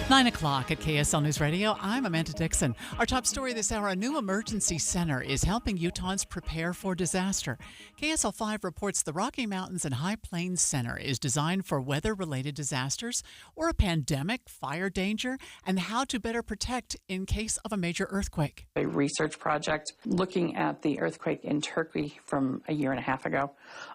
9 o'clock at KSL News Radio. I'm Amanda Dixon. Our top story this hour, a new emergency center is helping Utahns prepare for disaster. KSL 5 reports the Rocky Mountains and High Plains Center is designed for weather-related disasters or a pandemic, fire danger, and how to better protect in case of a major earthquake. A research project looking at the earthquake in Turkey from a year and a half ago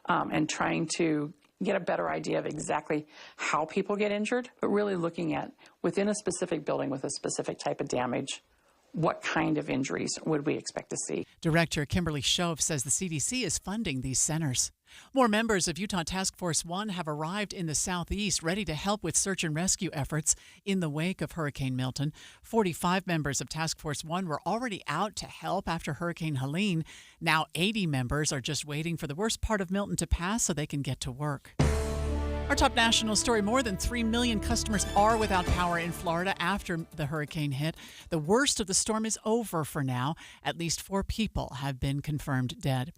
and trying to get a better idea of exactly how people get injured, but really looking at within a specific building with a specific type of damage, what kind of injuries would we expect to see? Director Kimberly Shove says the CDC is funding these centers. More members of Utah Task Force 1 have arrived in the southeast ready to help with search and rescue efforts in the wake of Hurricane Milton. 45 members of Task Force 1 were already out to help after Hurricane Helene. Now 80 members are just waiting for the worst part of Milton to pass so they can get to work. Our top national story, more than 3 million customers are without power in Florida after the hurricane hit. The worst of the storm is over for now. At least 4 people have been confirmed dead.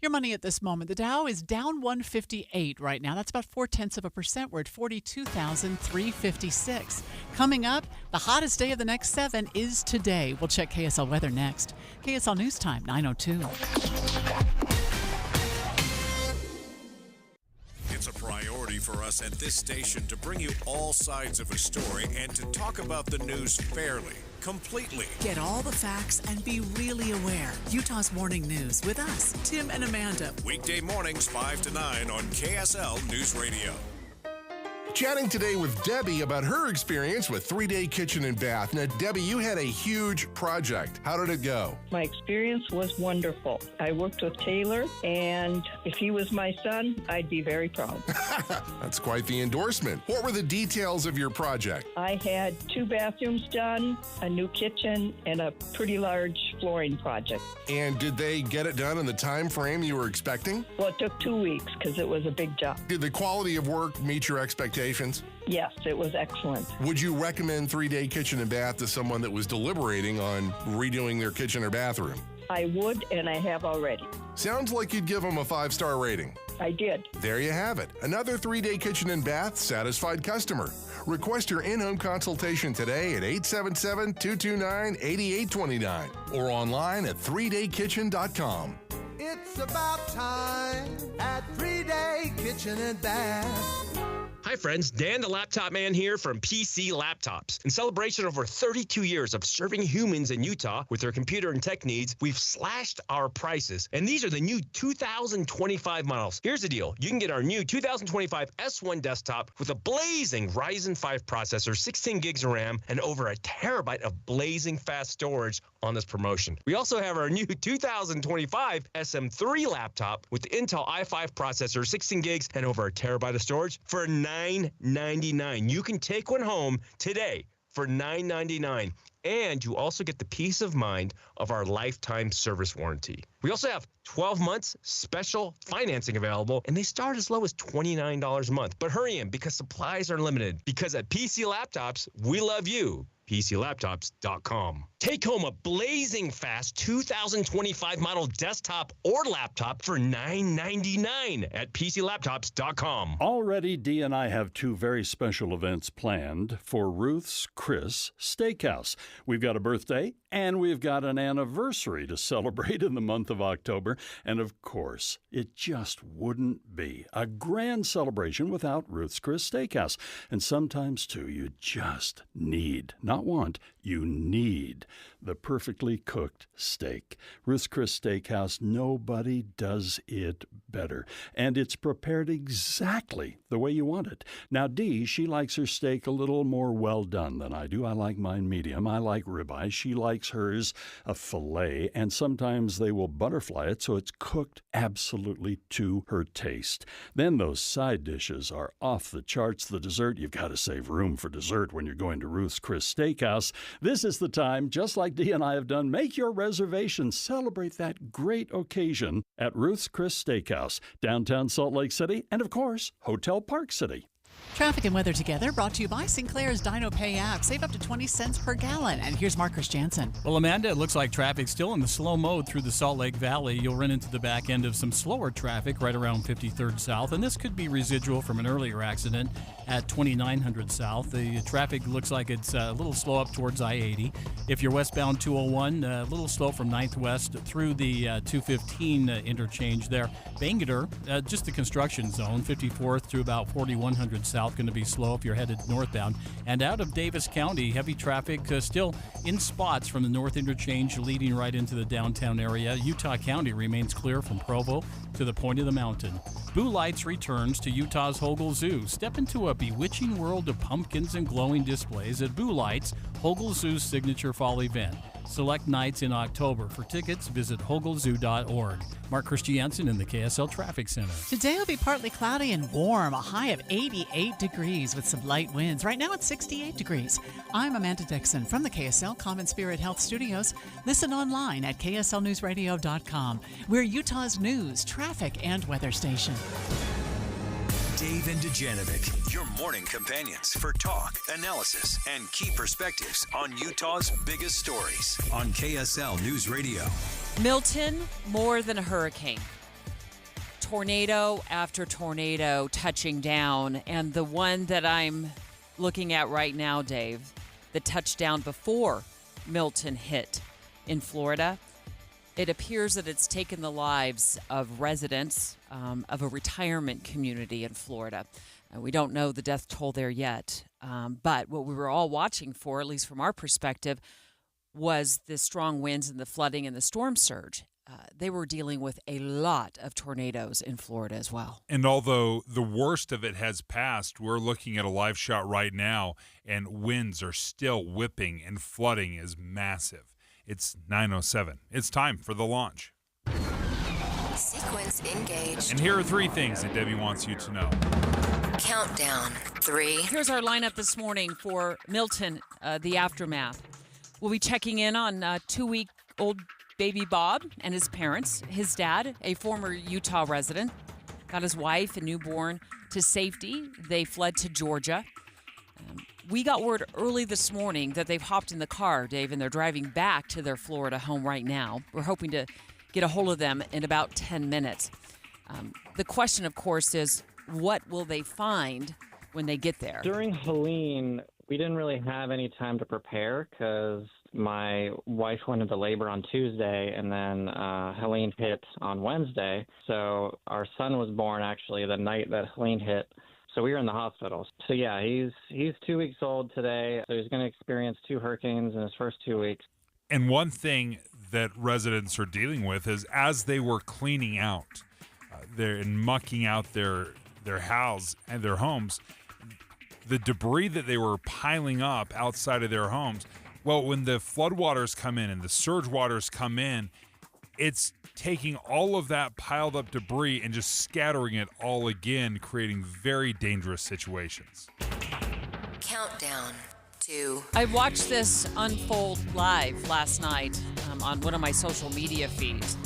Your money at this moment. The Dow is down 158 right now. That's about 0.4%. We're at 42,356. Coming up, the hottest day of the next 7 is today. We'll check KSL weather next. KSL News Time, 9:02. It's a priority for us at this station to bring you all sides of a story and to talk about the news fairly, completely. Get all the facts and be really aware. Utah's Morning News with us, Tim and Amanda. Weekday mornings 5 to 9 on KSL News Radio. Chatting today with Debbie about her experience with 3-Day Kitchen and Bath. Now, Debbie, you had a huge project. How did it go? My experience was wonderful. I worked with Taylor, and if he was my son, I'd be very proud. That's quite the endorsement. What were the details of your project? I had 2 bathrooms done, a new kitchen, and a pretty large flooring project. And did they get it done in the time frame you were expecting? Well, it took 2 weeks because it was a big job. Did the quality of work meet your expectations? Yes, it was excellent. Would you recommend 3-Day Kitchen and Bath to someone that was deliberating on redoing their kitchen or bathroom? I would, and I have already. Sounds like you'd give them a 5-star rating. I did. There you have it. Another 3-Day Kitchen and Bath satisfied customer. Request your in-home consultation today at 877-229-8829 or online at 3daykitchen.com. It's about time at 3-Day Kitchen and Bath. Hi friends, Dan the Laptop Man here from PC Laptops. In celebration of over 32 years of serving humans in Utah with their computer and tech needs, we've slashed our prices. And these are the new 2025 models. Here's the deal. You can get our new 2025 S1 desktop with a blazing Ryzen 5 processor, 16 gigs of RAM, and over a terabyte of blazing fast storage on this promotion. We also have our new 2025 SM3 laptop with the Intel i5 processor, 16 gigs, and over a terabyte of storage for $999. You can take one home today for $999. And you also get the peace of mind of our lifetime service warranty. We also have 12 months special financing available, and they start as low as $29 a month. But hurry in because supplies are limited. Because at PC Laptops, we love you. PCLaptops.com. Take home a blazing fast 2025 model desktop or laptop for $999 at PCLaptops.com. Already, Dee and I have 2 very special events planned for Ruth's Chris Steakhouse. We've got a birthday and we've got an anniversary to celebrate in the month of October. And of course, it just wouldn't be a grand celebration without Ruth's Chris Steakhouse. And sometimes, too, you just need, not want, you need the perfectly cooked steak. Ruth's Chris Steakhouse, nobody does it better. And it's prepared exactly the way you want it. Now, Dee, she likes her steak a little more well done than I do. I like mine medium. I like ribeye. She likes hers a filet. And sometimes they will butterfly it so it's cooked absolutely to her taste. Then those side dishes are off the charts. The dessert, you've got to save room for dessert when you're going to Ruth's Chris Steakhouse. This is the time, just like Dee and I have done, make your reservation. Celebrate that great occasion at Ruth's Chris Steakhouse, downtown Salt Lake City, and of course, Hotel Park City. Traffic and weather together brought to you by Sinclair's Dino Pay app. Save up to 20 cents per gallon. And here's Mark Christiansen. Well, Amanda, it looks like traffic's still in the slow mode through the Salt Lake Valley. You'll run into the back end of some slower traffic right around 53rd South, and this could be residual from an earlier accident at 2900 South. The traffic looks like it's a little slow up towards I-80. If you're westbound 201, a little slow from 9th West through the 215 interchange there. Bangor, just the construction zone, 54th through about 4100 South, going to be slow if you're headed northbound. And out of Davis County, heavy traffic still in spots from the north interchange leading right into the downtown area. Utah County remains clear from Provo to the point of the mountain. Boo Lights returns to Utah's Hogle Zoo. Step into a bewitching world of pumpkins and glowing displays at Boo Lights, Hogle Zoo's signature fall event. Select nights in October. For tickets, visit hoglezoo.org. Mark Christiansen in the KSL Traffic Center. Today will be partly cloudy and warm, a high of 88 degrees with some light winds. Right now it's 68 degrees. I'm Amanda Dixon from the KSL Common Spirit Health Studios. Listen online at kslnewsradio.com. We're Utah's news, traffic, and weather station. Dave and Dujanovic, your morning companions for talk, analysis, and key perspectives on Utah's biggest stories on KSL News Radio. Milton, more than a hurricane. Tornado after tornado touching down, and the one that I'm looking at right now, Dave, the touchdown before Milton hit in Florida, it appears that it's taken the lives of residents of a retirement community in Florida. We don't know the death toll there yet, but what we were all watching for, at least from our perspective, was the strong winds and the flooding and the storm surge. They were dealing with a lot of tornadoes in Florida as well. And although the worst of it has passed, we're looking at a live shot right now, and winds are still whipping and flooding is massive. It's 9:07. It's time for the launch. Sequence engaged. And here are 3 things that Debbie wants you to know. Countdown. 3. Here's our lineup this morning for Milton, the aftermath. We'll be checking in on 2-week-old baby Bob and his parents. His dad, a former Utah resident, got his wife and newborn to safety. They fled to Georgia. We got word early this morning that they've hopped in the car, Dave, and they're driving back to their Florida home right now. We're hoping to get a hold of them in about 10 minutes. The question, of course, is what will they find when they get there? During Helene, we didn't really have any time to prepare because my wife went into labor on Tuesday, and then Helene hit on Wednesday. So our son was born actually the night that Helene hit. So we were in the hospital. So yeah, he's 2 weeks old today. So he's going to experience 2 hurricanes in his first 2 weeks. And one thing that residents are dealing with is as they were cleaning out, and mucking out their house and their homes, the debris that they were piling up outside of their homes. Well, when the floodwaters come in and the surge waters come in, it's taking all of that piled up debris and just scattering it all again, creating very dangerous situations. Countdown. 2. I watched this unfold live last night on one of my social media feeds.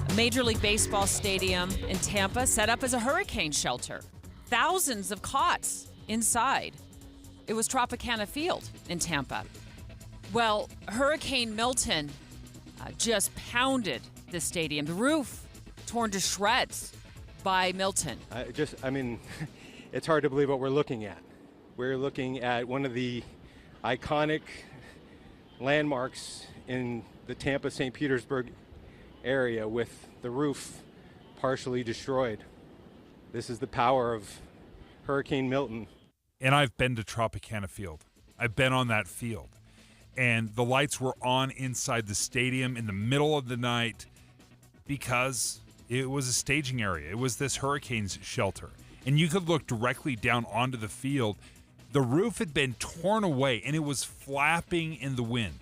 A Major League Baseball stadium in Tampa set up as a hurricane shelter. Thousands of cots inside. It was Tropicana Field in Tampa. Well, Hurricane Milton just pounded the stadium. The roof torn to shreds by Milton. It's hard to believe what we're looking at. We're looking at one of the iconic landmarks in the Tampa, St. Petersburg area with the roof partially destroyed. This is the power of Hurricane Milton. And I've been to Tropicana Field. I've been on that field. And the lights were on inside the stadium in the middle of the night because it was a staging area. It was this hurricane's shelter. And you could look directly down onto the field. The roof had been torn away, and it was flapping in the wind.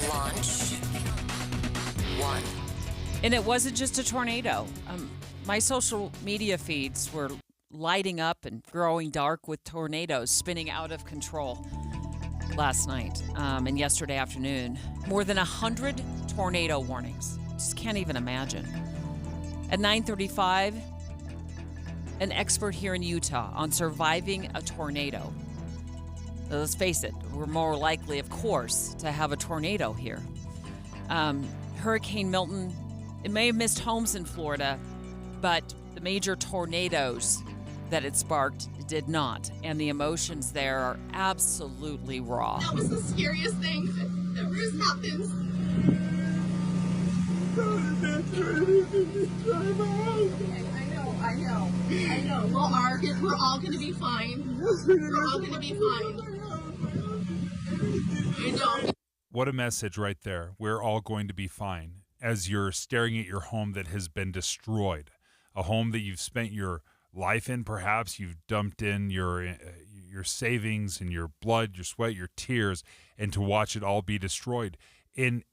Launch. 1. And it wasn't just a tornado. My social media feeds were lighting up and growing dark with tornadoes spinning out of control last night and yesterday afternoon. More than 100 tornado warnings. Just can't even imagine. At 9:35, an expert here in Utah on surviving a tornado. Now, let's face it, we're more likely, of course, to have a tornado here. Hurricane Milton, it may have missed homes in Florida, but the major tornadoes that it sparked did not. And the emotions there are absolutely raw. That was the scariest thing that ever has happened. I know. We're all going to be fine. We're all going to be fine. I know. What a message right there. We're all going to be fine as you're staring at your home that has been destroyed, a home that you've spent your life in. Perhaps you've dumped in your savings and your blood, your sweat, your tears, and to watch it all be destroyed in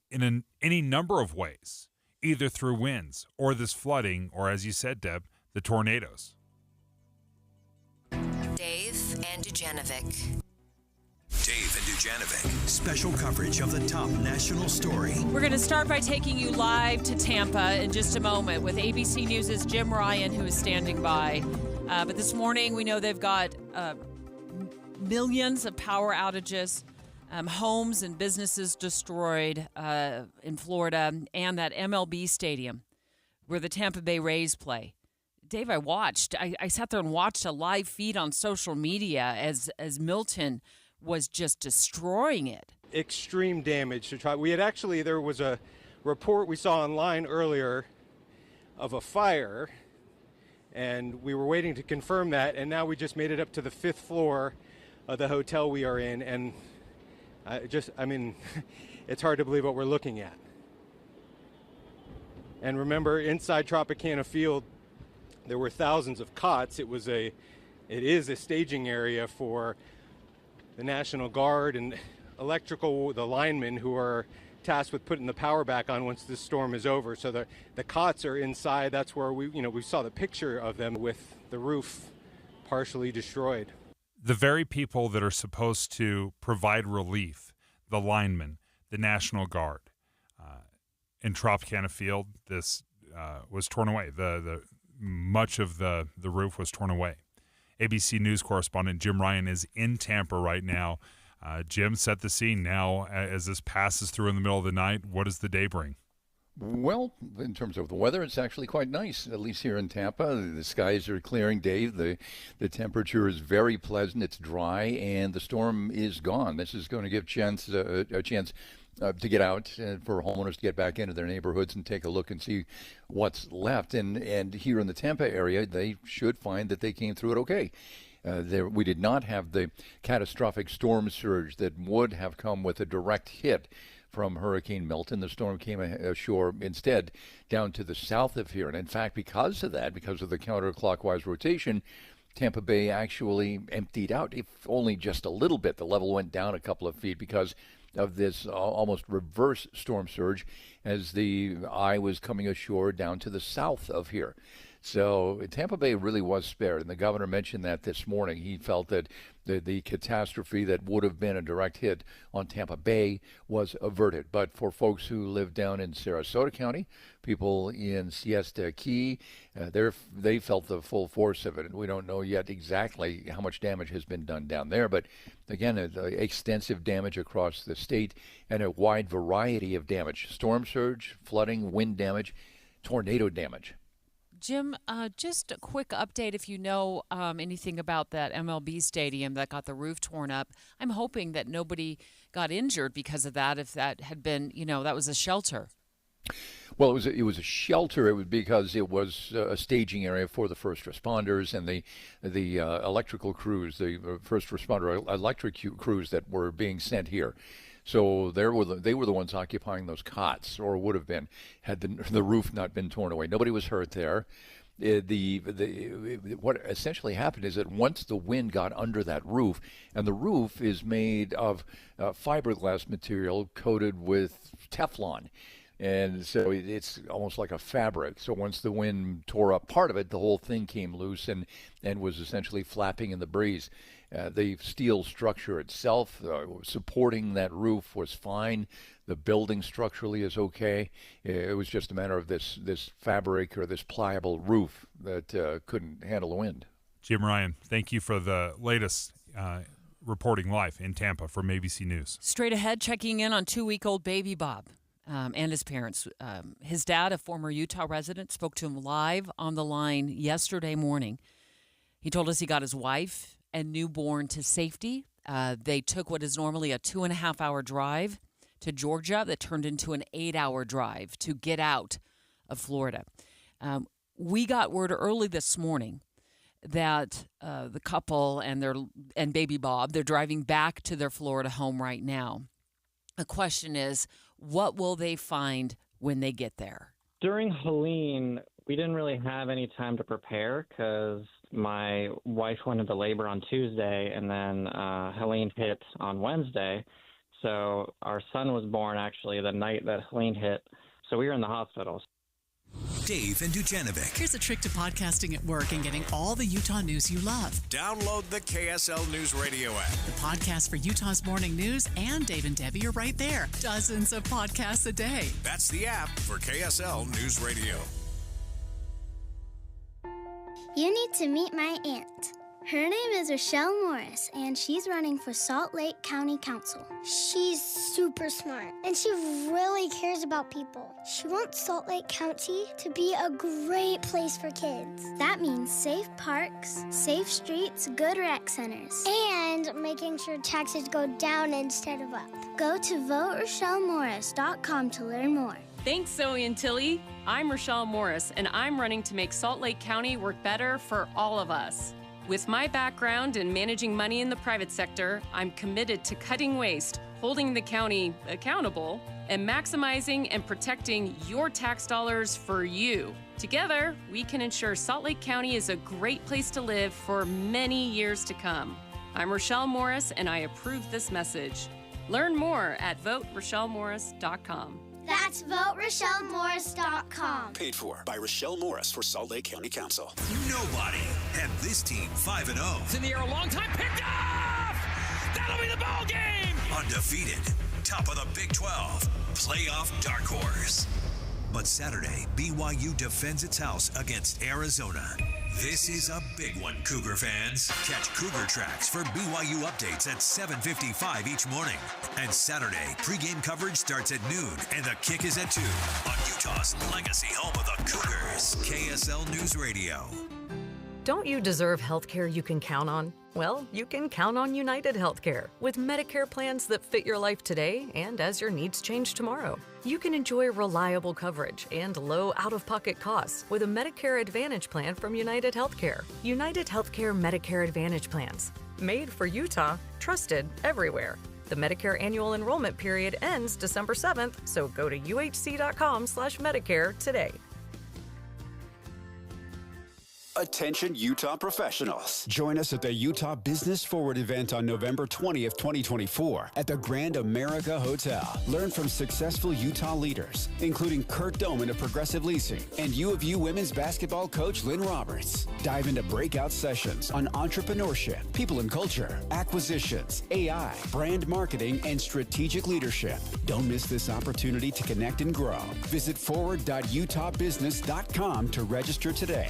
any number of ways, either through winds or this flooding, or as you said, Deb, the tornadoes. Dave and Dujanovic. Dave and Dujanovic. Special coverage of the top national story. We're going to start by taking you live to Tampa in just a moment with ABC News' Jim Ryan, who is standing by. But this morning, we know they've got millions of power outages, homes and businesses destroyed in Florida, and that MLB stadium where the Tampa Bay Rays play. Dave, I sat there and watched a live feed on social media as Milton was just destroying it. Extreme damage to try. There was a report we saw online earlier of a fire, and we were waiting to confirm that, and now we just made it up to the 5th floor of the hotel we are in, and it's hard to believe what we're looking at. And remember, inside Tropicana Field, there were thousands of cots. It is a staging area for the National Guard and the linemen who are tasked with putting the power back on once this storm is over. So the cots are inside. That's where we saw the picture of them with the roof partially destroyed. The very people that are supposed to provide relief, the linemen, the National Guard, in Tropicana Field, this was torn away. Much of the roof was torn away. ABC News correspondent Jim Ryan is in Tampa right now. Jim, set the scene now as this passes through in the middle of the night. What does the day bring? Well, in terms of the weather, it's actually quite nice, at least here in Tampa. The skies are clearing, Dave. The temperature is very pleasant. It's dry, and the storm is gone. This is going to give a chance to get out for homeowners to get back into their neighborhoods and take a look and see what's left. And here in the Tampa area, they should find that they came through it okay. We did not have the catastrophic storm surge that would have come with a direct hit from Hurricane Milton. The storm came ashore instead down to the south of here. And in fact, because of the counterclockwise rotation, Tampa Bay actually emptied out, if only just a little bit. The level went down a couple of feet because of this almost reverse storm surge as the eye was coming ashore down to the south of here. So Tampa Bay really was spared, and the governor mentioned that this morning. He felt that the catastrophe that would have been a direct hit on Tampa Bay was averted. But for folks who live down in Sarasota County, people in Siesta Key, they felt the full force of it. And we don't know yet exactly how much damage has been done down there. But again, extensive damage across the state and a wide variety of damage. Storm surge, flooding, wind damage, tornado damage. Jim, just a quick update if you know anything about that MLB stadium that got the roof torn up. I'm hoping that nobody got injured because of that, if that had been, that was a shelter. Well, it was a shelter. It was because it was a staging area for the first responders and the electrical crews, the first responder electric crews that were being sent here. So they were the ones occupying those cots, or would have been, had the roof not been torn away. Nobody was hurt there. What essentially happened is that once the wind got under that roof, and the roof is made of fiberglass material coated with Teflon. And so it's almost like a fabric. So once the wind tore up part of it, the whole thing came loose and was essentially flapping in the breeze. The steel structure itself, supporting that roof, was fine. The building structurally is okay. It was just a matter of this fabric or this pliable roof that couldn't handle the wind. Jim Ryan, thank you for the latest reporting live in Tampa from ABC News. Straight ahead, checking in on 2-week-old baby Bob and his parents. His dad, a former Utah resident, spoke to him live on the line yesterday morning. He told us he got his wife and newborn to safety. They took what is normally a 2.5-hour drive to Georgia that turned into an 8-hour drive to get out of Florida. We got word early this morning that the couple and baby Bob, they're driving back to their Florida home right now. The question is, what will they find when they get there? During Helene, we didn't really have any time to prepare because my wife went into labor on Tuesday, and then Helene hit on Wednesday. So our son was born actually the night that Helene hit. So we were in the hospital. Dave and Dujanovic. Here's a trick to podcasting at work and getting all the Utah news you love. Download the KSL News Radio app. The podcast for Utah's morning news and Dave and Debbie are right there. Dozens of podcasts a day. That's the app for KSL News Radio. You need to meet my aunt. Her name is Rochelle Morris, and she's running for Salt Lake County Council. She's super smart, and she really cares about people. She wants Salt Lake County to be a great place for kids. That means safe parks, safe streets, good rec centers, and making sure taxes go down instead of up. Go to voterochellemorris.com to learn more. Thanks, Zoe and Tilly. I'm Rochelle Morris, and I'm running to make Salt Lake County work better for all of us. With my background in managing money in the private sector, I'm committed to cutting waste, holding the county accountable, and maximizing and protecting your tax dollars for you. Together, we can ensure Salt Lake County is a great place to live for many years to come. I'm Rochelle Morris, and I approve this message. Learn more at voterochellemorris.com. That's voterochellemorris.com. Paid for by Rochelle Morris for Salt Lake County Council. Nobody had this team 5-0. It's in the air a long time. Picked off! That'll be the ball game! Undefeated. Top of the Big 12. Playoff dark horse. But Saturday, BYU defends its house against Arizona. This is a big one, Cougar fans. Catch Cougar Tracks for BYU updates at 7:55 each morning. And Saturday, pregame coverage starts at noon, and the kick is at 2 on Utah's legacy home of the Cougars, KSL News Radio. Don't you deserve health care you can count on? Well, you can count on United Healthcare with Medicare plans that fit your life today and as your needs change tomorrow. You can enjoy reliable coverage and low out-of-pocket costs with a Medicare Advantage plan from United Healthcare. United Healthcare Medicare Advantage plans. Made for Utah, trusted everywhere. The Medicare annual enrollment period ends December 7th, so go to uhc.com/Medicare today. Attention Utah professionals. Join us at the Utah Business Forward event on November 20th, 2024 at the Grand America Hotel. Learn from successful Utah leaders, including Kurt Doman of Progressive Leasing and U of U women's basketball coach Lynn Roberts. Dive into breakout sessions on entrepreneurship, people and culture, acquisitions, AI, brand marketing, and strategic leadership. Don't miss this opportunity to connect and grow. Visit forward.utahbusiness.com to register today.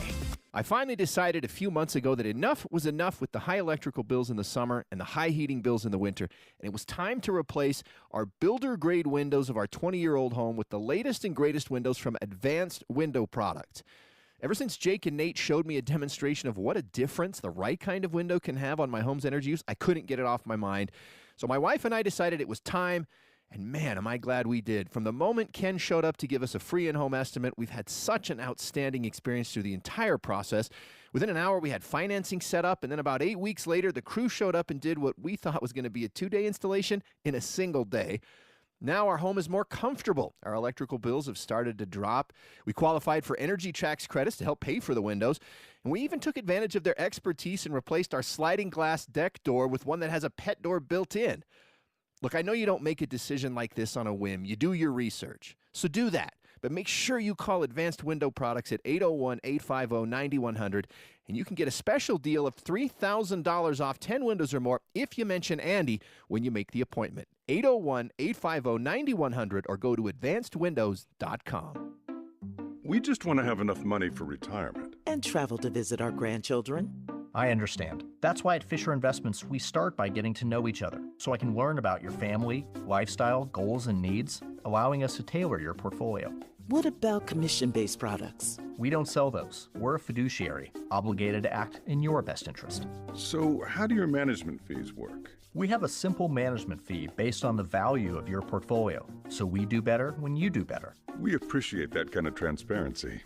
I finally decided a few months ago that enough was enough with the high electrical bills in the summer and the high heating bills in the winter, and it was time to replace our builder-grade windows of our 20-year-old home with the latest and greatest windows from Advanced Window Products. Ever since Jake and Nate showed me a demonstration of what a difference the right kind of window can have on my home's energy use, I couldn't get it off my mind. So my wife and I decided it was time. And man, am I glad we did. From the moment Ken showed up to give us a free in-home estimate, we've had such an outstanding experience through the entire process. Within an hour, we had financing set up, and then about 8 weeks later, the crew showed up and did what we thought was going to be a 2-day installation in a single day. Now our home is more comfortable. Our electrical bills have started to drop. We qualified for energy tax credits to help pay for the windows, and we even took advantage of their expertise and replaced our sliding glass deck door with one that has a pet door built in. Look, I know you don't make a decision like this on a whim. You do your research. So do that. But make sure you call Advanced Window Products at 801-850-9100, and you can get a special deal of $3,000 off 10 windows or more if you mention Andy when you make the appointment. 801-850-9100 or go to advancedwindows.com. We just want to have enough money for retirement. And travel to visit our grandchildren. I understand. That's why at Fisher Investments, we start by getting to know each other so I can learn about your family, lifestyle, goals, and needs, allowing us to tailor your portfolio. What about commission-based products? We don't sell those. We're a fiduciary, obligated to act in your best interest. So how do your management fees work? We have a simple management fee based on the value of your portfolio, so we do better when you do better. We appreciate that kind of transparency.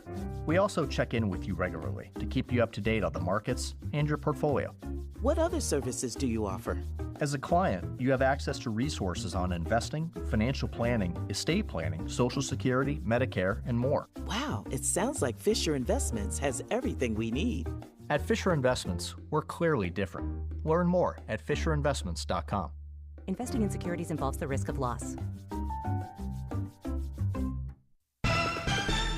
We also check in with you regularly to keep you up to date on the markets and your portfolio. What other services do you offer? As a client, you have access to resources on investing, financial planning, estate planning, Social Security, Medicare, and more. Wow, it sounds like Fisher Investments has everything we need. At Fisher Investments, we're clearly different. Learn more at FisherInvestments.com. Investing in securities involves the risk of loss.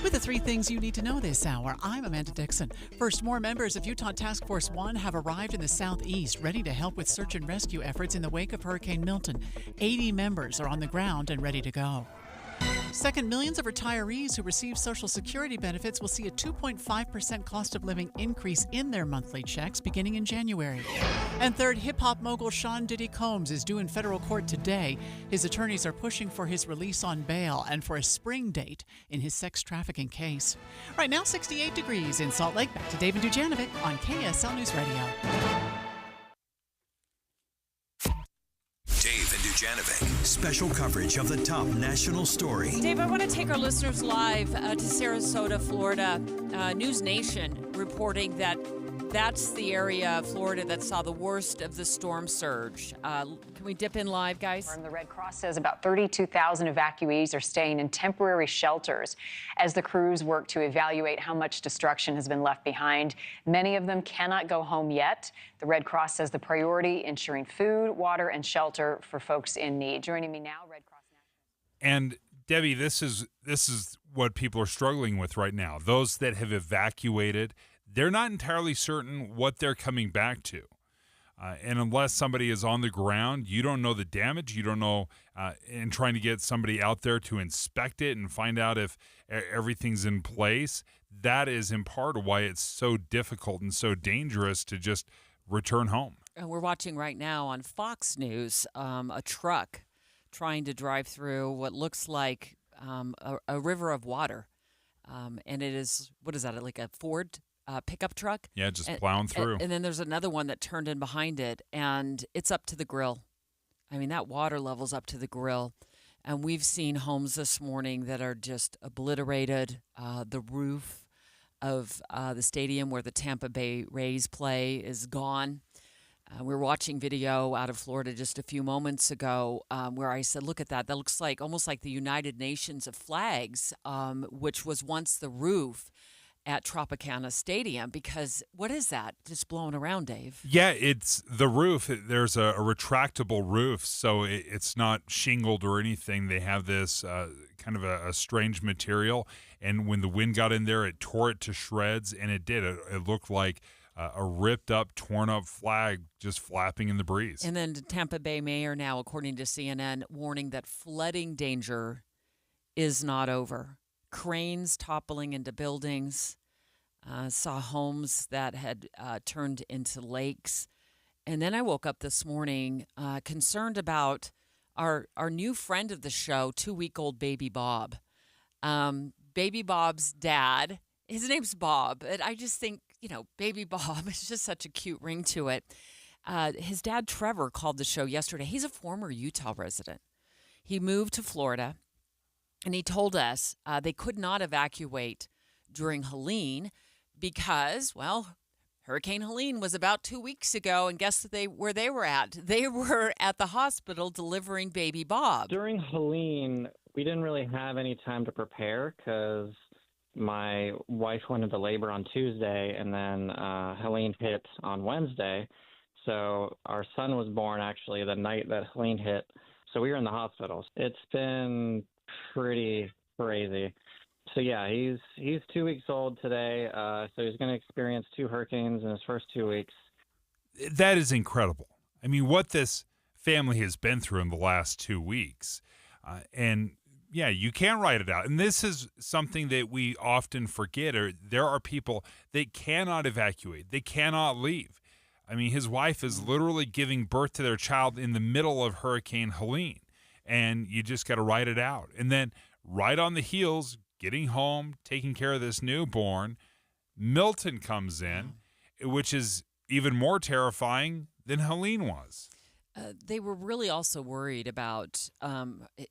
With the 3 things you need to know this hour, I'm Amanda Dixon. First, more members of Utah Task Force 1 have arrived in the southeast, ready to help with search and rescue efforts in the wake of Hurricane Milton. 80 members are on the ground and ready to go. Second, millions of retirees who receive Social Security benefits will see a 2.5% cost of living increase in their monthly checks beginning in January. And third, hip-hop mogul Sean Diddy Combs is due in federal court today. His attorneys are pushing for his release on bail and for a spring date in his sex trafficking case. Right now, 68 degrees in Salt Lake. Back to Dave and Dujanovic on KSL News Radio. Dave and Dujanovic. Special coverage of the top national story. Dave, I want to take our listeners live to Sarasota, Florida. News Nation reporting that that's the area of Florida that saw the worst of the storm surge. Can we dip in live, guys? The Red Cross says about 32,000 evacuees are staying in temporary shelters as the crews work to evaluate how much destruction has been left behind. Many of them cannot go home yet. The Red Cross says the priority ensuring food, water, and shelter for folks in need. Joining me now, Red Cross National. And Debbie, this is what people are struggling with right now. Those that have evacuated, they're not entirely certain what they're coming back to. And unless somebody is on the ground, you don't know the damage. You don't know, and trying to get somebody out there to inspect it and find out if everything's in place, that is in part why it's so difficult and so dangerous to just return home. And we're watching right now on Fox News a truck trying to drive through what looks like a river of water. And it is, what is that, like a Ford pickup truck? Yeah, just plowing through. And then there's another one that turned in behind it, and it's up to the grill. I mean, that water level's up to the grill. And we've seen homes this morning that are just obliterated. The roof of the stadium where the Tampa Bay Rays play is gone. We were watching video out of Florida just a few moments ago where I said, look at that. That looks like almost like the United Nations of flags, which was once the roof at Tropicana Stadium, because what is that just blowing around, Dave? Yeah, it's the roof. There's a retractable roof, so it's not shingled or anything. They have this kind of a strange material, and when the wind got in there, it tore it to shreds, and it did. It looked like a ripped up, torn up flag just flapping in the breeze. And then the Tampa Bay mayor now, according to CNN, warning that flooding danger is not over. Cranes toppling into buildings, saw homes that had turned into lakes. And then I woke up this morning concerned about our new friend of the show, 2-week-old baby Bob. Baby Bob's dad, his name's Bob. And I just think, baby Bob is just such a cute ring to it. His dad, Trevor, called the show yesterday. He's a former Utah resident. He moved to Florida. And he told us they could not evacuate during Helene because, well, Hurricane Helene was about 2 weeks ago, and guess where they were at? They were at the hospital delivering baby Bob. During Helene, we didn't really have any time to prepare because my wife went into labor on Tuesday, and then Helene hit on Wednesday. So our son was born actually the night that Helene hit. So we were in the hospital. It's been pretty crazy. So yeah, he's 2 weeks old today. So he's going to experience 2 hurricanes in his first 2 weeks. That is incredible. I mean, what this family has been through in the last 2 weeks. And yeah, you can't write it out. And this is something that we often forget. There are people that cannot evacuate. They cannot leave. I mean, his wife is literally giving birth to their child in the middle of Hurricane Helene. And you just got to write it out. And then right on the heels, getting home, taking care of this newborn, Milton comes in, which is even more terrifying than Helene was. They were really also worried about,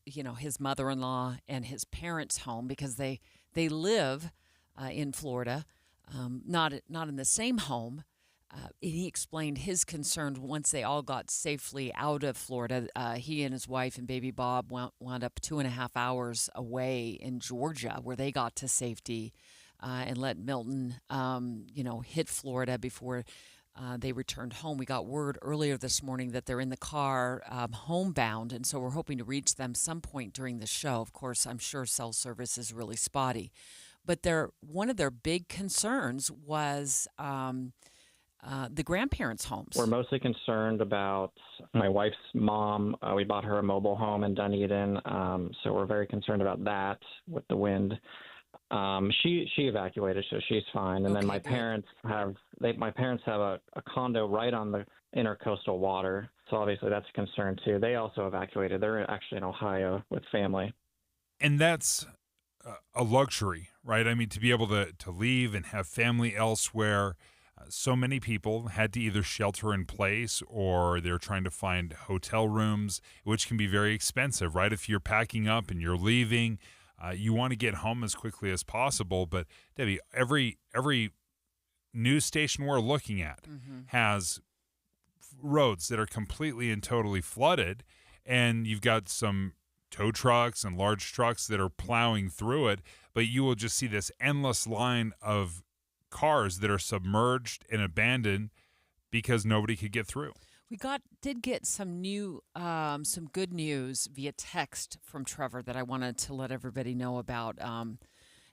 his mother-in-law and his parents' home because they live in Florida, not in the same home. He explained his concern once they all got safely out of Florida. He and his wife and baby Bob wound up 2.5 hours away in Georgia, where they got to safety and let Milton, hit Florida before they returned home. We got word earlier this morning that they're in the car homebound, and so we're hoping to reach them some point during the show. Of course, I'm sure cell service is really spotty. But one of their big concerns was the grandparents' homes. We're mostly concerned about my wife's mom. We bought her a mobile home in Dunedin, so we're very concerned about that with the wind. She evacuated, so she's fine. And then my parents have a condo right on the intercoastal water, so obviously that's a concern too. They also evacuated. They're actually in Ohio with family. And that's a luxury, right? I mean, to be able to leave and have family elsewhere. So many people had to either shelter in place or they're trying to find hotel rooms, which can be very expensive, right? If you're packing up and you're leaving, you want to get home as quickly as possible. But Debbie, every news station we're looking at has roads that are completely and totally flooded, and you've got some tow trucks and large trucks that are plowing through it, but you will just see this endless line of cars that are submerged and abandoned because nobody could get through. We did get some good news via text from Trevor that I wanted to let everybody know about.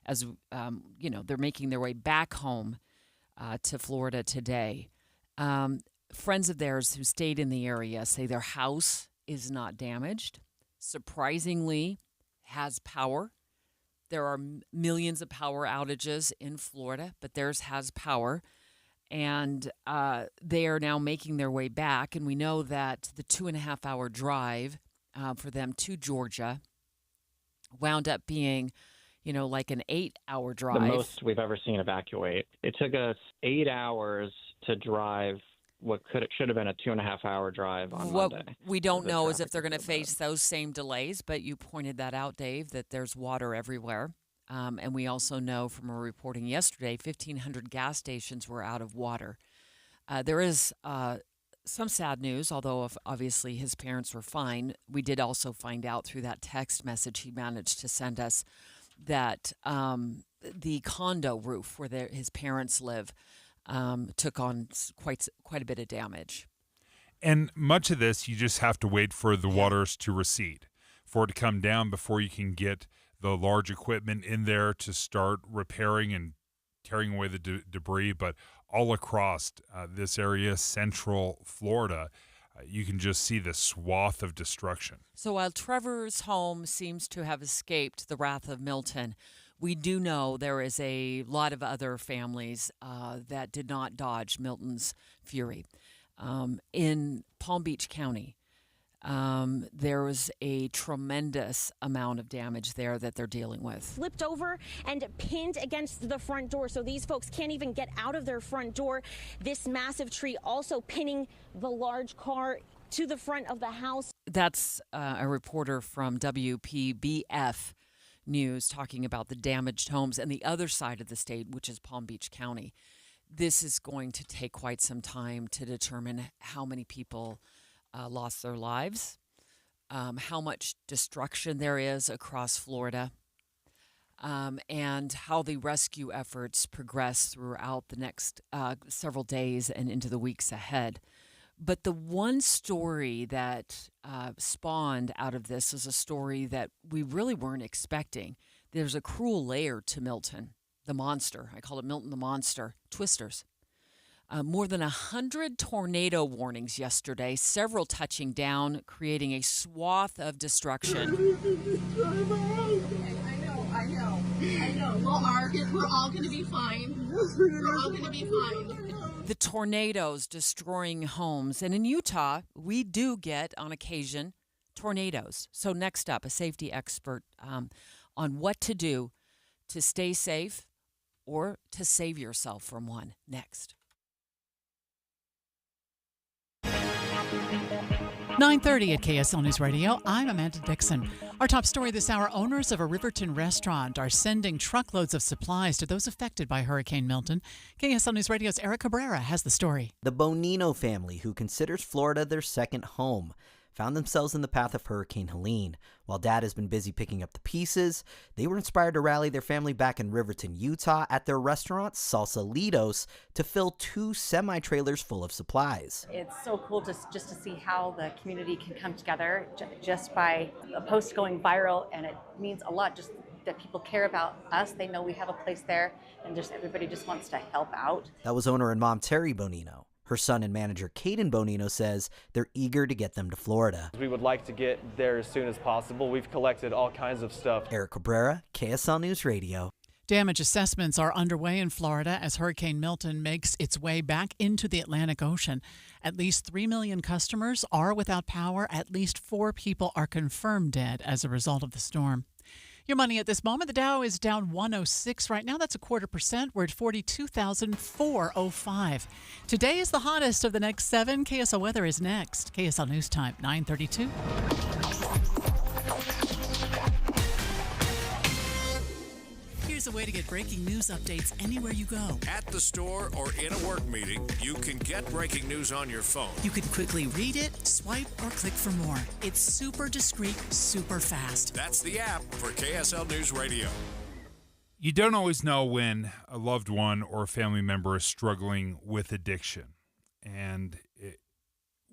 They're making their way back home to Florida today. Friends of theirs who stayed in the area say their house is not damaged. Surprisingly, has power. There are millions of power outages in Florida, but theirs has power. And they are now making their way back. And we know that the 2.5-hour drive for them to Georgia wound up being, like an 8-hour drive. The most we've ever seen evacuate. It took us 8 hours to drive what should have been a 2.5-hour drive on Monday. What we don't know is if they're going to face those same delays, but you pointed that out, Dave, that there's water everywhere. And we also know from our reporting yesterday, 1,500 gas stations were out of water. There is some sad news, although obviously his parents were fine. We did also find out through that text message he managed to send us that the condo roof where his parents live took on quite a bit of damage. And much of this, you just have to wait for the waters to recede, for it to come down before you can get the large equipment in there to start repairing and tearing away the debris. But all across this area, central Florida, you can just see the swath of destruction. So while Trevor's home seems to have escaped the wrath of Milton, we do know there is a lot of other families that did not dodge Milton's fury. In Palm Beach County, there was a tremendous amount of damage there that they're dealing with. Flipped over and pinned against the front door, so these folks can't even get out of their front door. This massive tree also pinning the large car to the front of the house. That's a reporter from WPBF News talking about the damaged homes and the other side of the state, which is Palm Beach County. This is going to take quite some time to determine how many people lost their lives, how much destruction there is across Florida, and how the rescue efforts progress throughout the next several days and into the weeks ahead. But the one story that spawned out of this is a story that we really weren't expecting. There's a cruel layer to Milton, the monster. I call it Milton the Monster. Twisters. More than 100 tornado warnings yesterday, several touching down, creating a swath of destruction. I know. We're all going to be fine. We're all going to be fine. The tornadoes destroying homes. And in Utah, we do get, on occasion, tornadoes. So next up, a safety expert on what to do to stay safe or to save yourself from one. Next. 9:30 at KSL News Radio. I'm Amanda Dixon. Our top story this hour, owners of a Riverton restaurant are sending truckloads of supplies to those affected by Hurricane Milton. KSL News Radio's Eric Cabrera has the story. The Bonino family, who considers Florida their second home, found themselves in the path of Hurricane Helene. While Dad has been busy picking up the pieces, they were inspired to rally their family back in Riverton, Utah at their restaurant, Salsalitos, to fill 2 semi-trailers full of supplies. It's so cool just to see how the community can come together just by a post going viral, and it means a lot just that people care about us. They know we have a place there, and just everybody just wants to help out. That was owner and mom Terry Bonino. Her son and manager Caden Bonino says they're eager to get them to Florida. We would like to get there as soon as possible. We've collected all kinds of stuff. Eric Cabrera, KSL News Radio. Damage assessments are underway in Florida as Hurricane Milton makes its way back into the Atlantic Ocean. At least 3 million customers are without power. At least 4 people are confirmed dead as a result of the storm. Your money at this moment, the Dow is down 106 right now. That's 0.25%. We're at 42,405. Today is the hottest of the next 7. KSL weather is next. KSL News Time, 9:32. Here's a way to get breaking news updates anywhere you go. At the store or in a work meeting, you can get breaking news on your phone. You can quickly read it, swipe, or click for more. It's super discreet, super fast. That's the app for KSL News Radio. You don't always know when a loved one or a family member is struggling with addiction. And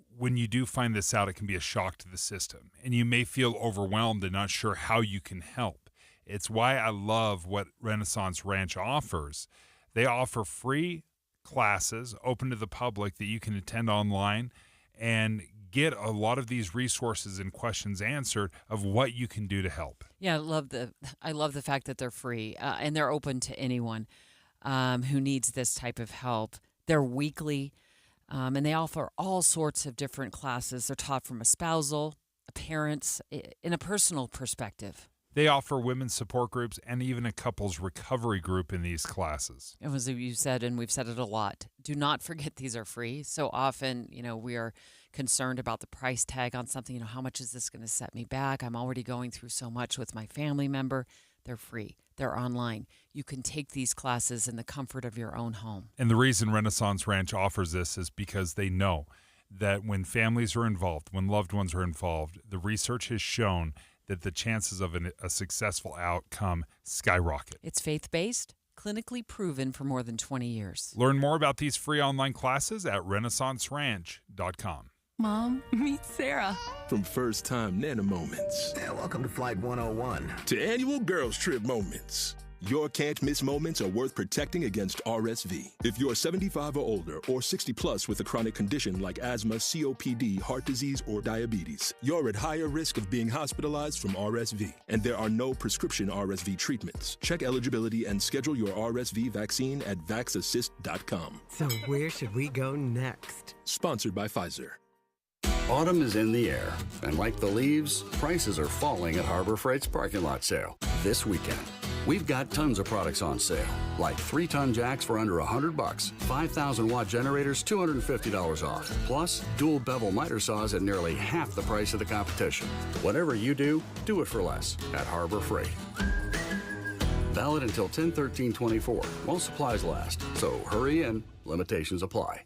when you do find this out, it can be a shock to the system. And you may feel overwhelmed and not sure how you can help. It's why I love what Renaissance Ranch offers. They offer free classes open to the public that you can attend online and get a lot of these resources and questions answered of what you can do to help. Yeah, I love the fact that they're free and they're open to anyone who needs this type of help. They're weekly and they offer all sorts of different classes. They're taught from a spousal, a parent's, in a personal perspective. They offer women's support groups and even a couples recovery group in these classes. It was you said, and we've said it a lot, do not forget these are free. So often, we are concerned about the price tag on something. How much is this going to set me back? I'm already going through so much with my family member. They're free. They're online. You can take these classes in the comfort of your own home. And the reason Renaissance Ranch offers this is because they know that when families are involved, when loved ones are involved, the research has shown that the chances of a successful outcome skyrocket. It's faith-based, clinically proven for more than 20 years. Learn more about these free online classes at renaissanceranch.com. Mom, meet Sarah. From first-time Nana moments. Yeah, welcome to Flight 101. To annual girls trip moments. Your can't-miss moments are worth protecting against RSV. If you're 75 or older or 60 plus with a chronic condition like asthma, COPD, heart disease, or diabetes, you're at higher risk of being hospitalized from RSV. And there are no prescription RSV treatments. Check eligibility and schedule your RSV vaccine at vaxassist.com. So where should we go next? Sponsored by Pfizer. Autumn is in the air, and like the leaves, prices are falling at Harbor Freight's parking lot sale this weekend. We've got tons of products on sale, like 3-ton jacks for under $100, 5,000-watt generators, $250 off, plus dual bevel miter saws at nearly half the price of the competition. Whatever you do, do it for less at Harbor Freight. Valid until 10/13/24 while supplies last, so hurry in. Limitations apply.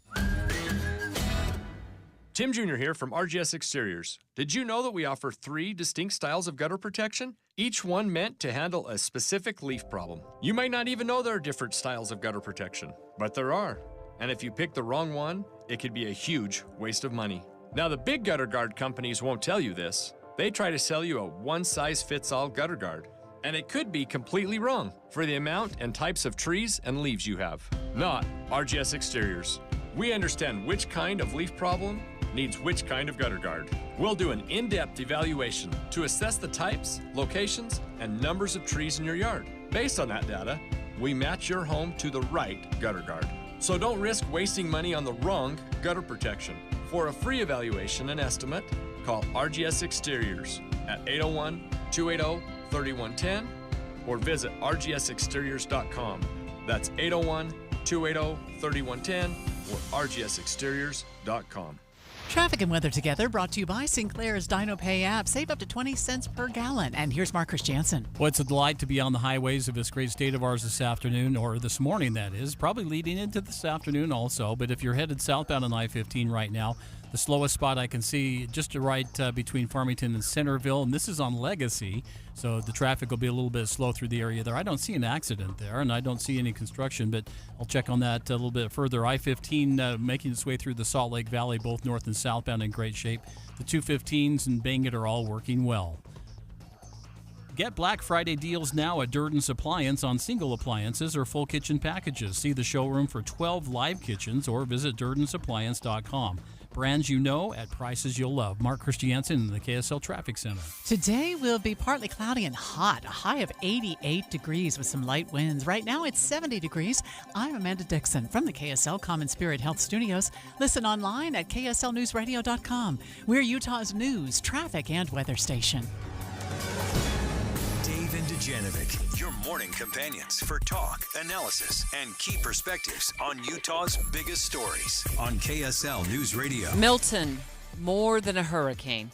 Tim Jr. here from RGS Exteriors. Did you know that we offer 3 distinct styles of gutter protection? Each one meant to handle a specific leaf problem. You might not even know there are different styles of gutter protection, but there are. And if you pick the wrong one, it could be a huge waste of money. Now, the big gutter guard companies won't tell you this. They try to sell you a one-size-fits-all gutter guard. And it could be completely wrong for the amount and types of trees and leaves you have. Not RGS Exteriors. We understand which kind of leaf problem needs which kind of gutter guard. We'll do an in-depth evaluation to assess the types, locations, and numbers of trees in your yard. Based on that data, we match your home to the right gutter guard. So don't risk wasting money on the wrong gutter protection. For a free evaluation and estimate, call RGS Exteriors at 801-280-3110 or visit rgsexteriors.com. That's 801-280-3110 or rgsexteriors.com. Traffic and weather together brought to you by Sinclair's DinoPay app. Save up to 20 cents per gallon. And here's Mark Christiansen. Well, it's a delight to be on the highways of this great state of ours this afternoon, or this morning, that is. Probably leading into this afternoon also. But if you're headed southbound on I-15 right now, the slowest spot I can see just right between Farmington and Centerville, and this is on Legacy, so the traffic will be a little bit slow through the area there. I don't see an accident there, and I don't see any construction, but I'll check on that a little bit further. I-15 making its way through the Salt Lake Valley, both north and southbound, in great shape. The 215s and Bangor are all working well. Get Black Friday deals now at Durden's Appliance on single appliances or full kitchen packages. See the showroom for 12 live kitchens or visit DurdensAppliance.com. Brands you know at prices you'll love. Mark Christiansen in the KSL Traffic Center. Today will be partly cloudy and hot, a high of 88 degrees with some light winds. Right now it's 70 degrees. I'm Amanda Dixon from the KSL Common Spirit Health Studios. Listen online at kslnewsradio.com. We're Utah's news, traffic, and weather station. Dave and Dujanovic, your morning companions for talk, analysis, and key perspectives on Utah's biggest stories on KSL News Radio. Milton, more than a hurricane.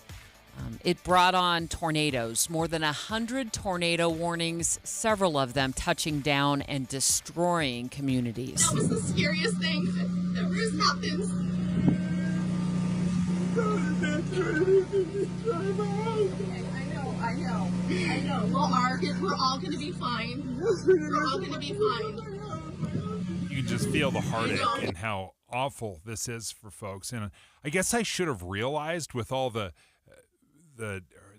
It brought on tornadoes, more than 100 tornado warnings, several of them touching down and destroying communities. That was the scariest thing that ever has happened. I know. We're all gonna be fine. We're all gonna be fine. You can just feel the heartache and how awful this is for folks. And I guess I should have realized with all the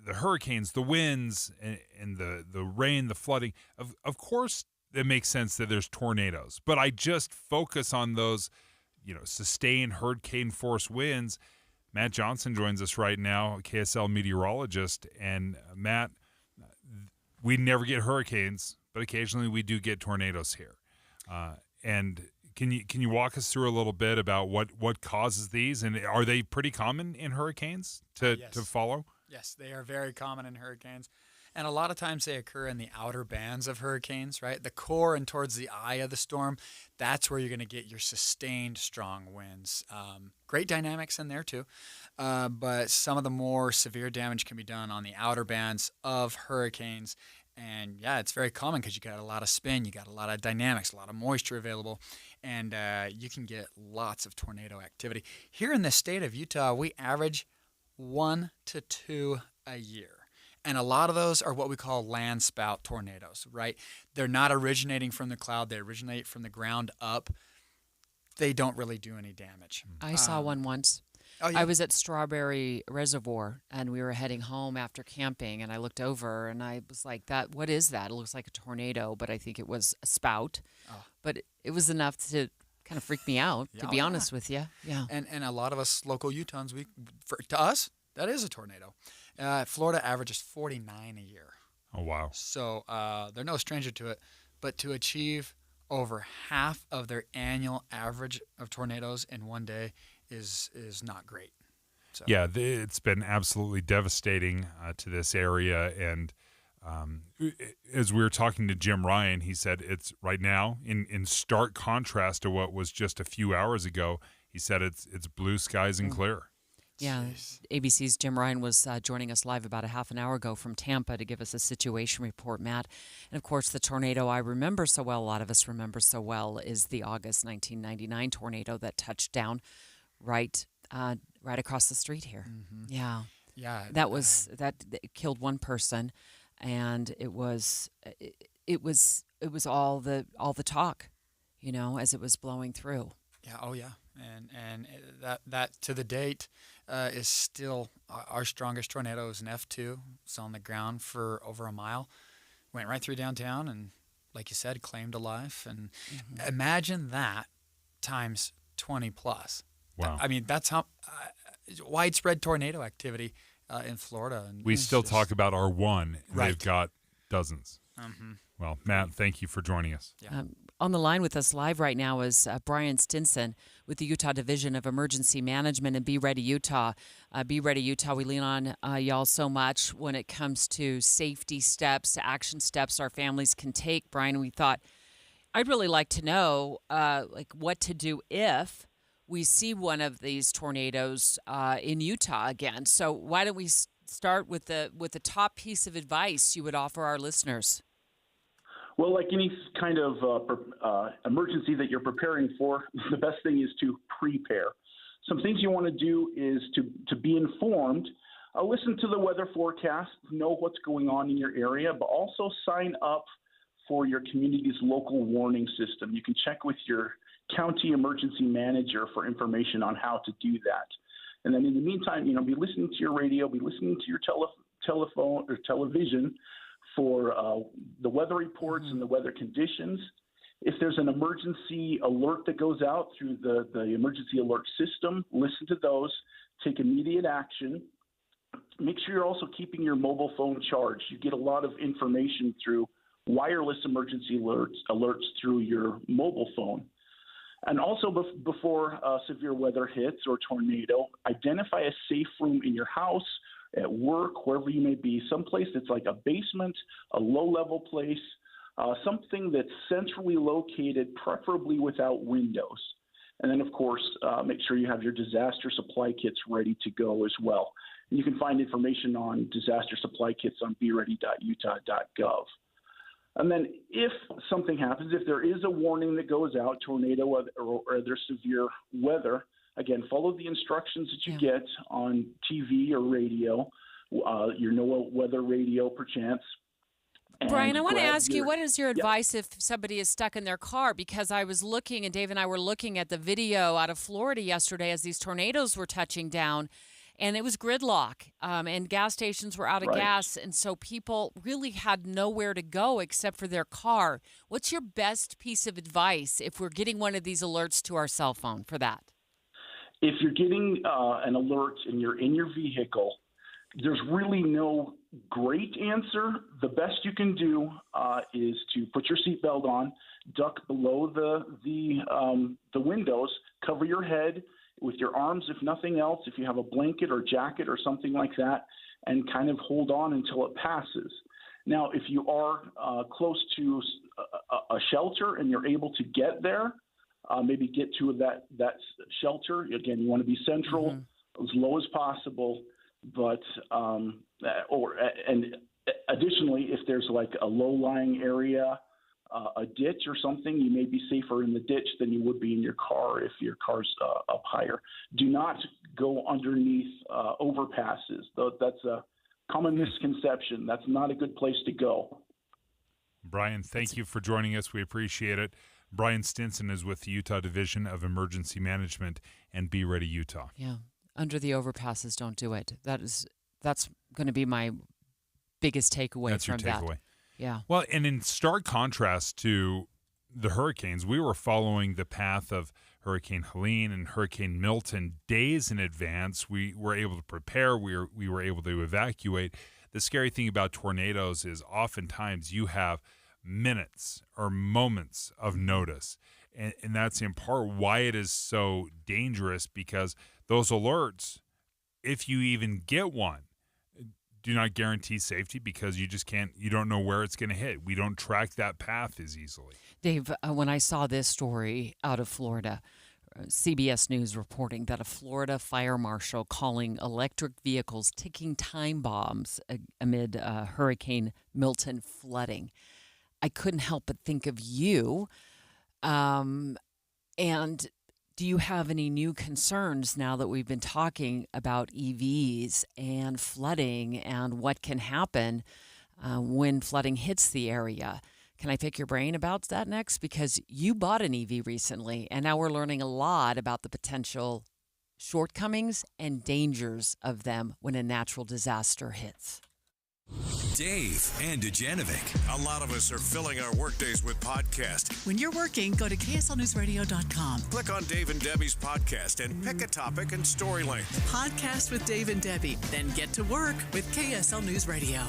hurricanes, the winds, and the rain, the flooding. Of course, it makes sense that there's tornadoes, but I just focus on those, sustained hurricane force winds. Matt Johnson joins us right now, KSL meteorologist. And Matt, we never get hurricanes, but occasionally we do get tornadoes here. And can you walk us through a little bit about what causes these, and are they pretty common in hurricanes to follow? Yes, they are very common in hurricanes. And a lot of times they occur in the outer bands of hurricanes, right? The core and towards the eye of the storm, that's where you're going to get your sustained strong winds. Great dynamics in there too, but some of the more severe damage can be done on the outer bands of hurricanes. And yeah, it's very common because you got a lot of spin, you got a lot of dynamics, a lot of moisture available, and you can get lots of tornado activity. Here in the state of Utah, we average 1 to 2 a year. And a lot of those are what we call land spout tornadoes, right? They're not originating from the cloud. They originate from the ground up. They don't really do any damage. I saw one once. Oh, yeah. I was at Strawberry Reservoir, and we were heading home after camping, and I looked over, and I was like, what is that? It looks like a tornado, but I think it was a spout. Oh. But it was enough to kind of freak me out, to be honest with you. Yeah. And a lot of us local Utahns, to us, that is a tornado. Florida averages 49 a year. Oh, wow. So they're no stranger to it. But to achieve over half of their annual average of tornadoes in one day is not great. So. Yeah, it's been absolutely devastating to this area. And as we were talking to Jim Ryan, he said it's right now in stark contrast to what was just a few hours ago. He said it's blue skies and clear. Yeah, ABC's Jim Ryan was joining us live about a half an hour ago from Tampa to give us a situation report, Matt. And, of course, the tornado I remember so well, a lot of us remember so well, is the August 1999 tornado that touched down right across the street here. Mm-hmm. Yeah. Yeah. That killed one person, and it was all the talk, as it was blowing through. Yeah. Oh, yeah. And that to the date is still our strongest tornado is an F2. It's on the ground for over a mile. went right through downtown and, like you said, claimed a life. And imagine that times 20 plus. Wow. I mean, that's how widespread tornado activity in Florida. And We still talk about our one. Right. They've got dozens. Mm-hmm. Well, Matt, thank you for joining us. Yeah. On the line with us live right now is Brian Stinson with the Utah Division of Emergency Management and Be Ready Utah. Be Ready Utah, we lean on y'all so much when it comes to safety steps, action steps our families can take. Brian, we thought I'd really like to know like what to do if we see one of these tornadoes in Utah again. So why don't we start with the top piece of advice you would offer our listeners? Well, like any kind of emergency that you're preparing for, the best thing is to prepare. Some things you want to do is to be informed, listen to the weather forecast, know what's going on in your area, but also sign up for your community's local warning system. You can check with your county emergency manager for information on how to do that. And then in the meantime, be listening to your radio, be listening to your telephone or television for the weather reports and the weather conditions. If there's an emergency alert that goes out through the emergency alert system, listen to those, take immediate action. Make sure you're also keeping your mobile phone charged. You get a lot of information through wireless emergency alerts through your mobile phone. And also before severe weather hits or tornado, identify a safe room in your house, at work, wherever you may be, someplace that's like a basement, a low-level place, something that's centrally located, preferably without windows. And then, of course, make sure you have your disaster supply kits ready to go as well. And you can find information on disaster supply kits on beready.utah.gov. And then if something happens, if there is a warning that goes out, tornado or other severe weather, again, follow the instructions that you get on TV or radio, your NOAA weather radio, perchance. Brian, I want to ask you, what is your advice if somebody is stuck in their car? Because I was looking, and Dave and I were looking at the video out of Florida yesterday as these tornadoes were touching down, and it was gridlock, and gas stations were out of gas, and so people really had nowhere to go except for their car. What's your best piece of advice if we're getting one of these alerts to our cell phone for that? If you're getting an alert and you're in your vehicle, there's really no great answer. The best you can do is to put your seatbelt on, duck below the windows, cover your head with your arms, if nothing else, if you have a blanket or jacket or something like that, and kind of hold on until it passes. Now, if you are close to a shelter and you're able to get there, maybe get to that shelter. Again, you want to be central, as low as possible. But and additionally, if there's like a low-lying area, a ditch or something, you may be safer in the ditch than you would be in your car if your car's up higher. Do not go underneath overpasses. That's a common misconception. That's not a good place to go. Brian, thank you for joining us. We appreciate it. Brian Stinson is with the Utah Division of Emergency Management and Be Ready Utah. Yeah, under the overpasses, don't do it. That's going to be my biggest takeaway from that. That's your takeaway. Yeah. Well, and in stark contrast to the hurricanes, we were following the path of Hurricane Helene and Hurricane Milton days in advance. We were able to prepare. We were able to evacuate. The scary thing about tornadoes is oftentimes you have minutes or moments of notice. And that's in part why it is so dangerous, because those alerts, if you even get one, do not guarantee safety, because you don't know where it's going to hit. We don't track that path as easily. Dave, when I saw this story out of Florida, CBS News reporting that a Florida fire marshal calling electric vehicles ticking time bombs amid Hurricane Milton flooding, I couldn't help but think of you. And do you have any new concerns now that we've been talking about EVs and flooding and what can happen when flooding hits the area? Can I pick your brain about that next? Because you bought an EV recently, and now we're learning a lot about the potential shortcomings and dangers of them when a natural disaster hits. Dave and Dujanovic. A lot of us are filling our workdays with podcasts. When you're working, go to KSLNewsRadio.com. Click on Dave and Debbie's podcast and pick a topic and story length. Podcast with Dave and Debbie. Then get to work with KSL News Radio.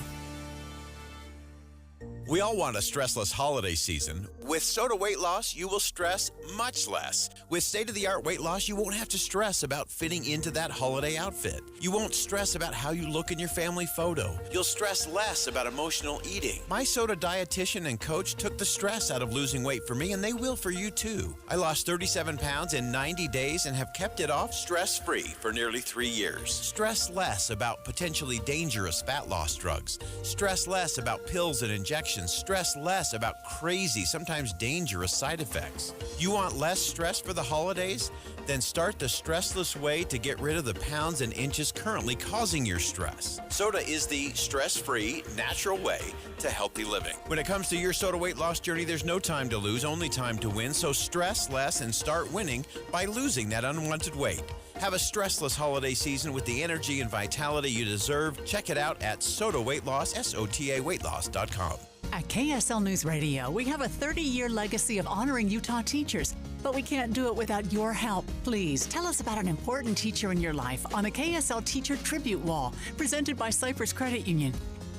We all want a stressless holiday season. With Soda Weight Loss, you will stress much less. With state-of-the-art weight loss, you won't have to stress about fitting into that holiday outfit. You won't stress about how you look in your family photo. You'll stress less about emotional eating. My Soda dietitian and coach took the stress out of losing weight for me, and they will for you too. I lost 37 pounds in 90 days and have kept it off stress-free for nearly 3 years. Stress less about potentially dangerous fat loss drugs. Stress less about pills and injections. Stress less about crazy, sometimes dangerous side effects. You want less stress for the holidays? Then start the stressless way to get rid of the pounds and inches currently causing your stress. Soda is the stress-free, natural way to healthy living. When it comes to your Soda weight loss journey, there's no time to lose, only time to win. So stress less and start winning by losing that unwanted weight. Have a stressless holiday season with the energy and vitality you deserve. Check it out at Soda Weight Loss, SOTAweightloss.com. At KSL News Radio, we have a 30-year legacy of honoring Utah teachers, but we can't do it without your help. Please tell us about an important teacher in your life on the KSL Teacher Tribute Wall, presented by Cypress Credit Union.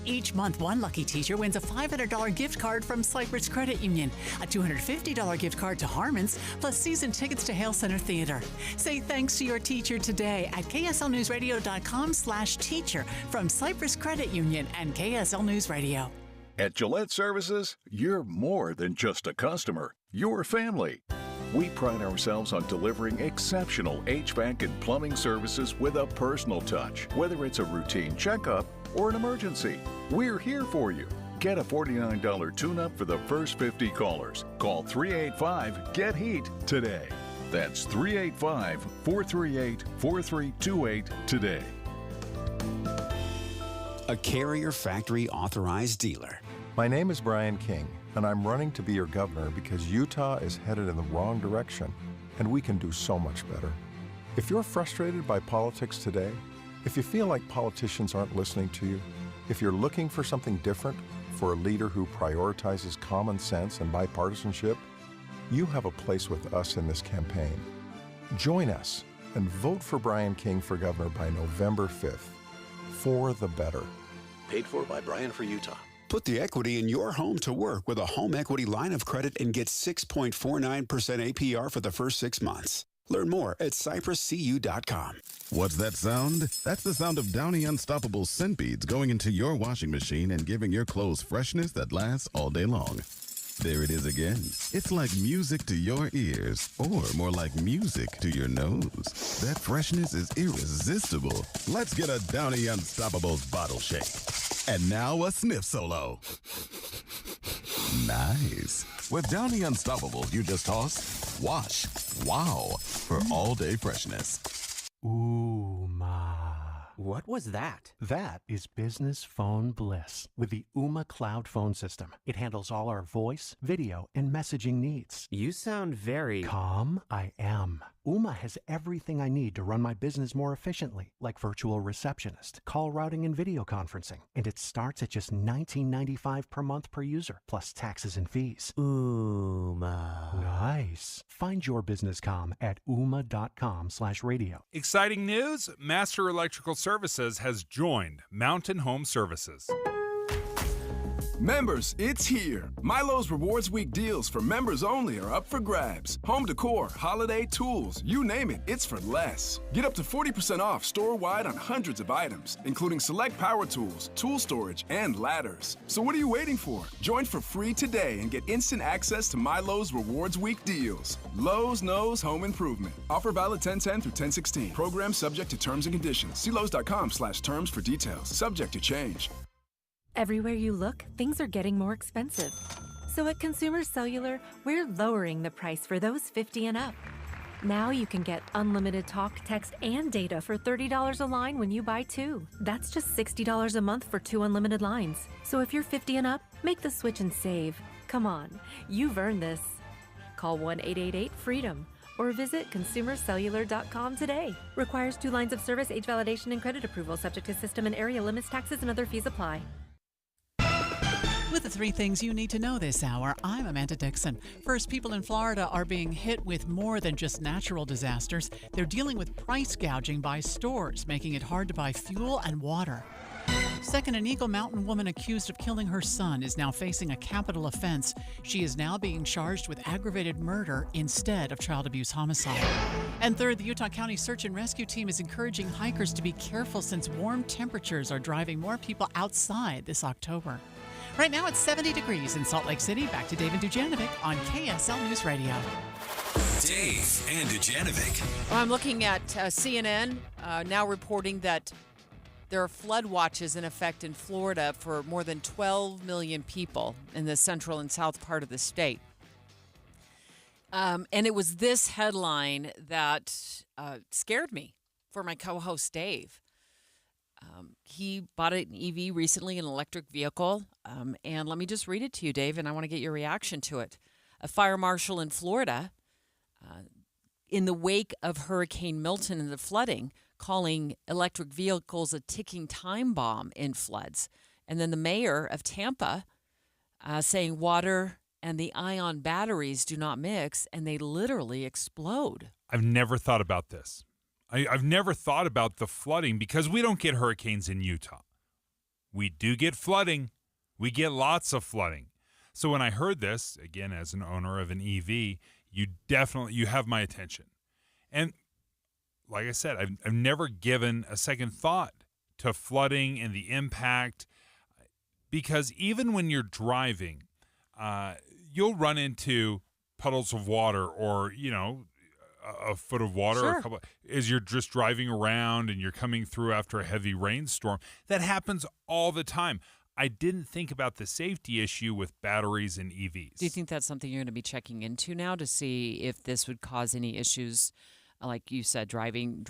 Each month, one lucky teacher wins a $500 gift card from Cypress Credit Union, a $250 gift card to Harmon's, plus season tickets to Hale Center Theater. Say thanks to your teacher today at KSLNewsRadio.com/teacher from Cypress Credit Union and KSL News Radio. At Gillette Services, you're more than just a customer. You're family. We pride ourselves on delivering exceptional HVAC and plumbing services with a personal touch. Whether it's a routine checkup or an emergency, we're here for you. Get a $49 tune-up for the first 50 callers. Call 385-GET-HEAT today. That's 385-438-4328 today. A Carrier Factory authorized dealer. My name is Brian King, and I'm running to be your governor because Utah is headed in the wrong direction, and we can do so much better. If you're frustrated by politics today, if you feel like politicians aren't listening to you, if you're looking for something different, for a leader who prioritizes common sense and bipartisanship, you have a place with us in this campaign. Join us and vote for Brian King for governor by November 5th. For the better. Paid for by Brian for Utah. Put the equity in your home to work with a home equity line of credit and get 6.49% APR for the first 6 months. Learn more at cypresscu.com. What's that sound? That's the sound of Downy Unstoppable scent beads going into your washing machine and giving your clothes freshness that lasts all day long. There it is again. It's like music to your ears, or more like music to your nose. That freshness is irresistible. Let's get a Downy Unstoppables bottle shake. And now a sniff solo. Nice. With Downy Unstoppables, you just toss, wash, wow, for all-day freshness. Ooh, ma. What was that? That is business phone bliss with the Ooma Cloud phone system. It handles all our voice, video, and messaging needs. You sound very... Calm? I am. Ooma has everything I need to run my business more efficiently, like virtual receptionist, call routing, and video conferencing. And it starts at just $19.95 per month per user, plus taxes and fees. Ooma. Nice. Find your business comm at ooma.com/radio. Exciting news! Master Electrical Services has joined Mountain Home Services. Members, it's here. Milo's Rewards Week deals for members only are up for grabs. Home decor, holiday tools, you name it, it's for less. Get up to 40% off store-wide on hundreds of items, including select power tools, tool storage, and ladders. So what are you waiting for? Join for free today and get instant access to Milo's Rewards Week deals. Lowe's knows home improvement. Offer valid 10/10 through 10/16. Program subject to terms and conditions. See Lowe's.com/terms for details. Subject to change. Everywhere you look, things are getting more expensive. So at Consumer Cellular, we're lowering the price for those 50 and up. Now you can get unlimited talk, text, and data for $30 a line when you buy 2. That's just $60 a month for 2 unlimited lines. So if you're 50 and up, make the switch and save. Come on, you've earned this. Call 1-888-FREEDOM or visit consumercellular.com today. Requires 2 lines of service, age validation, and credit approval, subject to system and area limits, taxes, and other fees apply. With the three things you need to know this hour, I'm Amanda Dixon. First, people in Florida are being hit with more than just natural disasters. They're dealing with price gouging by stores, making it hard to buy fuel and water. Second, an Eagle Mountain woman accused of killing her son is now facing a capital offense. She is now being charged with aggravated murder instead of child abuse homicide. And third, the Utah County Search and Rescue Team is encouraging hikers to be careful since warm temperatures are driving more people outside this October. Right now it's 70 degrees in Salt Lake City. Back to Dave and Dujanovic on KSL News Radio. Dave and Dujanovic. Well, I'm looking at CNN now reporting that there are flood watches in effect in Florida for more than 12 million people in the central and south part of the state. And it was this headline that scared me for my co-host Dave. He bought an EV recently, an electric vehicle. And let me just read it to you, Dave, and I want to get your reaction to it. A fire marshal in Florida, in the wake of Hurricane Milton and the flooding, calling electric vehicles a ticking time bomb in floods. And then the mayor of Tampa saying water and the ion batteries do not mix, and they literally explode. I've never thought about this. I've never thought about the flooding because we don't get hurricanes in Utah. We do get flooding. We get lots of flooding. So when I heard this, again, as an owner of an EV, you have my attention. And like I said, I've never given a second thought to flooding and the impact, because even when you're driving, you'll run into puddles of water or, a foot of water, sure, or a couple, as you're just driving around and you're coming through after a heavy rainstorm. That happens all the time. I didn't think about the safety issue with batteries and EVs. Do you think that's something you're going to be checking into now to see if this would cause any issues, like you said, driving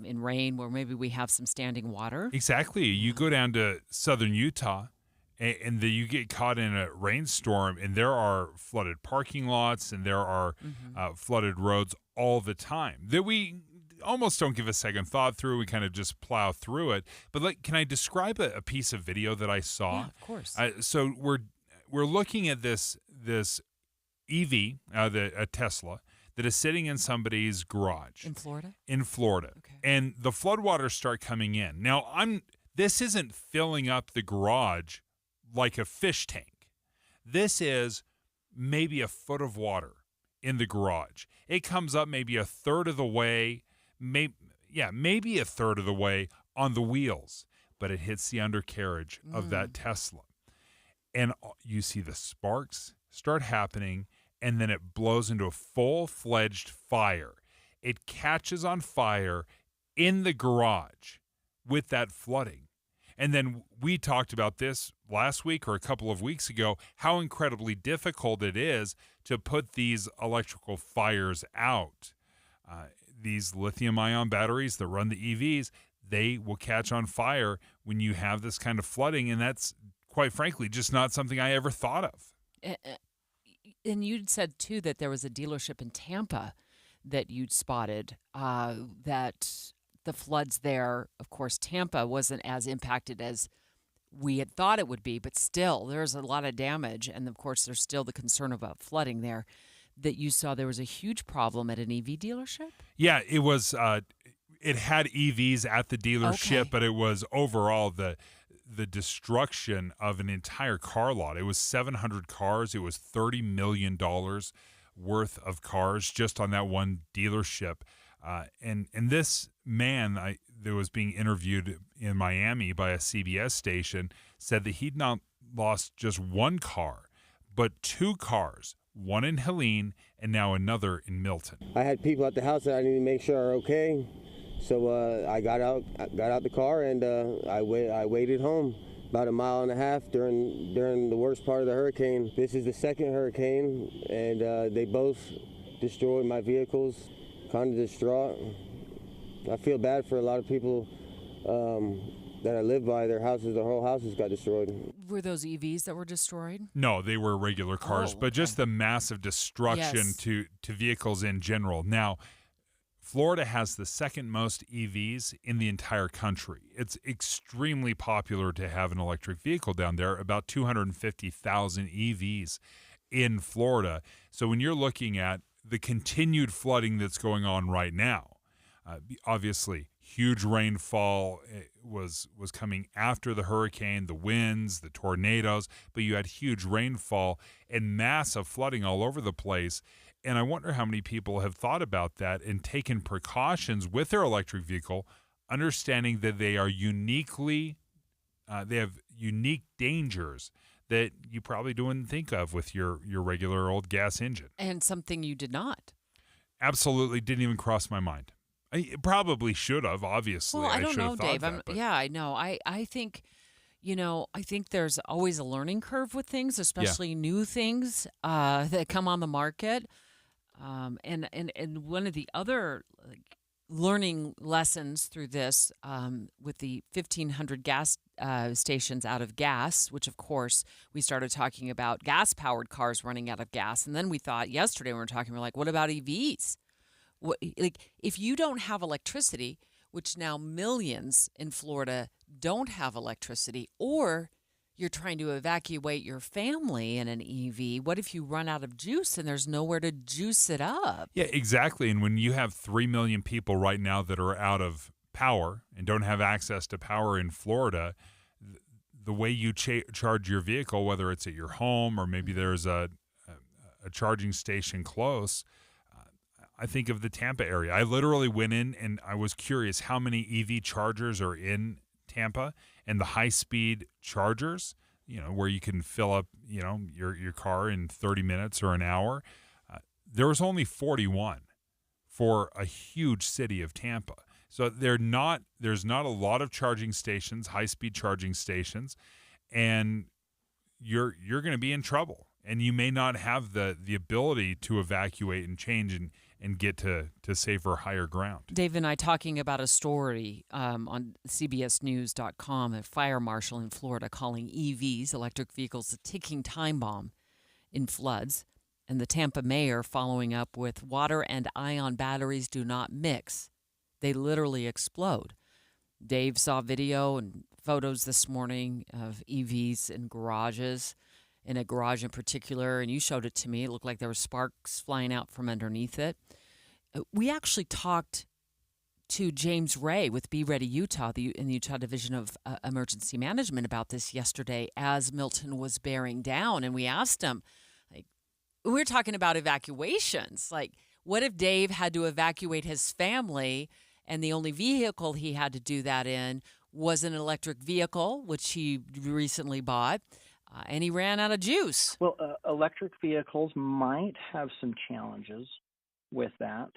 in rain where maybe we have some standing water? Exactly. You go down to southern Utah and you get caught in a rainstorm, and there are flooded parking lots and there are flooded roads all the time that we almost don't give a second thought through. We kind of just plow through it. But can I describe a piece of video that I saw? Yeah, of course. So we're looking at this EV, a Tesla, that is sitting in somebody's garage. In Florida? In Florida. Okay. And the floodwaters start coming in. Now, this isn't filling up the garage like a fish tank. This is maybe a foot of water in the garage. It comes up maybe a third of the way, maybe a third of the way on the wheels, but it hits the undercarriage of that Tesla. And you see the sparks start happening, and then it blows into a full-fledged fire. It catches on fire in the garage with that flooding. And then we talked about this last week or a couple of weeks ago, how incredibly difficult it is to put these electrical fires out. These lithium-ion batteries that run the EVs, they will catch on fire when you have this kind of flooding, and that's, quite frankly, just not something I ever thought of. And you'd said, too, that there was a dealership in Tampa that you'd spotted that the floods there, of course, Tampa wasn't as impacted as we had thought it would be, but still, there's a lot of damage. And, of course, there's still the concern about flooding there. That you saw there was a huge problem at an EV dealership? Yeah, it was. It had EVs at the dealership, Okay. but it was overall the destruction of an entire car lot. It was 700 cars. It was $30 million worth of cars just on that one dealership. And this man that was being interviewed in Miami by a CBS station said that he'd not lost just one car, but two cars. One in Helene and now another in Milton. I had people at the house that I needed to make sure are okay, so I got out the car and I waited home about 1.5 miles during the worst part of the hurricane. This is the second hurricane, and they both destroyed my vehicles. Kind of distraught. I feel bad for a lot of people that I live by. Their whole houses got destroyed. Were those EVs that were destroyed? No, they were regular cars, but just the massive destruction to vehicles in general. Now, Florida has the second most EVs in the entire country. It's extremely popular to have an electric vehicle down there, about 250,000 EVs in Florida. So when you're looking at the continued flooding that's going on right now, obviously huge rainfall was coming after the hurricane, the winds, the tornadoes, but you had huge rainfall and massive flooding all over the place. And I wonder how many people have thought about that and taken precautions with their electric vehicle, understanding that they are they have unique dangers that you probably wouldn't think of with your regular old gas engine. And something you did not. Absolutely didn't even cross my mind. It probably should have, obviously. Well, I don't know, Dave. Yeah, I know. I think, I think there's always a learning curve with things, especially new things that come on the market. And one of the other learning lessons through this with the 1,500 gas stations out of gas, which, of course, we started talking about gas-powered cars running out of gas. And then we thought yesterday we were talking, we're like, what about EVs? If you don't have electricity, which now millions in Florida don't have electricity, or you're trying to evacuate your family in an EV, what if you run out of juice and there's nowhere to juice it up? Yeah, exactly. And when you have 3 million people right now that are out of power and don't have access to power in Florida, the way you charge your vehicle, whether it's at your home or maybe there's a charging station close, I think of the Tampa area. I literally went in and I was curious how many EV chargers are in Tampa, and the high-speed chargers, where you can fill up, your car in 30 minutes or an hour. There was only 41 for a huge city of Tampa. So there's not a lot of charging stations, high-speed charging stations, and you're going to be in trouble. And you may not have the ability to evacuate and change and get to safer, higher ground. Dave and I talking about a story on CBSNews.com, a fire marshal in Florida calling EVs, electric vehicles, a ticking time bomb in floods. And the Tampa mayor following up with water and ion batteries do not mix. They literally explode. Dave saw video and photos this morning of EVs in garages, in a garage in particular, and you showed it to me. It looked like there were sparks flying out from underneath it. We actually talked to James Ray with Be Ready Utah, in the Utah Division of Emergency Management, about this yesterday as Milton was bearing down, and we asked him, we were talking about evacuations. What if Dave had to evacuate his family, and the only vehicle he had to do that in was an electric vehicle, which he recently bought, and he ran out of juice? Well, electric vehicles might have some challenges with that.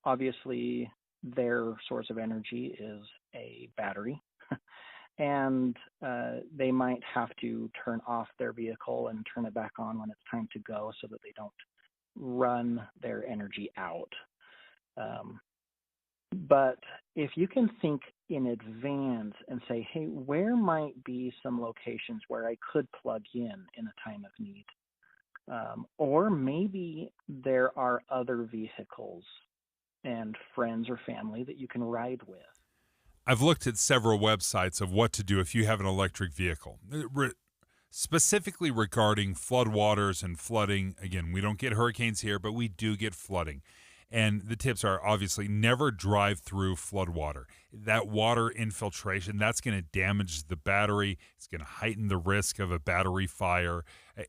Obviously, their source of energy is a battery, and they might have to turn off their vehicle and turn it back on when it's time to go so that they don't run their energy out. But if you can think in advance and say, hey, where might be some locations where I could plug in a time of need? Or maybe there are other vehicles and friends or family that you can ride with. I've looked at several websites of what to do if you have an electric vehicle, specifically regarding floodwaters and flooding. Again, we don't get hurricanes here, but we do get flooding. And the tips are obviously never drive through floodwater. That water infiltration, that's going to damage the battery. It's going to heighten the risk of a battery fire.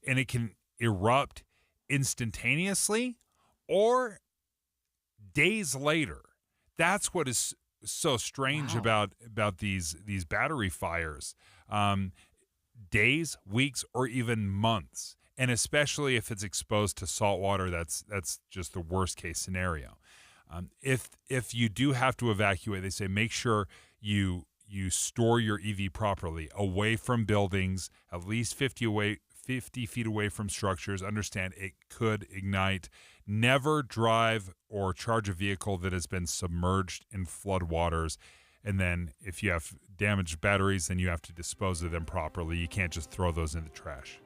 And it can erupt instantaneously or days later. That's what is so strange about these battery fires. Days, weeks, or even months. And especially if it's exposed to salt water, that's just the worst case scenario. If you do have to evacuate, they say make sure you store your EV properly, away from buildings, at least 50 feet away from structures. Understand it could ignite. Never drive or charge a vehicle that has been submerged in flood waters. And then if you have damaged batteries, then you have to dispose of them properly. You can't just throw those in the trash.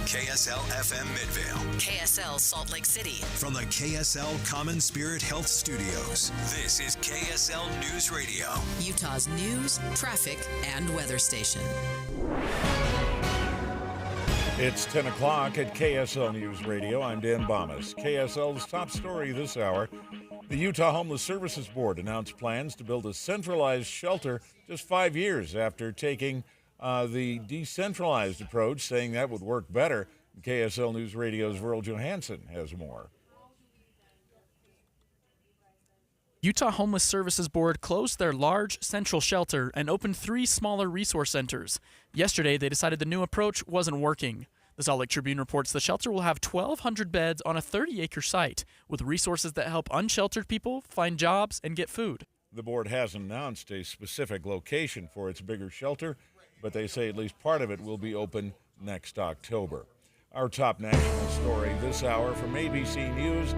KSL FM Midvale. KSL Salt Lake City. From the KSL Common Spirit Health Studios, this is KSL News Radio. Utah's news, traffic, and weather station. It's 10 o'clock at KSL News Radio. I'm Dan Bomas. KSL's top story this hour. The Utah Homeless Services Board announced plans to build a centralized shelter just 5 years after taking the decentralized approach, saying that would work better. KSL News Radio's Verl Johansson has more. Utah Homeless Services Board closed their large central shelter and opened 3 smaller resource centers. Yesterday, they decided the new approach wasn't working. The Salt Lake Tribune reports the shelter will have 1,200 beds on a 30-acre site with resources that help unsheltered people find jobs and get food. The board hasn't announced a specific location for its bigger shelter, but they say at least part of it will be open next October. Our top national story this hour from ABC News.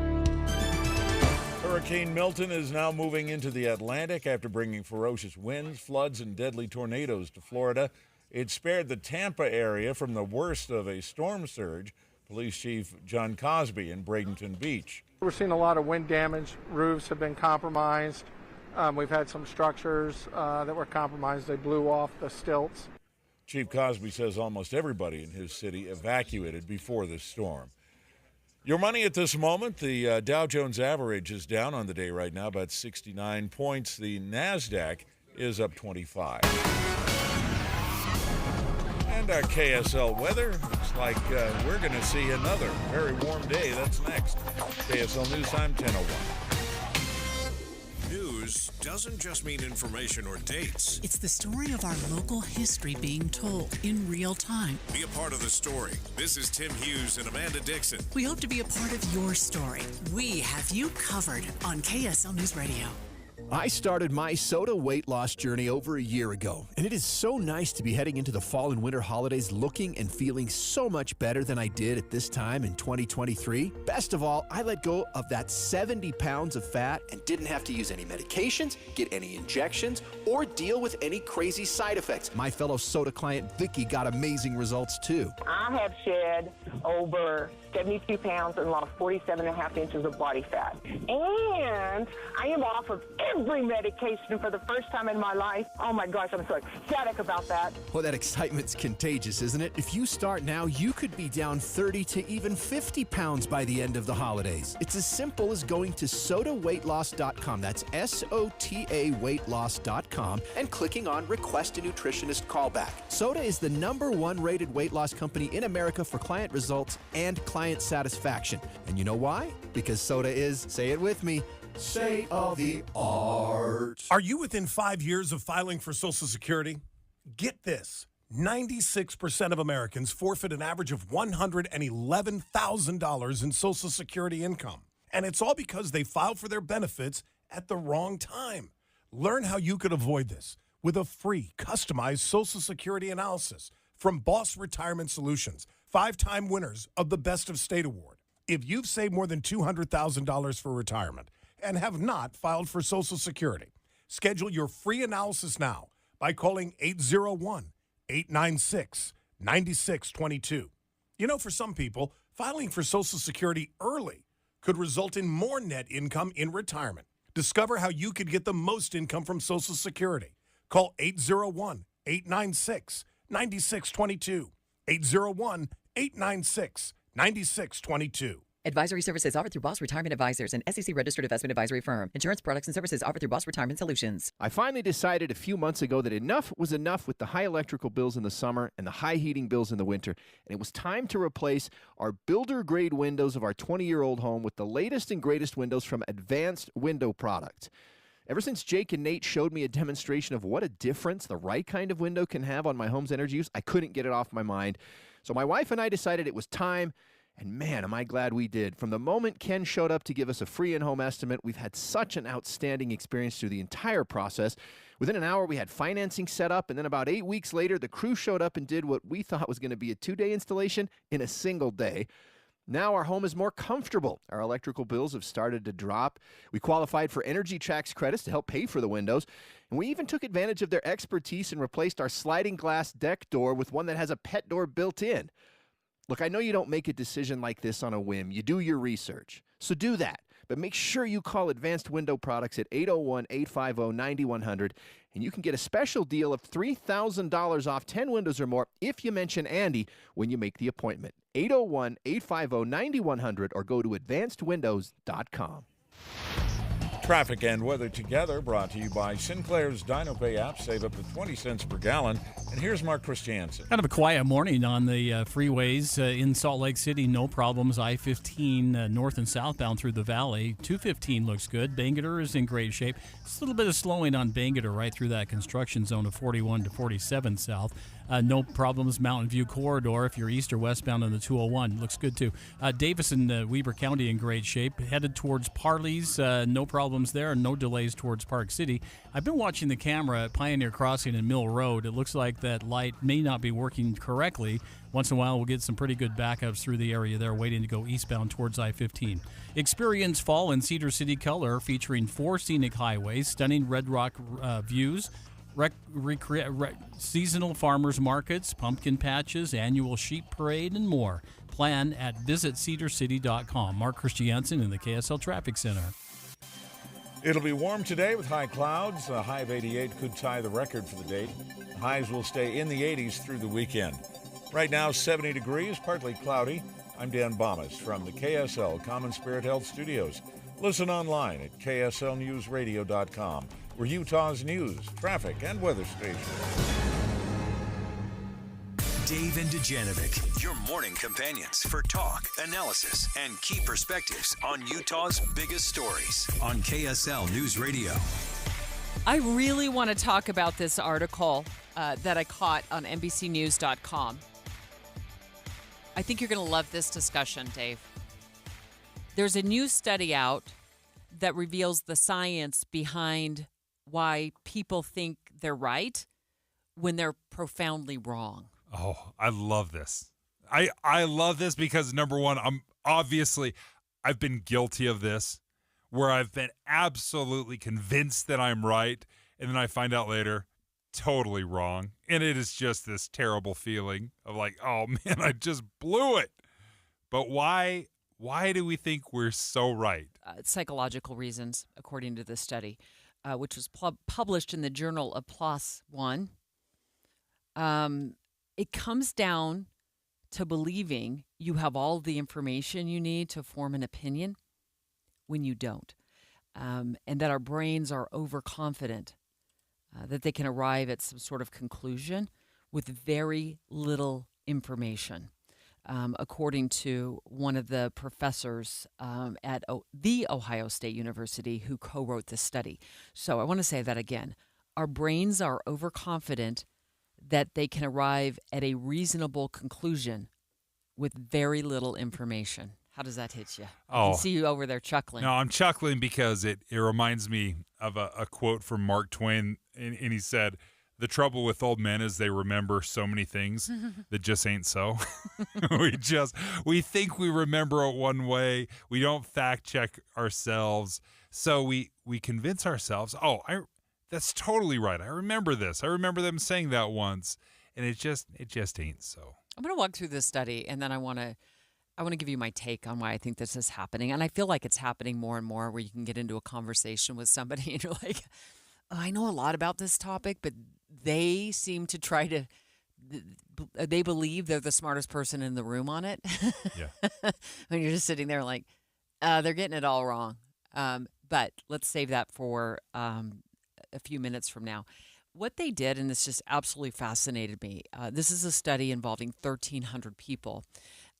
Hurricane Milton is now moving into the Atlantic after bringing ferocious winds, floods, and deadly tornadoes to Florida. It spared the Tampa area from the worst of a storm surge. Police Chief John Cosby in Bradenton Beach. We're seeing a lot of wind damage. Roofs have been compromised. We've had some structures that were compromised. They blew off the stilts. Chief Cosby says almost everybody in his city evacuated before this storm. Your money at this moment, the Dow Jones average is down on the day right now, about 69 points. The NASDAQ is up 25. And our KSL weather, looks like we're going to see another very warm day. That's next. KSL News Time, 10:01. News doesn't just mean information or dates. It's the story of our local history being told in real time. Be a part of the story. This is Tim Hughes and Amanda Dixon. We hope to be a part of your story. We have you covered on KSL News Radio. I started my soda weight loss journey over a year ago, and it is so nice to be heading into the fall and winter holidays looking and feeling so much better than I did at this time in 2023. Best of all, I let go of that 70 pounds of fat and didn't have to use any medications, get any injections, or deal with any crazy side effects. My fellow soda client Vicky got amazing results too. I have shed over 72 pounds and lost 47.5 inches of body fat. And I am off of every medication for the first time in my life. Oh my gosh, I'm so ecstatic about that. Well, that excitement's contagious, isn't it? If you start now, you could be down 30 to even 50 pounds by the end of the holidays. It's as simple as going to sodaweightloss.com. That's SOTA weightloss.com and clicking on Request a Nutritionist Callback. Soda is the #1 rated weight loss company in America for client results and client satisfaction. And you know why? Because soda is, say it with me, state of the art. Are you within 5 years of filing for Social Security? Get this. 96% of Americans forfeit an average of $111,000 in Social Security income. And it's all because they filed for their benefits at the wrong time. Learn how you could avoid this with a free, customized Social Security analysis from Boss Retirement Solutions, 5-time winners of the Best of State Award. If you've saved more than $200,000 for retirement and have not filed for Social Security, schedule your free analysis now by calling 801-896-9622. You know, for some people, filing for Social Security early could result in more net income in retirement. Discover how you could get the most income from Social Security. Call 801-896-9622. 801-896-9622. Advisory services offered through Boss Retirement Advisors, an SEC-registered investment advisory firm. Insurance products and services offered through Boss Retirement Solutions. I finally decided a few months ago that enough was enough with the high electrical bills in the summer and the high heating bills in the winter, and it was time to replace our builder-grade windows of our 20-year-old home with the latest and greatest windows from Advanced Window Product. Ever since Jake and Nate showed me a demonstration of what a difference the right kind of window can have on my home's energy use, I couldn't get it off my mind. So my wife and I decided it was time, and man, am I glad we did. From the moment Ken showed up to give us a free in-home estimate, we've had such an outstanding experience through the entire process. Within an hour, we had financing set up, and then about 8 weeks later, the crew showed up and did what we thought was going to be a 2-day installation in a single day. Now our home is more comfortable. Our electrical bills have started to drop. We qualified for Energy Tracks credits to help pay for the windows. And we even took advantage of their expertise and replaced our sliding glass deck door with one that has a pet door built in. Look, I know you don't make a decision like this on a whim. You do your research. So do that. But make sure you call Advanced Window Products at 801-850-9100, and you can get a special deal of $3,000 off 10 windows or more if you mention Andy when you make the appointment. 801-850-9100 or go to advancedwindows.com. Traffic and weather together brought to you by Sinclair's DinoPay app. Save up to 20 cents per gallon. And here's Mark Christiansen. Kind of a quiet morning on the freeways in Salt Lake City. No problems. I-15 north and southbound through the valley. 215 looks good. Bangerter is in great shape. Just a little bit of slowing on Bangerter right through that construction zone of 41 to 47 south. No problems. Mountain View Corridor, if you're east or westbound on the 201, looks good too. Davis and Weber County in great shape. Headed towards Parley's, no problems there. No delays towards Park City. I've been watching the camera at Pioneer Crossing and Mill Road. It looks like that light may not be working correctly. Once in a while, we'll get some pretty good backups through the area there waiting to go eastbound towards I-15. Experience fall in Cedar City color, featuring 4 scenic highways, stunning red rock views, seasonal farmers markets, pumpkin patches, annual sheep parade, and more. Plan at visitcedarcity.com. Mark Christiansen in the KSL Traffic Center. It'll be warm today with high clouds. A high of 88 could tie the record for the date. Highs will stay in the 80s through the weekend. Right now, 70 degrees, partly cloudy. I'm Dan Bomas from the KSL Common Spirit Health Studios. Listen online at kslnewsradio.com. We're Utah's news, traffic, and weather station. Dave and Dujanovic, your morning companions for talk, analysis, and key perspectives on Utah's biggest stories on KSL News Radio. I really want to talk about this article that I caught on NBCnews.com. I think you're going to love this discussion, Dave. There's a new study out that reveals the science behind why people think they're right when they're profoundly wrong. Oh, I love this. I love this because, number one, I've been guilty of this, where I've been absolutely convinced that I'm right, and then I find out later, totally wrong. And it is just this terrible feeling of like, oh man, I just blew it. But why do we think we're so right? Psychological reasons, according to this study, which was published in the journal of PLOS One. It comes down to believing you have all the information you need to form an opinion when you don't, and that our brains are overconfident that they can arrive at some sort of conclusion with very little information. According to one of the professors at the Ohio State University who co-wrote this study. So I want to say that again. Our brains are overconfident that they can arrive at a reasonable conclusion with very little information. How does that hit you? I can see you over there chuckling. No, I'm chuckling because it reminds me of a quote from Mark Twain, and he said, "The trouble with old men is they remember so many things that just ain't so." we think we remember it one way. We don't fact check ourselves. So we convince ourselves, that's totally right. I remember this. I remember them saying that once. And it just ain't so. I'm going to walk through this study, and then I want to give you my take on why I think this is happening. And I feel like it's happening more and more, where you can get into a conversation with somebody and you're like, I know a lot about this topic, but they seem to they believe they're the smartest person in the room on it. Yeah. When you're just sitting there like, they're getting it all wrong. But let's save that for a few minutes from now. What they did, and this just absolutely fascinated me, this is a study involving 1,300 people,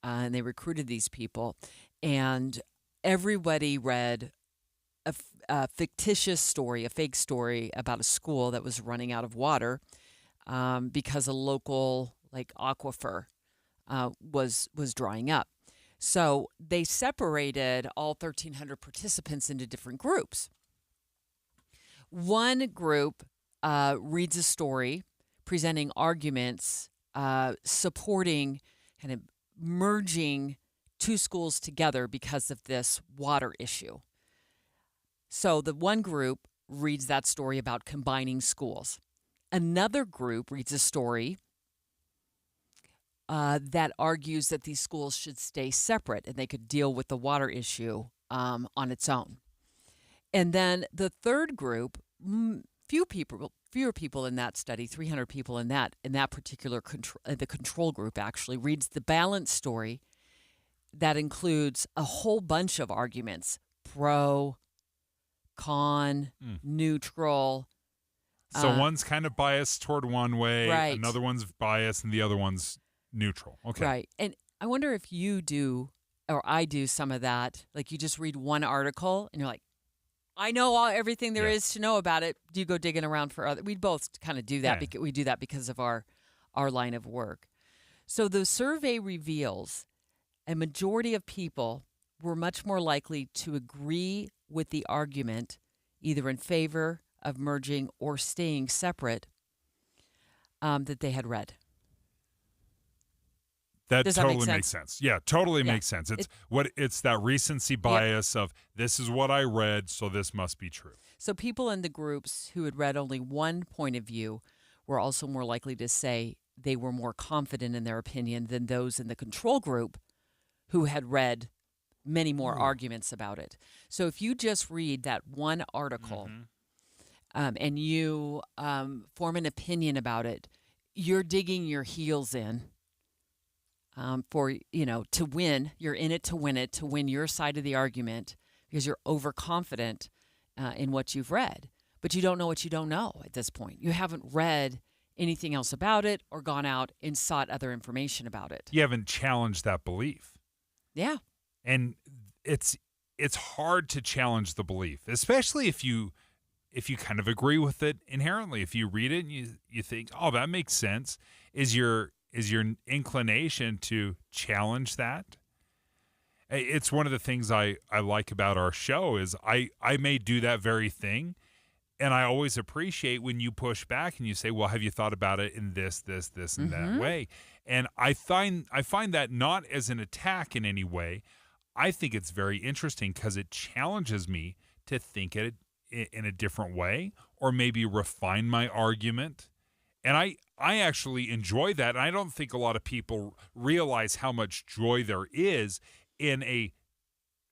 and they recruited these people, and everybody read a fictitious story, a fake story about a school that was running out of water because a local aquifer was drying up. So they separated all 1,300 participants into different groups. One group reads a story, presenting arguments, supporting kind of merging two schools together because of this water issue. So the one group reads that story about combining schools. Another group reads a story that argues that these schools should stay separate and they could deal with the water issue on its own. And then the third group, fewer people in that study, 300 people in that particular the control group actually reads the balanced story that includes a whole bunch of arguments: pro, con, neutral. So one's kind of biased toward one way, right. Another one's biased, and the other one's neutral. Okay. Right. And I wonder if you do, or I do some of that. Like, you just read one article and you're like, I know everything there is to know about it. Do you go digging around for other? We both kind of do that. Because we do that because of our line of work. So the survey reveals a majority of people were much more likely to agree with the argument, either in favor of merging or staying separate, that they had read. That Does totally that make makes sense. Yeah, totally makes sense. It's that recency bias of this is what I read, so this must be true. So people in the groups who had read only one point of view were also more likely to say they were more confident in their opinion than those in the control group who had read many more arguments about it. So if you just read that one article and you form an opinion about it, you're digging your heels in to win. You're in it to win your side of the argument because you're overconfident in what you've read. But you don't know what you don't know at this point. You haven't read anything else about it or gone out and sought other information about it. You haven't challenged that belief. Yeah. And it's hard to challenge the belief, especially if you kind of agree with it inherently. If you read it and you think, oh, that makes sense, is your inclination to challenge that? It's one of the things I like about our show is I may do that very thing, and I always appreciate when you push back and you say, well, have you thought about it in this, and that way? And I find that not as an attack in any way. I think it's very interesting because it challenges me to think it in a different way or maybe refine my argument. And I actually enjoy that. And I don't think a lot of people realize how much joy there is in a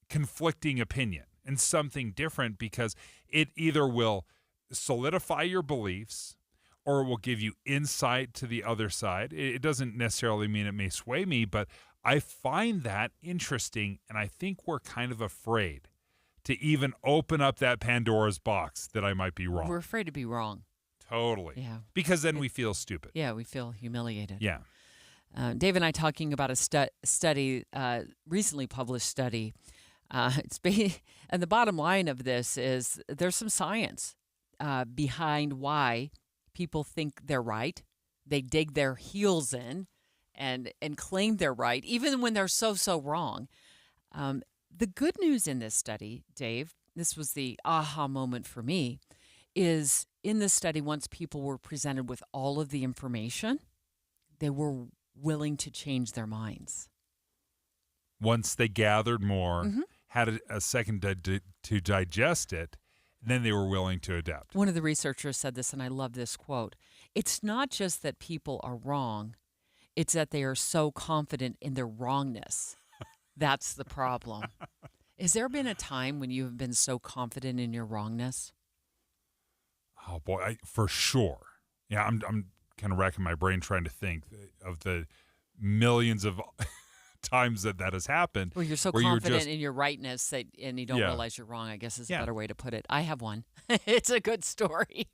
conflicting opinion and something different, because it either will solidify your beliefs or it will give you insight to the other side. It doesn't necessarily mean it may sway me, but I find that interesting, and I think we're kind of afraid to even open up that Pandora's box that I might be wrong. We're afraid to be wrong. Totally. Yeah. Because then we feel stupid. Yeah, we feel humiliated. Yeah. Dave and I talking about a study, recently published study. And the bottom line of this is there's some science behind why people think they're right. They dig their heels in and claim they're right, even when they're so wrong. The good news in this study, Dave, this was the aha moment for me, is in this study, once people were presented with all of the information, they were willing to change their minds. Once they gathered more, had a second to digest it, then they were willing to adapt. One of the researchers said this, and I love this quote. It's not just that people are wrong, it's that they are so confident in their wrongness. That's the problem. Has there been a time when you have been so confident in your wrongness? Oh, boy, for sure. Yeah, I'm kind of racking my brain trying to think of the millions of times that has happened. Well, you're so confident in your rightness and you don't realize you're wrong, I guess is a better way to put it. I have one. It's a good story.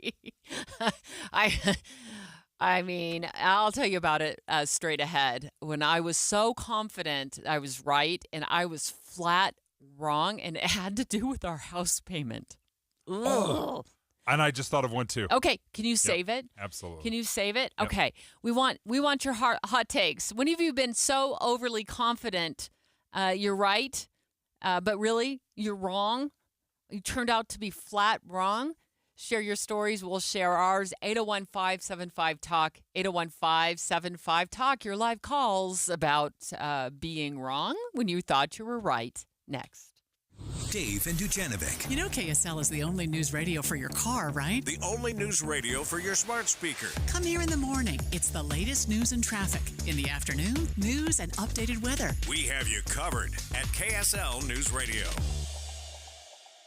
I mean, I'll tell you about it straight ahead. When I was so confident I was right and I was flat wrong, and it had to do with our house payment. Oh. And I just thought of one too. Okay, can you save it? Absolutely. Can you save it? Yep. Okay, we want your hot takes. When have you been so overly confident you're right, but really you're wrong? You turned out to be flat wrong. Share your stories. We'll share ours. 801-575-TALK. 801-575-TALK. Your live calls about being wrong when you thought you were right. Next. Dave and Dujanovic. You know KSL is the only news radio for your car, right? The only news radio for your smart speaker. Come here in the morning. It's the latest news and traffic. In the afternoon, news and updated weather. We have you covered at KSL News Radio.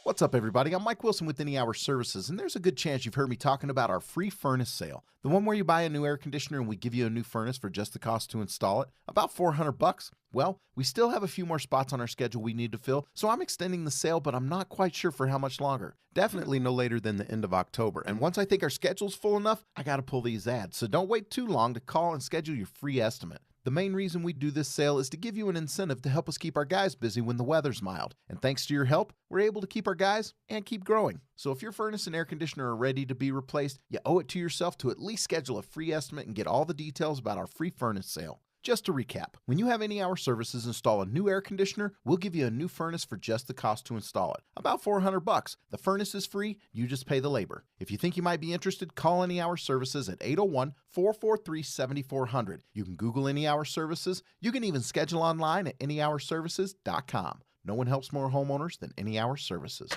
What's up, everybody? I'm Mike Wilson with Any Hour Services, and there's a good chance you've heard me talking about our free furnace sale. The one where you buy a new air conditioner and we give you a new furnace for just the cost to install it, about $400. Well, we still have a few more spots on our schedule we need to fill, so I'm extending the sale, but I'm not quite sure for how much longer. Definitely no later than the end of October. And once I think our schedule's full enough, I got to pull these ads. So don't wait too long to call and schedule your free estimate. The main reason we do this sale is to give you an incentive to help us keep our guys busy when the weather's mild. And thanks to your help, we're able to keep our guys and keep growing. So if your furnace and air conditioner are ready to be replaced, you owe it to yourself to at least schedule a free estimate and get all the details about our free furnace sale. Just to recap, when you have Any Hour Services install a new air conditioner, we'll give you a new furnace for just the cost to install it. About $400. The furnace is free, you just pay the labor. If you think you might be interested, call Any Hour Services at 801-443-7400. You can Google Any Hour Services. You can even schedule online at anyhourservices.com. No one helps more homeowners than Any Hour Services.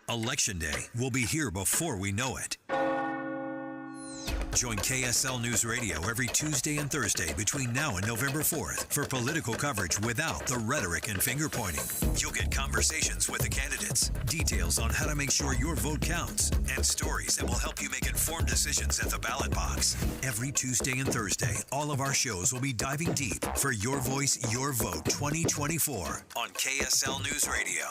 Election Day will be here before we know it. Join KSL News Radio every Tuesday and Thursday between now and November 4th for political coverage without the rhetoric and finger-pointing. You'll get conversations with the candidates, details on how to make sure your vote counts, and stories that will help you make informed decisions at the ballot box. Every Tuesday and Thursday, all of our shows will be diving deep for Your Voice, Your Vote 2024 on KSL News Radio.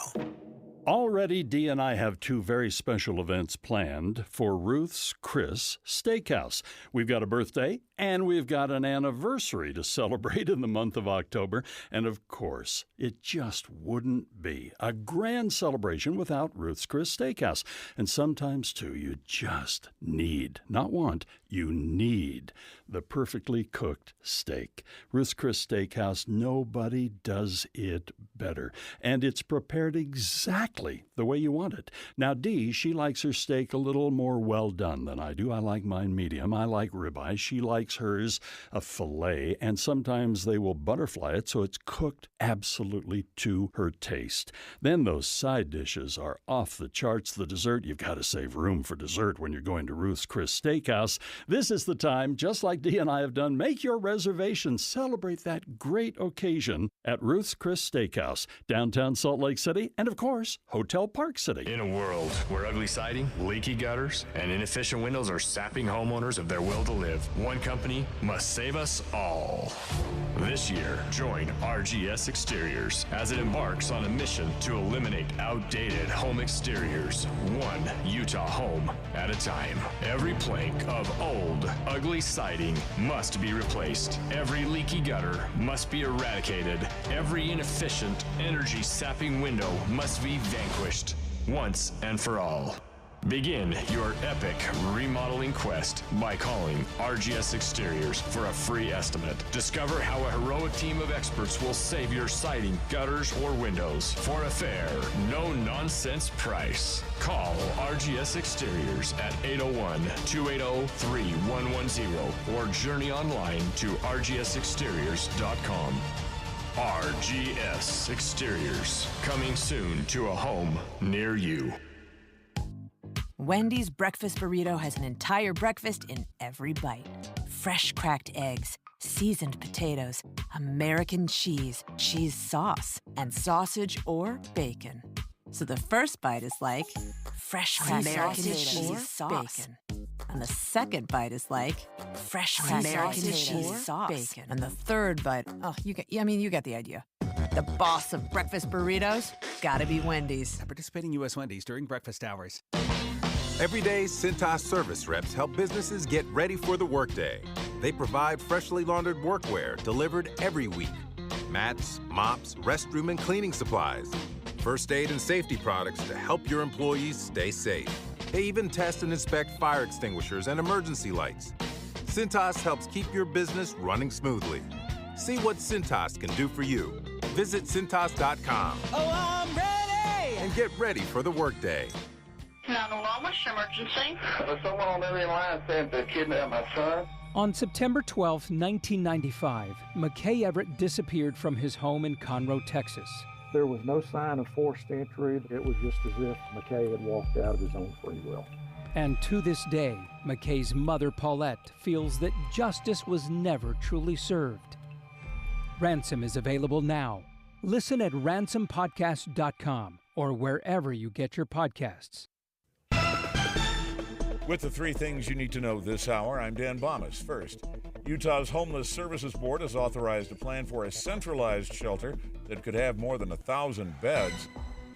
Already, Dee and I have two very special events planned for Ruth's Chris Steakhouse. We've got a birthday and we've got an anniversary to celebrate in the month of October. And of course, it just wouldn't be a grand celebration without Ruth's Chris Steakhouse. And sometimes, too, you just need, not want, you need the perfectly cooked steak. Ruth's Chris Steakhouse, nobody does it better. And it's prepared exactly the way you want it. Now, Dee, she likes her steak a little more well done than I do. I like mine medium. I like ribeye. She likes hers a filet, and sometimes they will butterfly it so it's cooked absolutely to her taste. Then those side dishes are off the charts. The dessert, you've got to save room for dessert when you're going to Ruth's Chris Steakhouse. This is the time, just like Dee and I have done, make your reservation. Celebrate that great occasion at Ruth's Chris Steakhouse, downtown Salt Lake City, and of course, Hotel Park City. In a world where ugly siding, leaky gutters, and inefficient windows are sapping homeowners of their will to live, one company must save us all. This year, join RGS Exteriors as it embarks on a mission to eliminate outdated home exteriors, one Utah home at a time. Every plank of old, ugly siding must be replaced. Every leaky gutter must be eradicated. Every inefficient, energy-sapping window must be vanquished once and for all. Begin your epic remodeling quest by calling RGS Exteriors for a free estimate. Discover how a heroic team of experts will save your siding, gutters, or windows for a fair, no-nonsense price. Call RGS Exteriors at 801-280-3110 or journey online to rgsexteriors.com. RGS Exteriors, coming soon to a home near you. Wendy's breakfast burrito has an entire breakfast in every bite. Fresh cracked eggs, seasoned potatoes, American cheese, cheese sauce, and sausage or bacon. So the first bite is like fresh American cheese sauce. Bacon. And the second bite is like fresh American cheese sauce. Bacon. And the third bite, you get the idea. The boss of breakfast burritos, gotta be Wendy's. At participating U.S. Wendy's during breakfast hours. Every day, Cintas service reps help businesses get ready for the workday. They provide freshly laundered workwear delivered every week. Mats, mops, restroom and cleaning supplies. First aid and safety products to help your employees stay safe. They even test and inspect fire extinguishers and emergency lights. Cintas helps keep your business running smoothly. See what Cintas can do for you. Visit Cintas.com. Oh, I'm ready! And get ready for the workday. 911, what's your emergency? Someone on the other line said they kidnapped my son. On September 12, 1995, McKay Everett disappeared from his home in Conroe, Texas. There was no sign of forced entry. It was just as if McKay had walked out of his own free will. And to this day, McKay's mother, Paulette, feels that justice was never truly served. Ransom is available now. Listen at ransompodcast.com or wherever you get your podcasts. With the 3 things you need to know this hour, I'm Dan Bomas. First, Utah's Homeless Services Board has authorized a plan for a centralized shelter that could have more than 1,000 beds.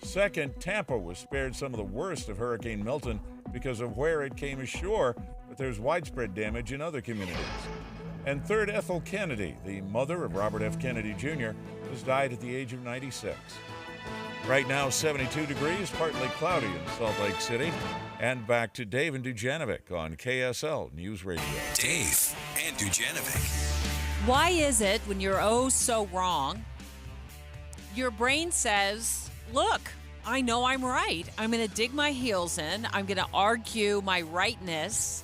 Second, Tampa was spared some of the worst of Hurricane Milton because of where it came ashore, but there's widespread damage in other communities. And third, Ethel Kennedy, the mother of Robert F. Kennedy Jr., has died at the age of 96. Right now, 72 degrees, partly cloudy in Salt Lake City. And back to Dave and Dujanovic on KSL News Radio. Dave and Dujanovic. Why is it when you're oh so wrong, your brain says, look, I know I'm right. I'm going to dig my heels in. I'm going to argue my rightness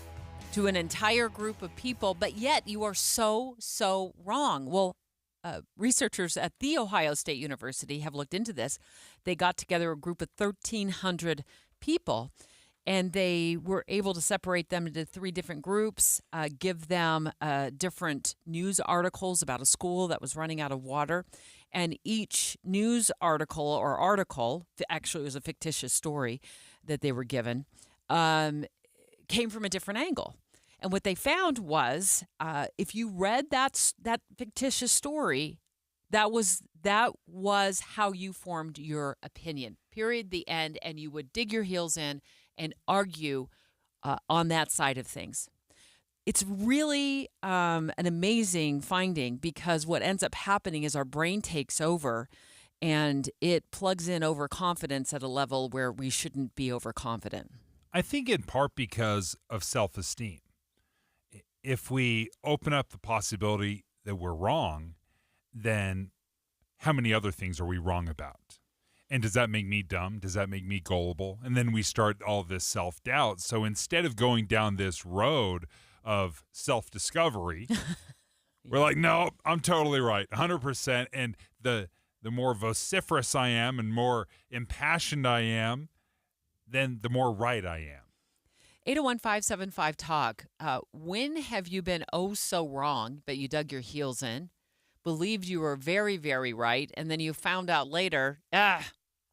to an entire group of people, but yet you are so wrong. Well, researchers at The Ohio State University have looked into this. They got together a group of 1,300 people, and they were able to separate them into 3 different groups, give them different news articles about a school that was running out of water. And each news article, actually it was a fictitious story that they were given, came from a different angle. And what they found was, if you read that fictitious story, that was how you formed your opinion. Period. The end. And you would dig your heels in and argue on that side of things. It's really an amazing finding, because what ends up happening is our brain takes over and it plugs in overconfidence at a level where we shouldn't be overconfident. I think in part because of self-esteem. If we open up the possibility that we're wrong, then how many other things are we wrong about? And does that make me dumb? Does that make me gullible? And then we start all this self-doubt. So instead of going down this road of self-discovery, we're like, no, I'm totally right, 100%. And the more vociferous I am and more impassioned I am, then the more right I am. 801-575-TALK. When have you been oh so wrong, but you dug your heels in, believed you were very, very right, and then you found out later, I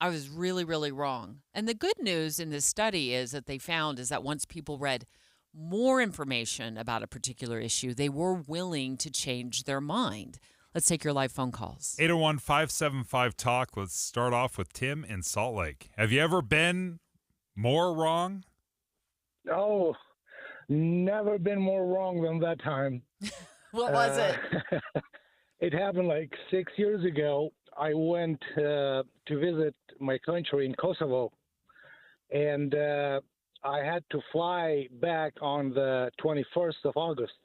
was really, really wrong? And the good news in this study is that they found is that once people read more information about a particular issue, they were willing to change their mind. Let's take your live phone calls. 801-575-TALK. Let's start off with Tim in Salt Lake. Have you ever been more wrong? Oh, never been more wrong than that time. What was it? It happened like 6 years ago. I went to visit my country in Kosovo, and I had to fly back on the 21st of August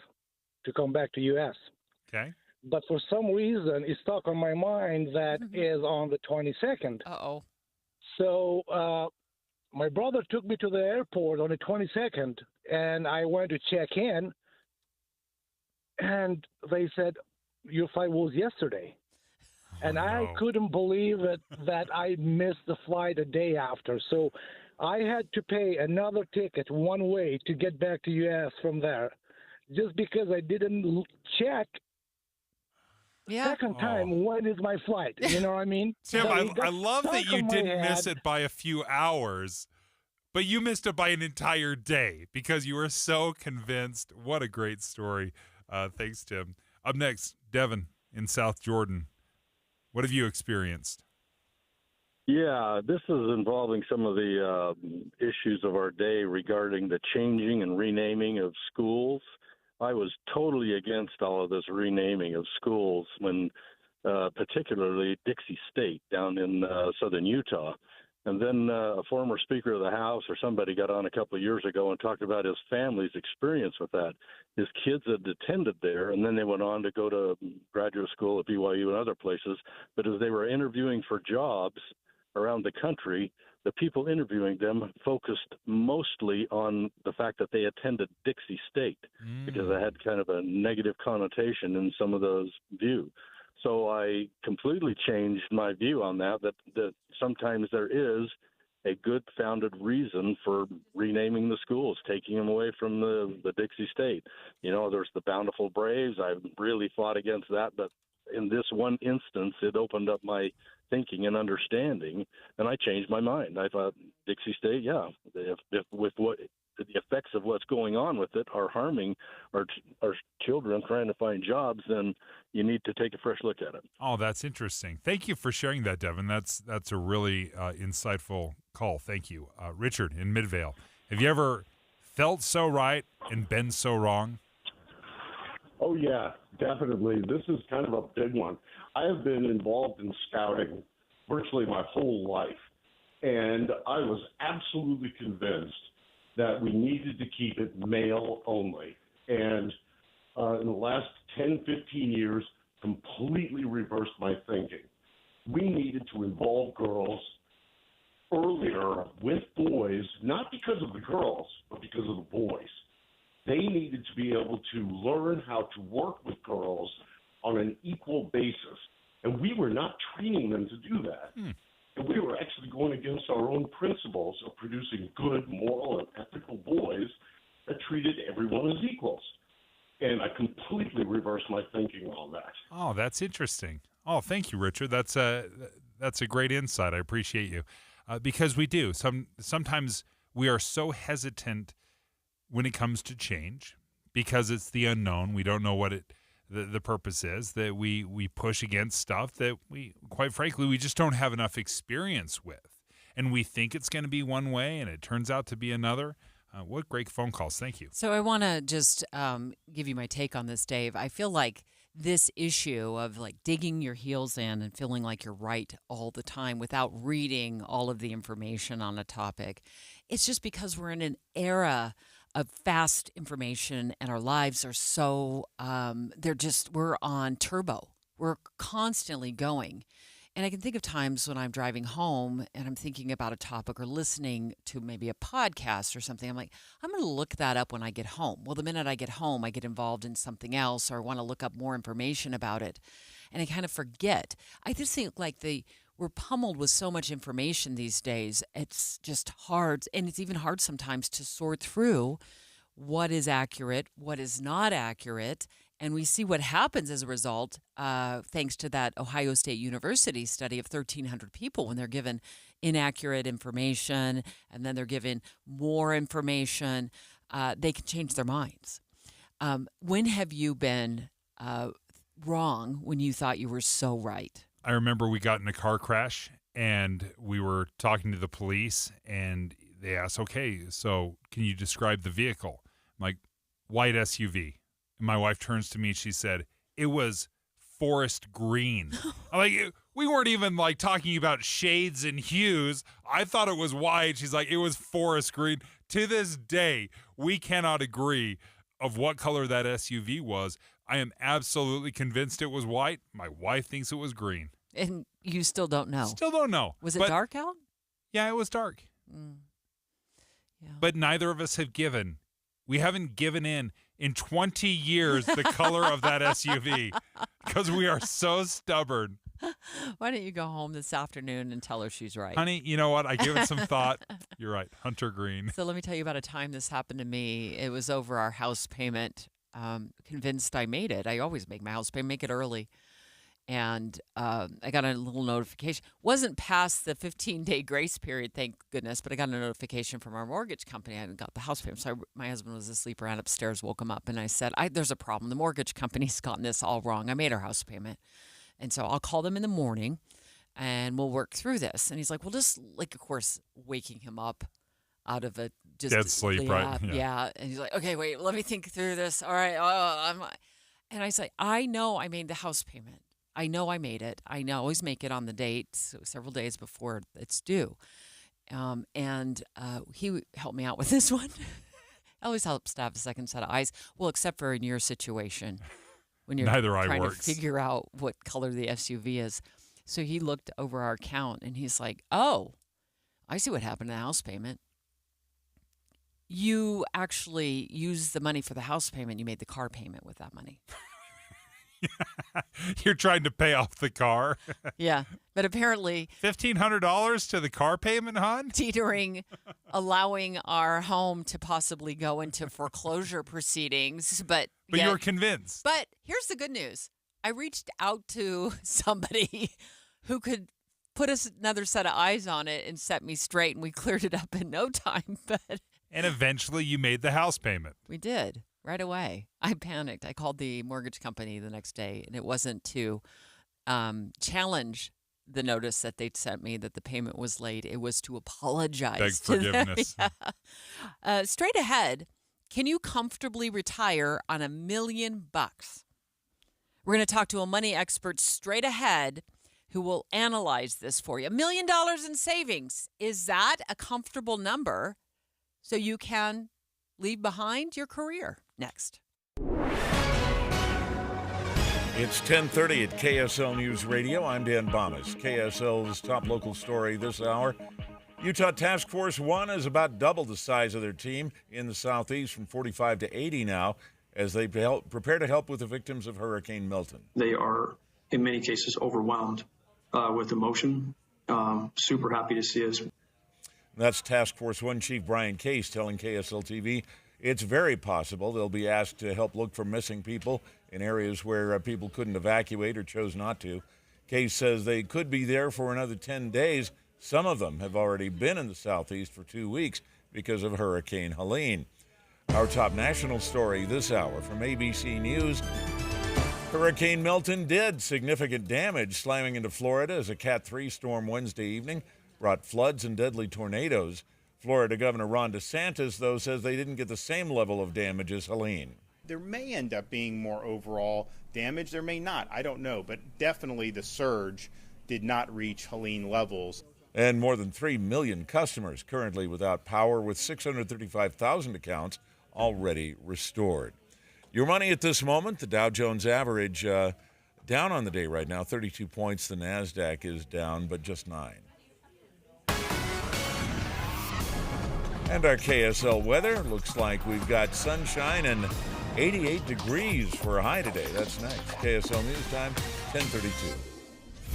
to come back to U.S. Okay. But for some reason, it stuck on my mind that is on the 22nd. Uh-oh. So my brother took me to the airport on the 22nd, and I went to check in, and they said, your flight was yesterday. And I couldn't believe it that I missed the flight a day after. So I had to pay another ticket one way to get back to U.S. from there, just because I didn't check second time, when is my flight? You know what I mean? Tim, So I love that you didn't miss it by a few hours, but you missed it by an entire day because you were so convinced. What a great story. Thanks, Tim. Up next, Devin in South Jordan. What have you experienced? Yeah, this is involving some of the issues of our day regarding the changing and renaming of schools. I was totally against all of this renaming of schools when particularly Dixie State down in southern Utah. And then a former Speaker of the House or somebody got on a couple of years ago and talked about his family's experience with that. His kids had attended there, and then they went on to go to graduate school at BYU and other places. But as they were interviewing for jobs around the country, the people interviewing them focused mostly on the fact that they attended Dixie State because it had kind of a negative connotation in some of those views. So I completely changed my view on that sometimes there is a good founded reason for renaming the schools, taking them away from the Dixie State. There's the Bountiful Braves. I really fought against that, but in this one instance, it opened up my thinking and understanding, and I changed my mind. I thought Dixie State, if with what the effects of what's going on with it are harming our children trying to find jobs, then you need to take a fresh look at it. Oh, that's interesting. Thank you for sharing that, Devin. That's a really insightful call. Thank you. Richard in Midvale, have you ever felt so right and been so wrong? Oh, yeah, definitely. This is kind of a big one. I have been involved in scouting virtually my whole life, and I was absolutely convinced that we needed to keep it male only. And in the last 10, 15 years, completely reversed my thinking. We needed to involve girls earlier with boys, not because of the girls, but because of the boys. They needed to be able to learn how to work with girls on an equal basis. And we were not training them to do that. And we were actually going against our own principles of producing good, moral, and ethical boys that treated everyone as equals. And I completely reversed my thinking on that. Oh, that's interesting. Oh, thank you, Richard. That's a great insight. I appreciate you. Because we do. Sometimes we are so hesitant when it comes to change because it's the unknown. We don't know what the purpose is, that we push against stuff that we, quite frankly, we just don't have enough experience with. And we think it's going to be one way, and it turns out to be another. What great phone calls. Thank you. So I want to just give you my take on this, Dave. I feel like this issue of like digging your heels in and feeling like you're right all the time without reading all of the information on a topic, it's just because we're in an era of fast information and our lives are so, we're on turbo. We're constantly going. And I can think of times when I'm driving home and I'm thinking about a topic or listening to maybe a podcast or something. I'm like, I'm going to look that up when I get home. Well, the minute I get home, I get involved in something else or I want to look up more information about it. And I kind of forget. I just think like we're pummeled with so much information these days. It's just hard. And it's even hard sometimes to sort through what is accurate, what is not accurate. And we see what happens as a result, thanks to that Ohio State University study of 1,300 people when they're given inaccurate information and then they're given more information, they can change their minds. When have you been wrong when you thought you were so right? I remember we got in a car crash and we were talking to the police and they asked, okay, so can you describe the vehicle? I'm like, white SUV. My wife turns to me, she said, it was forest green. I'm like, we weren't even like talking about shades and hues. I thought it was white. She's like, it was forest green. To this day, we cannot agree of what color that SUV was. I am absolutely convinced it was white. My wife thinks it was green. And you still don't know? Still don't know. Was it dark out? Yeah, it was dark. Yeah. But neither of us have given. We haven't given in 20 years the color of that SUV because we are so stubborn. Why don't you go home this afternoon and tell her she's right? Honey, you know what? I give it some thought. You're right. Hunter green. So let me tell you about a time this happened to me. It was over our house payment. Convinced I made it. I always make my house payment, make it early. And I got a little notification. Wasn't past the 15-day grace period, thank goodness, but I got a notification from our mortgage company. I hadn't got the house payment. So my husband was asleep, ran upstairs, woke him up, and I said, there's a problem. The mortgage company's gotten this all wrong. I made our house payment. And so I'll call them in the morning, and we'll work through this. And he's like, well, just, like, of course, waking him up out of a just dead sleep, right? Yeah. And he's like, okay, wait, let me think through this. All right. And I said, I know I made the house payment. I know I made it. I know I always make it on the date, so several days before it's due. And he helped me out with this one. It always helps to have a second set of eyes. Well, except for in your situation, when you're trying to figure out what color the SUV is. So he looked over our account, and he's like, oh, I see what happened to the house payment. You actually used the money for the house payment. You made the car payment with that money. You're trying to pay off the car. Yeah, but apparently $1,500 to the car payment, hon? teetering, allowing our home to possibly go into foreclosure proceedings. But you were convinced. But here's the good news. I reached out to somebody who could put another set of eyes on it and set me straight, and we cleared it up in no time. And eventually you made the house payment. We did. Right away. I panicked. I called the mortgage company the next day, and it wasn't to challenge the notice that they'd sent me that the payment was late. It was to apologize. Beg forgiveness. Yeah. Straight ahead, can you comfortably retire on $1 million? We're going to talk to a money expert straight ahead who will analyze this for you. $1 million in savings. Is that a comfortable number so you can leave behind your career? Next. It's 10:30 at KSL News Radio. I'm Dan Bomas. KSL's top local story this hour. Utah Task Force 1 is about double the size of their team in the southeast, from 45 to 80 now, as they prepare to help with the victims of Hurricane Milton. They are, in many cases, overwhelmed with emotion. Super happy to see us. That's Task Force 1 Chief Brian Case telling KSL TV it's very possible they'll be asked to help look for missing people in areas where people couldn't evacuate or chose not to. Case says they could be there for another 10 days. Some of them have already been in the southeast for 2 weeks because of Hurricane Helene. Our top national story this hour from ABC News. Hurricane Milton did significant damage, slamming into Florida as a Cat 3 storm Wednesday evening brought floods and deadly tornadoes. Florida Governor Ron DeSantis, though, says they didn't get the same level of damage as Helene. There may end up being more overall damage. There may not. I don't know. But definitely the surge did not reach Helene levels. And more than 3 million customers currently without power, with 635,000 accounts already restored. Your money at this moment, the Dow Jones average down on the day right now, 32 points. The NASDAQ is down, but just 9. And our KSL weather looks like we've got sunshine and 88 degrees for a high today. That's nice. KSL News Time, 10:32.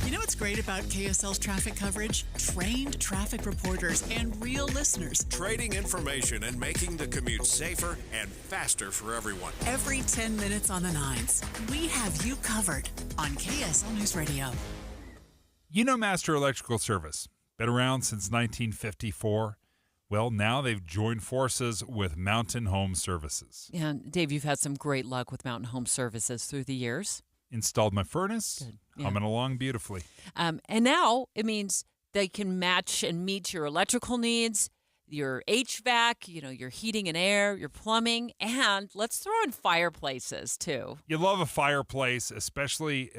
You know what's great about KSL's traffic coverage? Trained traffic reporters and real listeners. Trading information and making the commute safer and faster for everyone. Every 10 minutes on the 9s, we have you covered on KSL News Radio. You know Master Electrical Service. Been around since 1954. Well, now they've joined forces with Mountain Home Services. And Dave, you've had some great luck with Mountain Home Services through the years. Installed my furnace, humming along beautifully. And now it means they can match and meet your electrical needs, your HVAC, your heating and air, your plumbing, and let's throw in fireplaces too. You love a fireplace, especially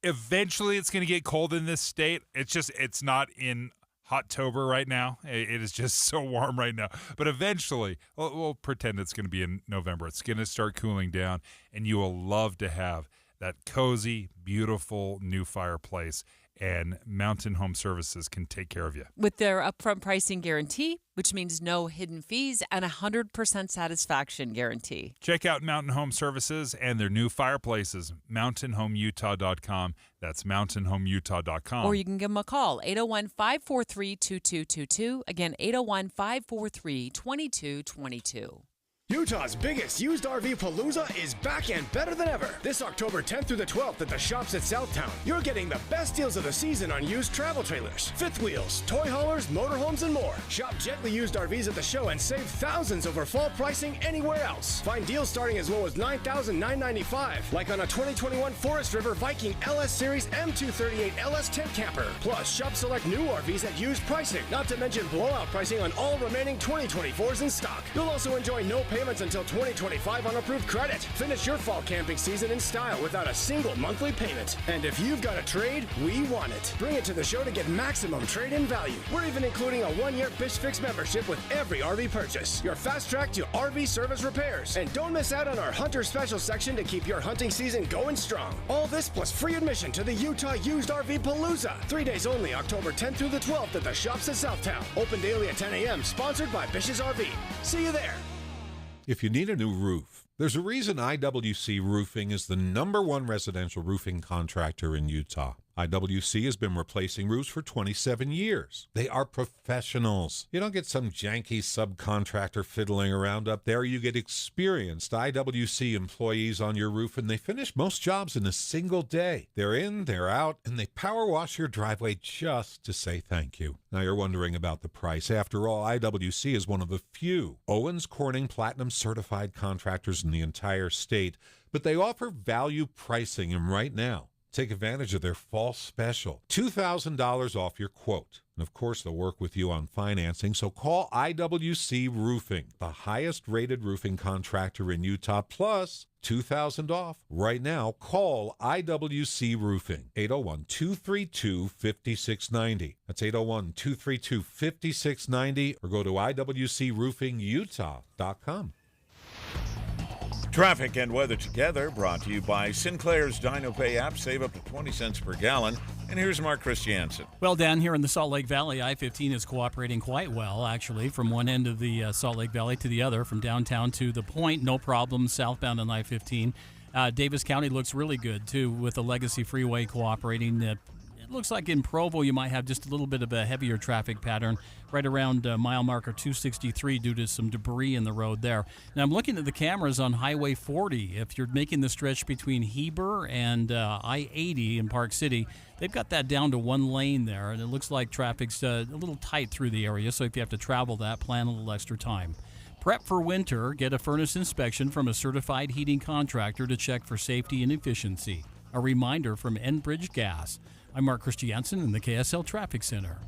eventually it's going to get cold in this state. It's not in Hot-tober right now. It is just so warm right now. But eventually, we'll pretend it's going to be in November. It's going to start cooling down, and you will love to have that cozy, beautiful new fireplace, and Mountain Home Services can take care of you. With their upfront pricing guarantee, which means no hidden fees, and 100% satisfaction guarantee. Check out Mountain Home Services and their new fireplaces, mountainhomeutah.com. That's mountainhomeutah.com. Or you can give them a call, 801-543-2222. Again, 801-543-2222. Utah's biggest used RV palooza is back and better than ever. This October 10th through the 12th at the shops at Southtown. You're getting the best deals of the season on used travel trailers, fifth wheels, toy haulers, motorhomes, and more. Shop gently used RVs at the show and save thousands over fall pricing anywhere else. Find deals starting as low as $9,995, like on a 2021 Forest River Viking LS Series M238 LS tent camper. Plus, shop select new RVs at used pricing, not to mention blowout pricing on all remaining 2024s in stock. You'll also enjoy no payments until 2025 on approved credit. Finish your fall camping season in style without a single monthly payment. And if you've got a trade, we want it. Bring it to the show to get maximum trade-in value. We're even including a 1-year Bish Fix membership with every RV purchase. Your fast track to RV service repairs. And don't miss out on our Hunter Special section to keep your hunting season going strong. All this plus free admission to the Utah Used RV Palooza. 3 days only, October 10th through the 12th at the shops at Southtown. Open daily at 10 a.m. Sponsored by Bish's RV. See you there. If you need a new roof, there's a reason IWC Roofing is the #1 residential roofing contractor in Utah. IWC has been replacing roofs for 27 years. They are professionals. You don't get some janky subcontractor fiddling around up there. You get experienced IWC employees on your roof, and they finish most jobs in a single day. They're in, they're out, and they power wash your driveway just to say thank you. Now you're wondering about the price. After all, IWC is one of the few Owens Corning Platinum certified contractors in the entire state, but they offer value pricing, and right now, take advantage of their fall special. $2,000 off your quote. And of course, they'll work with you on financing, so call IWC Roofing, the highest rated roofing contractor in Utah, plus $2,000 off. Right now, call IWC Roofing, 801-232-5690. That's 801-232-5690, or go to IWCRoofingUtah.com. Traffic and weather together, brought to you by Sinclair's DinoPay app. Save up to 20 cents per gallon. And here's Mark Christiansen. Well, down here in the Salt Lake Valley, I-15 is cooperating quite well, actually, from one end of the Salt Lake Valley to the other, from downtown to the Point. No problem southbound on I-15. Davis County looks really good, too, with the Legacy Freeway cooperating. It looks like in Provo you might have just a little bit of a heavier traffic pattern right around mile marker 263 due to some debris in the road there. Now I'm looking at the cameras on Highway 40. If you're making the stretch between Heber and I-80 in Park City, they've got that down to one lane there, and it looks like traffic's a little tight through the area, so if you have to travel that, plan a little extra time. Prep for winter. Get a furnace inspection from a certified heating contractor to check for safety and efficiency. A reminder from Enbridge Gas. I'm Mark Christiansen in the KSL Traffic Center.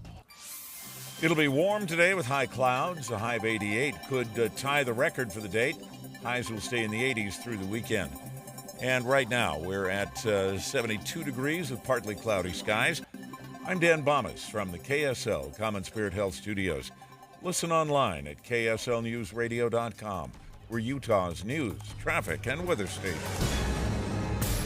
It'll be warm today with high clouds. A high of 88 could tie the record for the date. Highs will stay in the 80s through the weekend. And right now, we're at 72 degrees with partly cloudy skies. I'm Dan Bomas from the KSL Common Spirit Health Studios. Listen online at kslnewsradio.com. We're Utah's news, traffic, and weather station.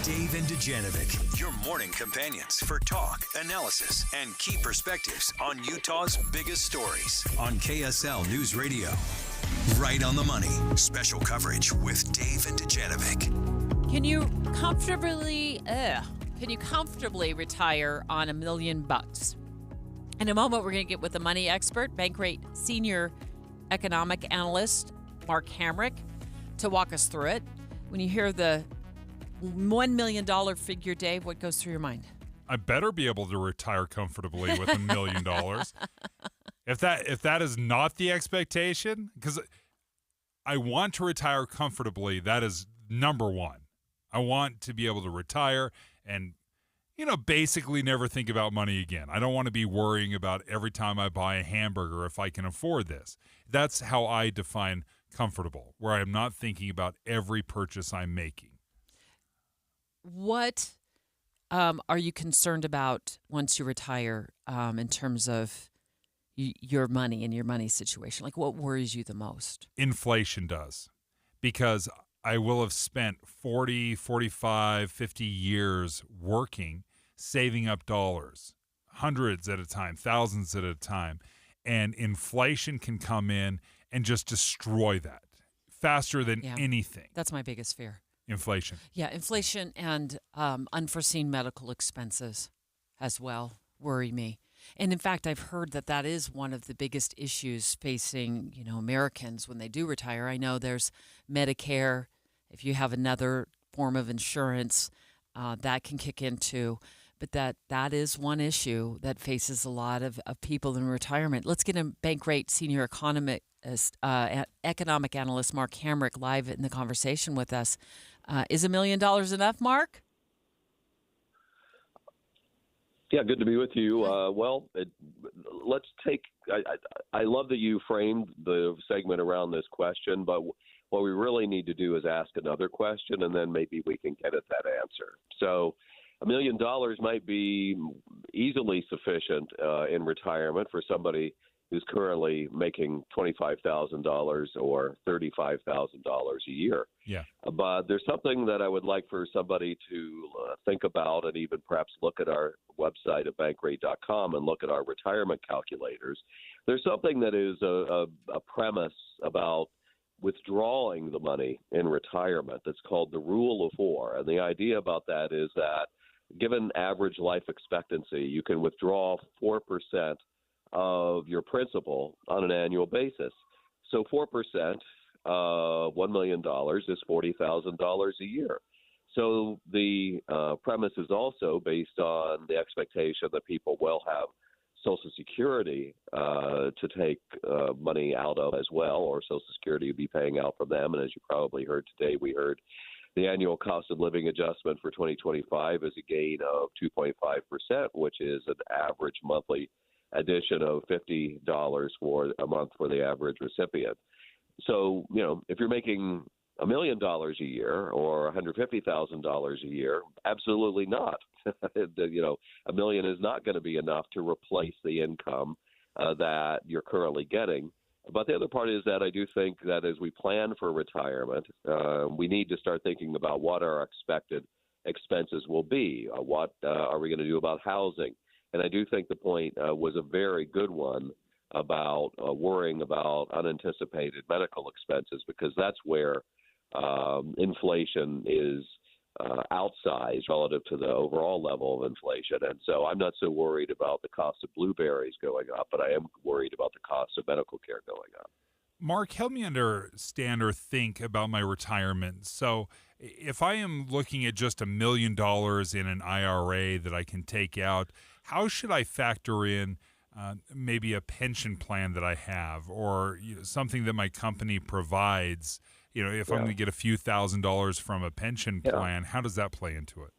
Dave and Dujanovic, your morning companions for talk, analysis, and key perspectives on Utah's biggest stories on KSL News Radio. Right on the money. Special coverage with Dave and Dujanovic. Can you comfortably retire on $1 million? In a moment, we're going to get with the money expert, Bankrate senior economic analyst Mark Hamrick, to walk us through it. When you hear the $1 million figure, Dave, what goes through your mind? I better be able to retire comfortably with $1 million. If that is not the expectation, because I want to retire comfortably, that is number one. I want to be able to retire and, basically never think about money again. I don't want to be worrying about every time I buy a hamburger if I can afford this. That's how I define comfortable, where I'm not thinking about every purchase I'm making. What are you concerned about once you retire in terms of your money and your money situation? Like, what worries you the most? Inflation does, because I will have spent 40, 45, 50 years working, saving up dollars, hundreds at a time, thousands at a time, and inflation can come in and just destroy that faster than anything. That's my biggest fear. Inflation. Yeah, inflation and unforeseen medical expenses as well worry me. And in fact, I've heard that is one of the biggest issues facing, Americans when they do retire. I know there's Medicare. If you have another form of insurance, that can kick in too. But that is one issue that faces a lot of people in retirement. Let's get a Bankrate senior economic analyst Mark Hamrick live in the conversation with us. Is $1 million enough, Mark? Yeah, good to be with you. Let's take. I love that you framed the segment around this question, but what we really need to do is ask another question, and then maybe we can get at that answer. So, $1 million might be easily sufficient in retirement for somebody who's currently making $25,000 or $35,000 a year. Yeah. But there's something that I would like for somebody to think about, and even perhaps look at our website at bankrate.com and look at our retirement calculators. There's something that is a premise about withdrawing the money in retirement that's called the rule of four. And the idea about that is that given average life expectancy, you can withdraw 4% of your principal on an annual basis. So 4% of $1 million is $40,000 a year. So the premise is also based on the expectation that people will have Social Security to take money out of as well, or Social Security would be paying out from them. And as you probably heard today, we heard the annual cost of living adjustment for 2025 is a gain of 2.5%, which is an average monthly addition of $50 for a month for the average recipient. So, if you're making $1 million a year or $150,000 a year, absolutely not. $1 million is not going to be enough to replace the income that you're currently getting. But the other part is that I do think that as we plan for retirement, we need to start thinking about what our expected expenses will be. What are we going to do about housing? And I do think the point was a very good one about worrying about unanticipated medical expenses, because that's where inflation is outsized relative to the overall level of inflation. And so I'm not so worried about the cost of blueberries going up, but I am worried about the cost of medical care going up. Mark, help me understand or think about my retirement. So if I am looking at just $1 million in an IRA that I can take out, how should I factor in maybe a pension plan that I have, or something that my company provides? If I'm going to get a few $1,000s from a pension plan, how does that play into it?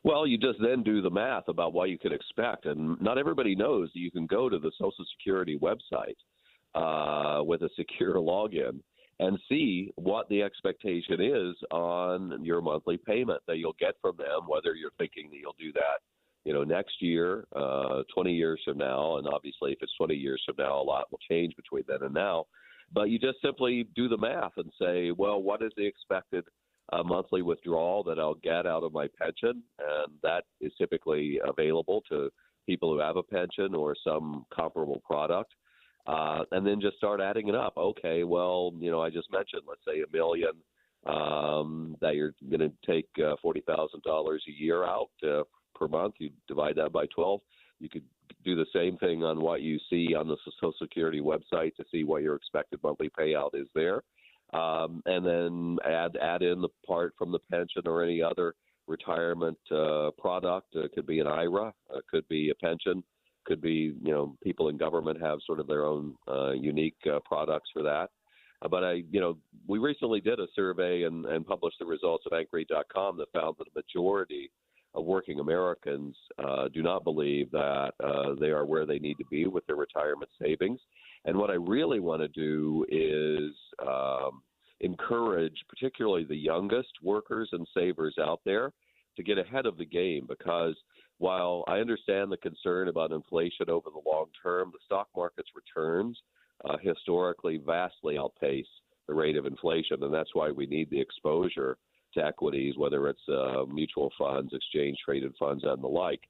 Well, you just then do the math about what you can expect. And not everybody knows that you can go to the Social Security website with a secure login and see what the expectation is on your monthly payment that you'll get from them, whether you're thinking that you'll do that next year, 20 years from now. And obviously, if it's 20 years from now, a lot will change between then and now. But you just simply do the math and say, well, what is the expected monthly withdrawal that I'll get out of my pension? And that is typically available to people who have a pension or some comparable product. And then just start adding it up. Okay, well, I just mentioned, let's say $1 million that you're going to take $40,000 a year out per month. You divide that by 12. You could do the same thing on what you see on the Social Security website to see what your expected monthly payout is there. And then add in the part from the pension or any other retirement product. It could be an IRA, could be a pension, could be, people in government have sort of their own unique products for that. But we recently did a survey and published the results at Anchorage.com that found that a majority of working Americans do not believe that they are where they need to be with their retirement savings. And what I really want to do is encourage particularly the youngest workers and savers out there to get ahead of the game, because while I understand the concern about inflation over the long term, the stock market's returns historically vastly outpace the rate of inflation, and that's why we need the exposure to equities, whether it's mutual funds, exchange-traded funds, and the like.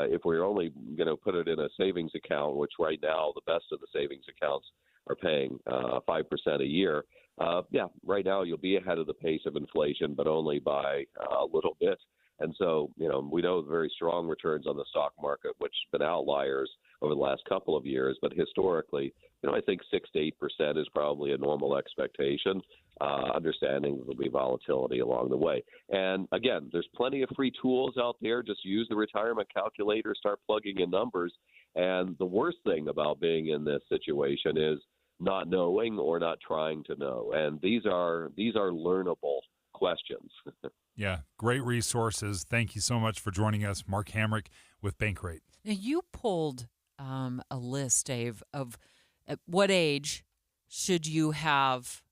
If we're only going to put it in a savings account, which right now the best of the savings accounts are paying 5% a year, right now you'll be ahead of the pace of inflation, but only by a little bit. And so, we know very strong returns on the stock market, which have been outliers over the last couple of years. But historically, I think 6 to 8% is probably a normal expectation, understanding there'll be volatility along the way. And again, there's plenty of free tools out there. Just use the retirement calculator, start plugging in numbers. And the worst thing about being in this situation is not knowing or not trying to know. And these are learnable questions. Yeah, great resources. Thank you so much for joining us, Mark Hamrick with Bankrate. Now, you pulled a list, Dave, of at what age should you have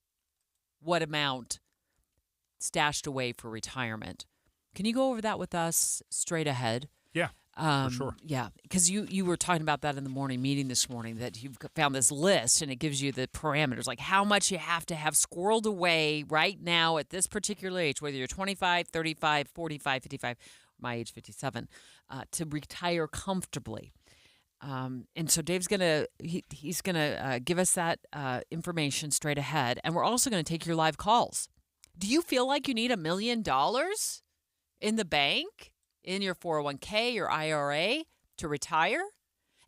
what amount stashed away for retirement. Can you go over that with us straight ahead? Yeah, for sure. Yeah, because you were talking about that in the morning meeting this morning, that you've found this list and it gives you the parameters, like how much you have to have squirreled away right now at this particular age, whether you're 25, 35, 45, 55, my age 57, to retire comfortably. And so Dave's he's gonna give us that information straight ahead, and we're also gonna take your live calls. Do you feel like you need $1 million in the bank, in your 401k, your IRA to retire?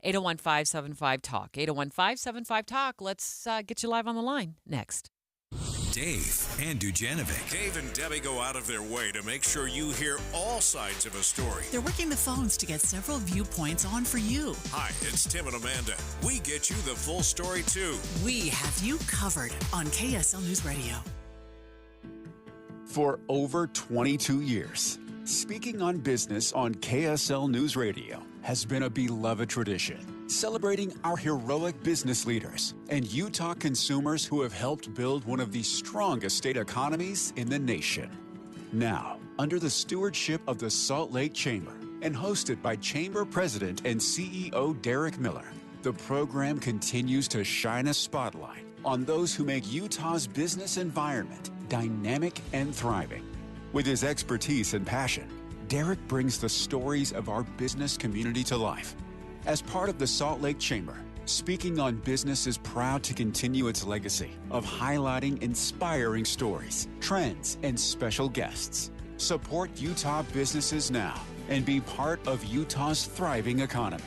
801-575-TALK. 801-575-TALK. Let's get you live on the line next. Dave and Dujanovic. Dave and Debbie go out of their way to make sure you hear all sides of a story. They're working the phones to get several viewpoints on for you. Hi, it's Tim and Amanda. We get you the full story, too. We have you covered on KSL News Radio. For over 22 years, speaking on business on KSL News Radio has been a beloved tradition, celebrating our heroic business leaders and Utah consumers who have helped build one of the strongest state economies in the nation. Now, under the stewardship of the Salt Lake Chamber and hosted by Chamber President and CEO Derek Miller, the program continues to shine a spotlight on those who make Utah's business environment dynamic and thriving. With his expertise and passion, Derek brings the stories of our business community to life. As part of the Salt Lake Chamber, Speaking on Business is proud to continue its legacy of highlighting inspiring stories, trends, and special guests. Support Utah businesses now and be part of Utah's thriving economy.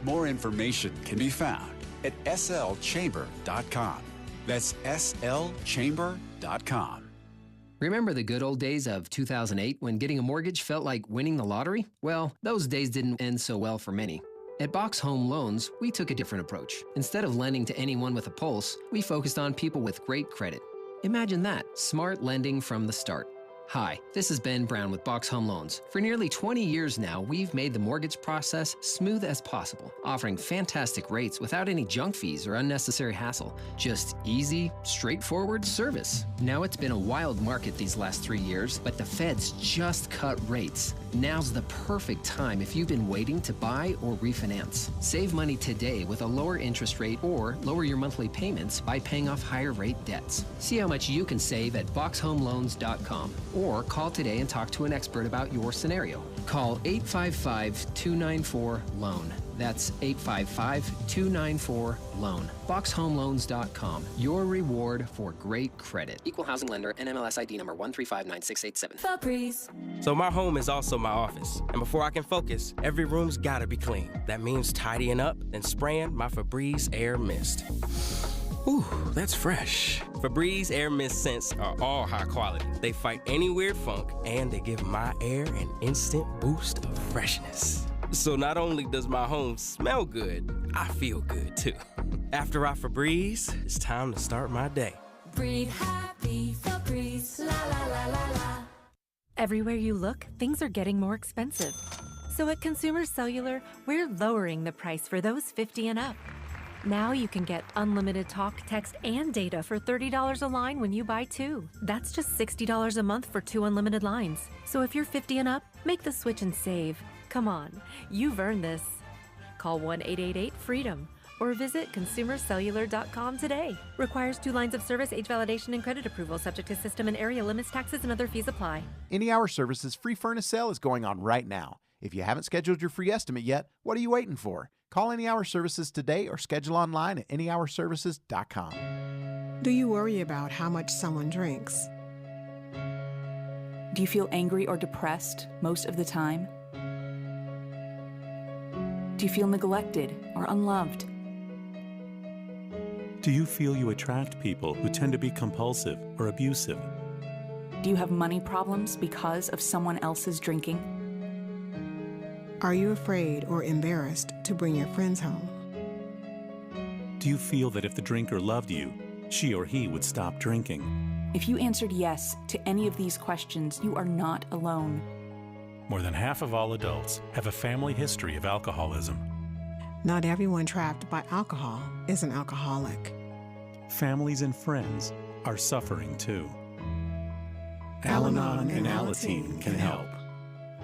More information can be found at slchamber.com. That's slchamber.com. Remember the good old days of 2008 when getting a mortgage felt like winning the lottery? Well, those days didn't end so well for many. At Box Home Loans, we took a different approach. Instead of lending to anyone with a pulse, we focused on people with great credit. Imagine that, smart lending from the start. Hi, this is Ben Brown with Box Home Loans. For nearly 20 years now, we've made the mortgage process smooth as possible, offering fantastic rates without any junk fees or unnecessary hassle. Just easy, straightforward service. Now, it's been a wild market these last 3 years, but the feds just cut rates. Now's the perfect time if you've been waiting to buy or refinance. Save money today with a lower interest rate or lower your monthly payments by paying off higher rate debts. See how much you can save at boxhomeloans.com or call today and talk to an expert about your scenario. Call 855-294-LOAN. That's 855-294-LOAN. Boxhomeloans.com. Your reward for great credit. Equal housing lender, NMLS ID number 1359687. Febreze. So my home is also my office. And before I can focus, every room's gotta be clean. That means tidying up and spraying my Febreze Air Mist. Ooh, that's fresh. Febreze Air Mist scents are all high quality. They fight any weird funk, and they give my air an instant boost of freshness. So not only does my home smell good, I feel good too. After I Febreze, it's time to start my day. Breathe happy, Febreze, la la la la la. Everywhere you look, things are getting more expensive. So at Consumer Cellular, we're lowering the price for those 50 and up. Now you can get unlimited talk, text, and data for $30 a line when you buy 2. That's just $60 a month for 2 unlimited lines. So if you're 50 and up, make the switch and save. Come on, you've earned this. Call 1-888-FREEDOM or visit consumercellular.com today. Requires 2 lines of service, age validation, and credit approval, subject to system and area limits, taxes, and other fees apply. Any Hour Services free furnace sale is going on right now. If you haven't scheduled your free estimate yet, what are you waiting for? Call Any Hour Services today or schedule online at anyhourservices.com. Do you worry about how much someone drinks? Do you feel angry or depressed most of the time? Do you feel neglected or unloved? Do you feel you attract people who tend to be compulsive or abusive? Do you have money problems because of someone else's drinking? Are you afraid or embarrassed to bring your friends home? Do you feel that if the drinker loved you, she or he would stop drinking? If you answered yes to any of these questions, you are not alone. More than half of all adults have a family history of alcoholism. Not everyone trapped by alcohol is an alcoholic. Families and friends are suffering too. Al-Anon and Alateen can help.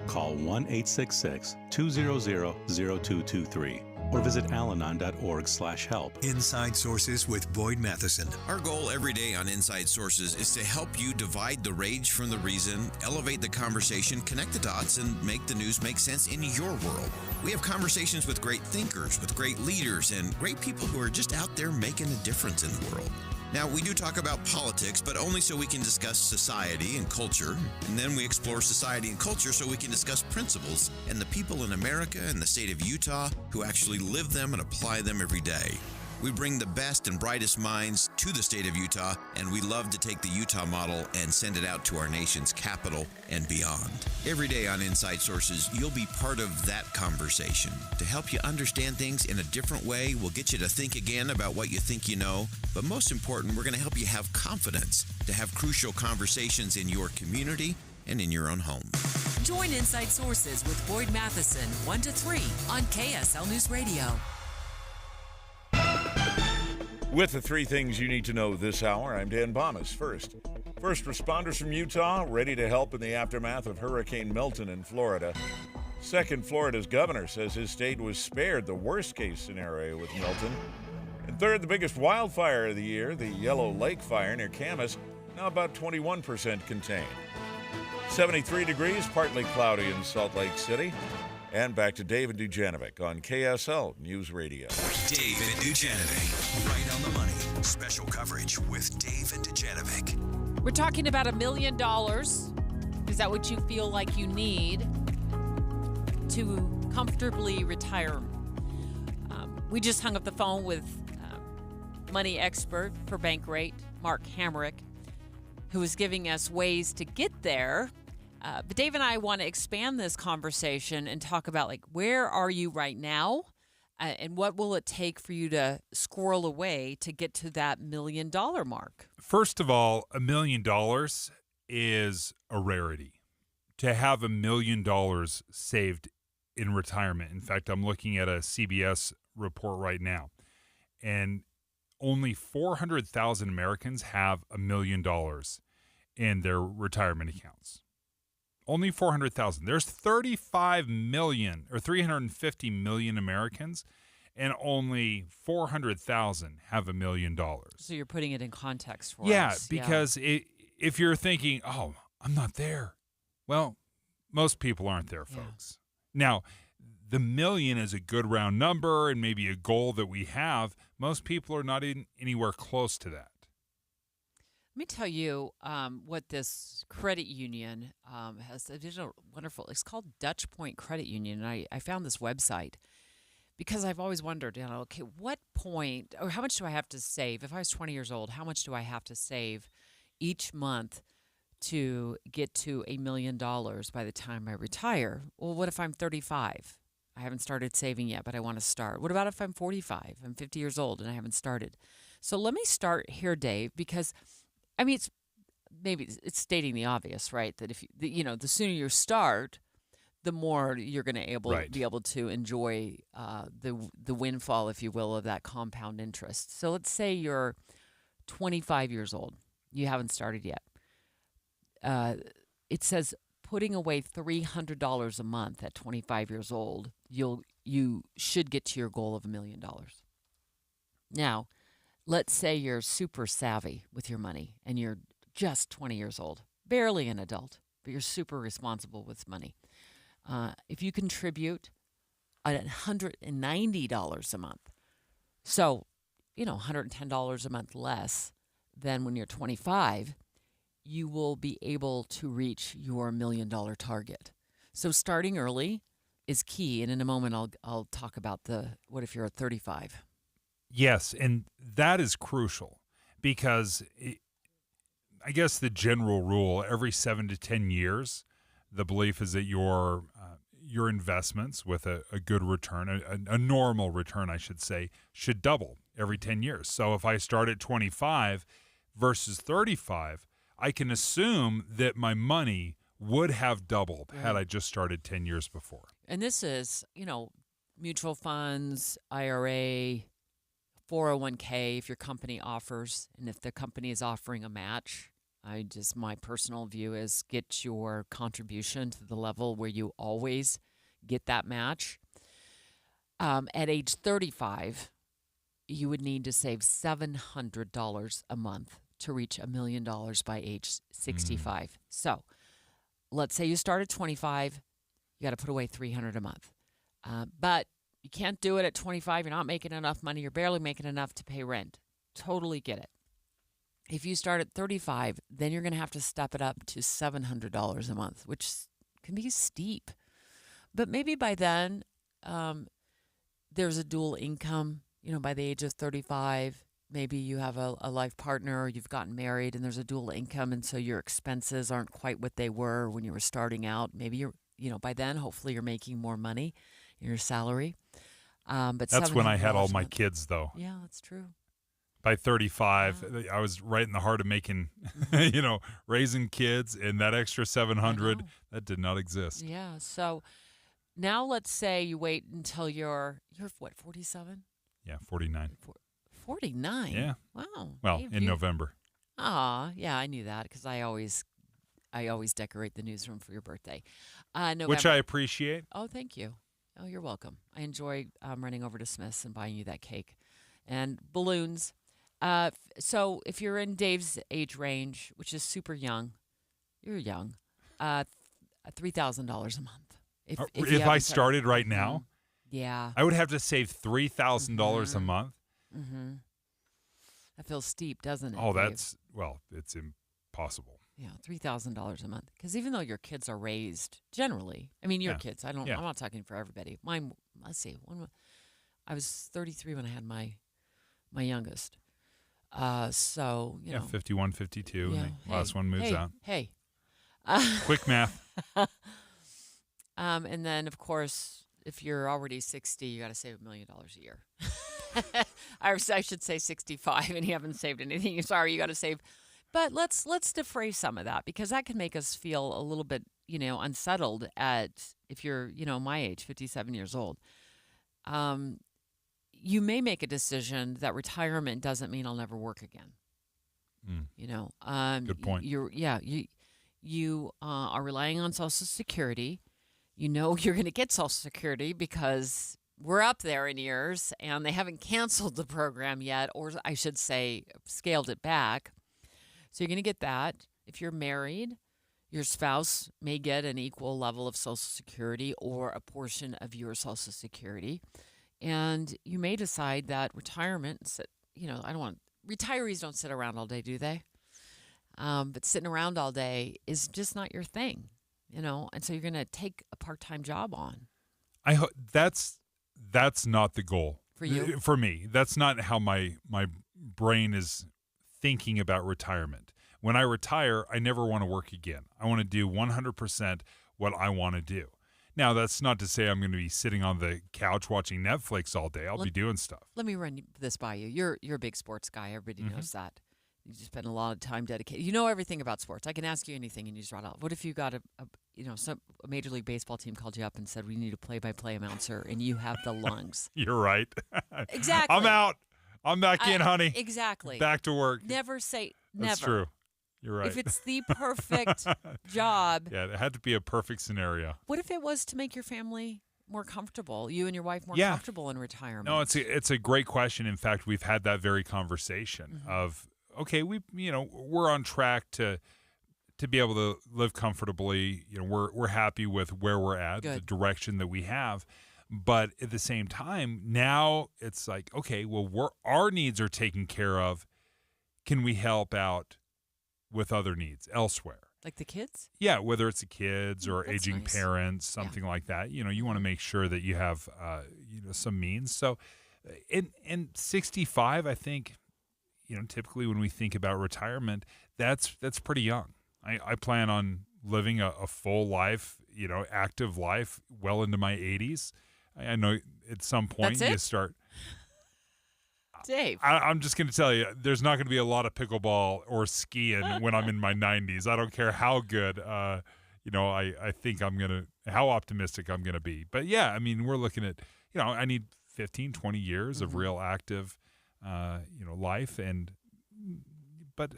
Call 1-866-200-0223 or visit alanon.org/help. Inside Sources with Boyd Matheson. Our goal every day on Inside Sources is to help you divide the rage from the reason, elevate the conversation, connect the dots, and make the news make sense in your world. We have conversations with great thinkers, with great leaders, and great people who are just out there making a difference in the world. Now, we do talk about politics, but only so we can discuss society and culture. And then we explore society and culture so we can discuss principles and the people in America and the state of Utah who actually live them and apply them every day. We bring the best and brightest minds to the state of Utah, and we love to take the Utah model and send it out to our nation's capital and beyond. Every day on Inside Sources, you'll be part of that conversation. To help you understand things in a different way, we'll get you to think again about what you think you know. But most important, we're going to help you have confidence to have crucial conversations in your community and in your own home. Join Inside Sources with Boyd Matheson, 1 to 3 on KSL News Radio. With the 3 things you need to know this hour, I'm Dan Bomas. First responders from Utah ready to help in the aftermath of Hurricane Milton in Florida. Second, Florida's governor says his state was spared the worst-case scenario with Milton. And third, the biggest wildfire of the year, the Yellow Lake Fire near Camas, now about 21% contained. 73 degrees, partly cloudy in Salt Lake City. And back to David Dujanovic on KSL News Radio. David Dujanovic, right on the money. Special coverage with David Dujanovic. We're talking about $1 million. Is that what you feel like you need to comfortably retire? We just hung up the phone with money expert for Bankrate, Mark Hamrick, who is giving us ways to get there. But Dave and I want to expand this conversation and talk about, like, where are you right now and what will it take for you to squirrel away to get to that $1 million mark? First of all, $1 million is a rarity. To have $1 million saved in retirement. In fact, I'm looking at a CBS report right now, and only 400,000 Americans have $1 million in their retirement accounts. Only 400,000. There's 35 million or 350 million Americans, and only 400,000 have $1 million. So you're putting it in context for us. Yeah, because if you're thinking, oh, I'm not there. Well, most people aren't there, folks. Now, the million is a good round number and maybe a goal that we have. Most people are not anywhere close to that. Let me tell you what this credit union has. It's wonderful. It's called Dutch Point Credit Union. And I found this website because I've always wondered, okay, what point or how much do I have to save? If I was 20 years old, how much do I have to save each month to get to $1 million by the time I retire? Well, what if I'm 35? I haven't started saving yet, but I want to start. What about if I'm 45? I'm 50 years old and I haven't started. So let me start here, Dave, because it's stating the obvious, right? That if the sooner you start, the more you're going to be able to enjoy the windfall, if you will, of that compound interest. So let's say you're 25 years old, you haven't started yet. It says putting away $300 a month at 25 years old, you should get to your goal of $1 million. Now, let's say you're super savvy with your money and you're just 20 years old, barely an adult, but you're super responsible with money. If you contribute $190 a month, so, $110 a month less than when you're 25, you will be able to reach your $1 million target. So starting early is key. And in a moment, I'll talk about what if you're at 35. Yes, and that is crucial because I guess the general rule, every 7 to 10 years, the belief is that your investments with a good return, a normal return, I should say, should double every 10 years. So if I start at 25 versus 35, I can assume that my money would have doubled had I just started 10 years before. And this is, mutual funds, IRA, 401k, if your company offers, and if the company is offering a match. My personal view is get your contribution to the level where you always get that match. At age 35, you would need to save $700 a month to reach $1 million by age 65. So let's say you start at 25, you got to put away $300 a month. But you can't do it at 25. You're not making enough money. You're barely making enough to pay rent. Totally get it. If you start at 35, then you're going to have to step it up to $700 a month, which can be steep. But maybe by then, there's a dual income. By the age of 35, maybe you have a life partner or you've gotten married and there's a dual income, and so your expenses aren't quite what they were when you were starting out. Maybe by then, hopefully you're making more money in your salary. But that's when I had all $700 my a month. kids, though. Yeah, that's true. By 35, I was right in the heart of making, raising kids, and that extra 700 that did not exist. Yeah. So now let's say you wait until you're what, 47? Yeah, 49. 49? Yeah. Wow. Well, Dave, in November. Yeah, I knew that because I always decorate the newsroom for your birthday. November. Which I appreciate. Oh, thank you. Oh, you're welcome. I enjoy running over to Smith's and buying you that cake and balloons. So if you're in Dave's age range, which is super young, you're young, $3,000 a month. If I started right now, yeah, I would have to save $3,000 a month. Mm-hmm. That feels steep, doesn't it? Oh, Dave? it's impossible. Yeah, $3,000 a month. Because even though your kids are raised generally, I mean, your kids. I'm not talking for everybody. Mine. Let's see. I was 33 when I had my youngest. So, 51, 52, yeah, and the last one moves out. Hey. Quick math. And then, of course, if you're already 60, you got to save $1 million a year. I should say 65, and you haven't saved anything. Sorry, you got to save. But let's defray some of that, because that can make us feel a little bit, unsettled if you're, my age, 57 years old. You may make a decision that retirement doesn't mean I'll never work again. Good point. You are relying on Social Security. You're going to get Social Security because we're up there in years, and they haven't canceled the program yet, or I should say scaled it back. So you're going to get that. If you're married, your spouse may get an equal level of Social Security or a portion of your Social Security. And you may decide that retirement, retirees don't sit around all day, do they? But sitting around all day is just not your thing, and so you're going to take a part-time job on. I hope that's not the goal. For you? For me. That's not how my brain is thinking about retirement. When I retire, I never want to work again. I want to do 100% what I want to do. Now, that's not to say I'm going to be sitting on the couch watching Netflix all day. I'll be doing stuff. Let me run this by you. You're a big sports guy. Everybody knows that. You spend a lot of time dedicated. You know everything about sports. I can ask you anything, and you just run out. What if you got a Major League Baseball team called you up and said, we need a play-by-play announcer, and you have the lungs? You're right. Exactly. I'm out. I'm back in, honey. Exactly. Back to work. Never say never. That's true. You're right. If it's the perfect job. Yeah, it had to be a perfect scenario. What if it was to make your family more comfortable, you and your wife more comfortable in retirement? No, it's a great question. In fact, we've had that very conversation of, okay, we're on track to be able to live comfortably. We're happy with where we're at, the direction that we have. But at the same time, now it's like, okay, well, our needs are taken care of. Can we help out with other needs elsewhere? Like the kids? Yeah, whether it's the kids or That's aging nice. parents, something like that. You want to make sure that you have some means. So in 65, I think, typically when we think about retirement, that's pretty young. I plan on living a full life, active life well into my 80s. I know at some point you start. Dave. I'm just going to tell you, there's not going to be a lot of pickleball or skiing when I'm in my 90s. I don't care how good, I think how optimistic I'm going to be. But yeah, I mean, we're looking at, I need 15, 20 years of real active, life. But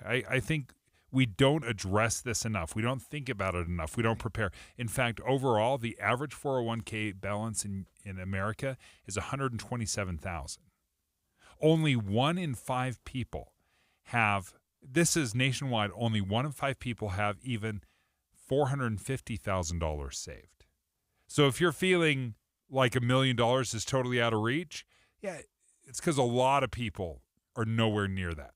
I think We don't address this enough. We don't think about it enough. We don't prepare. In fact, overall, the average 401k balance in America is $127,000. Only 1 in 5 people have, this is nationwide, only 1 in 5 people have even $450,000 saved. So if you're feeling like $1 million is totally out of reach, yeah, it's because a lot of people are nowhere near that.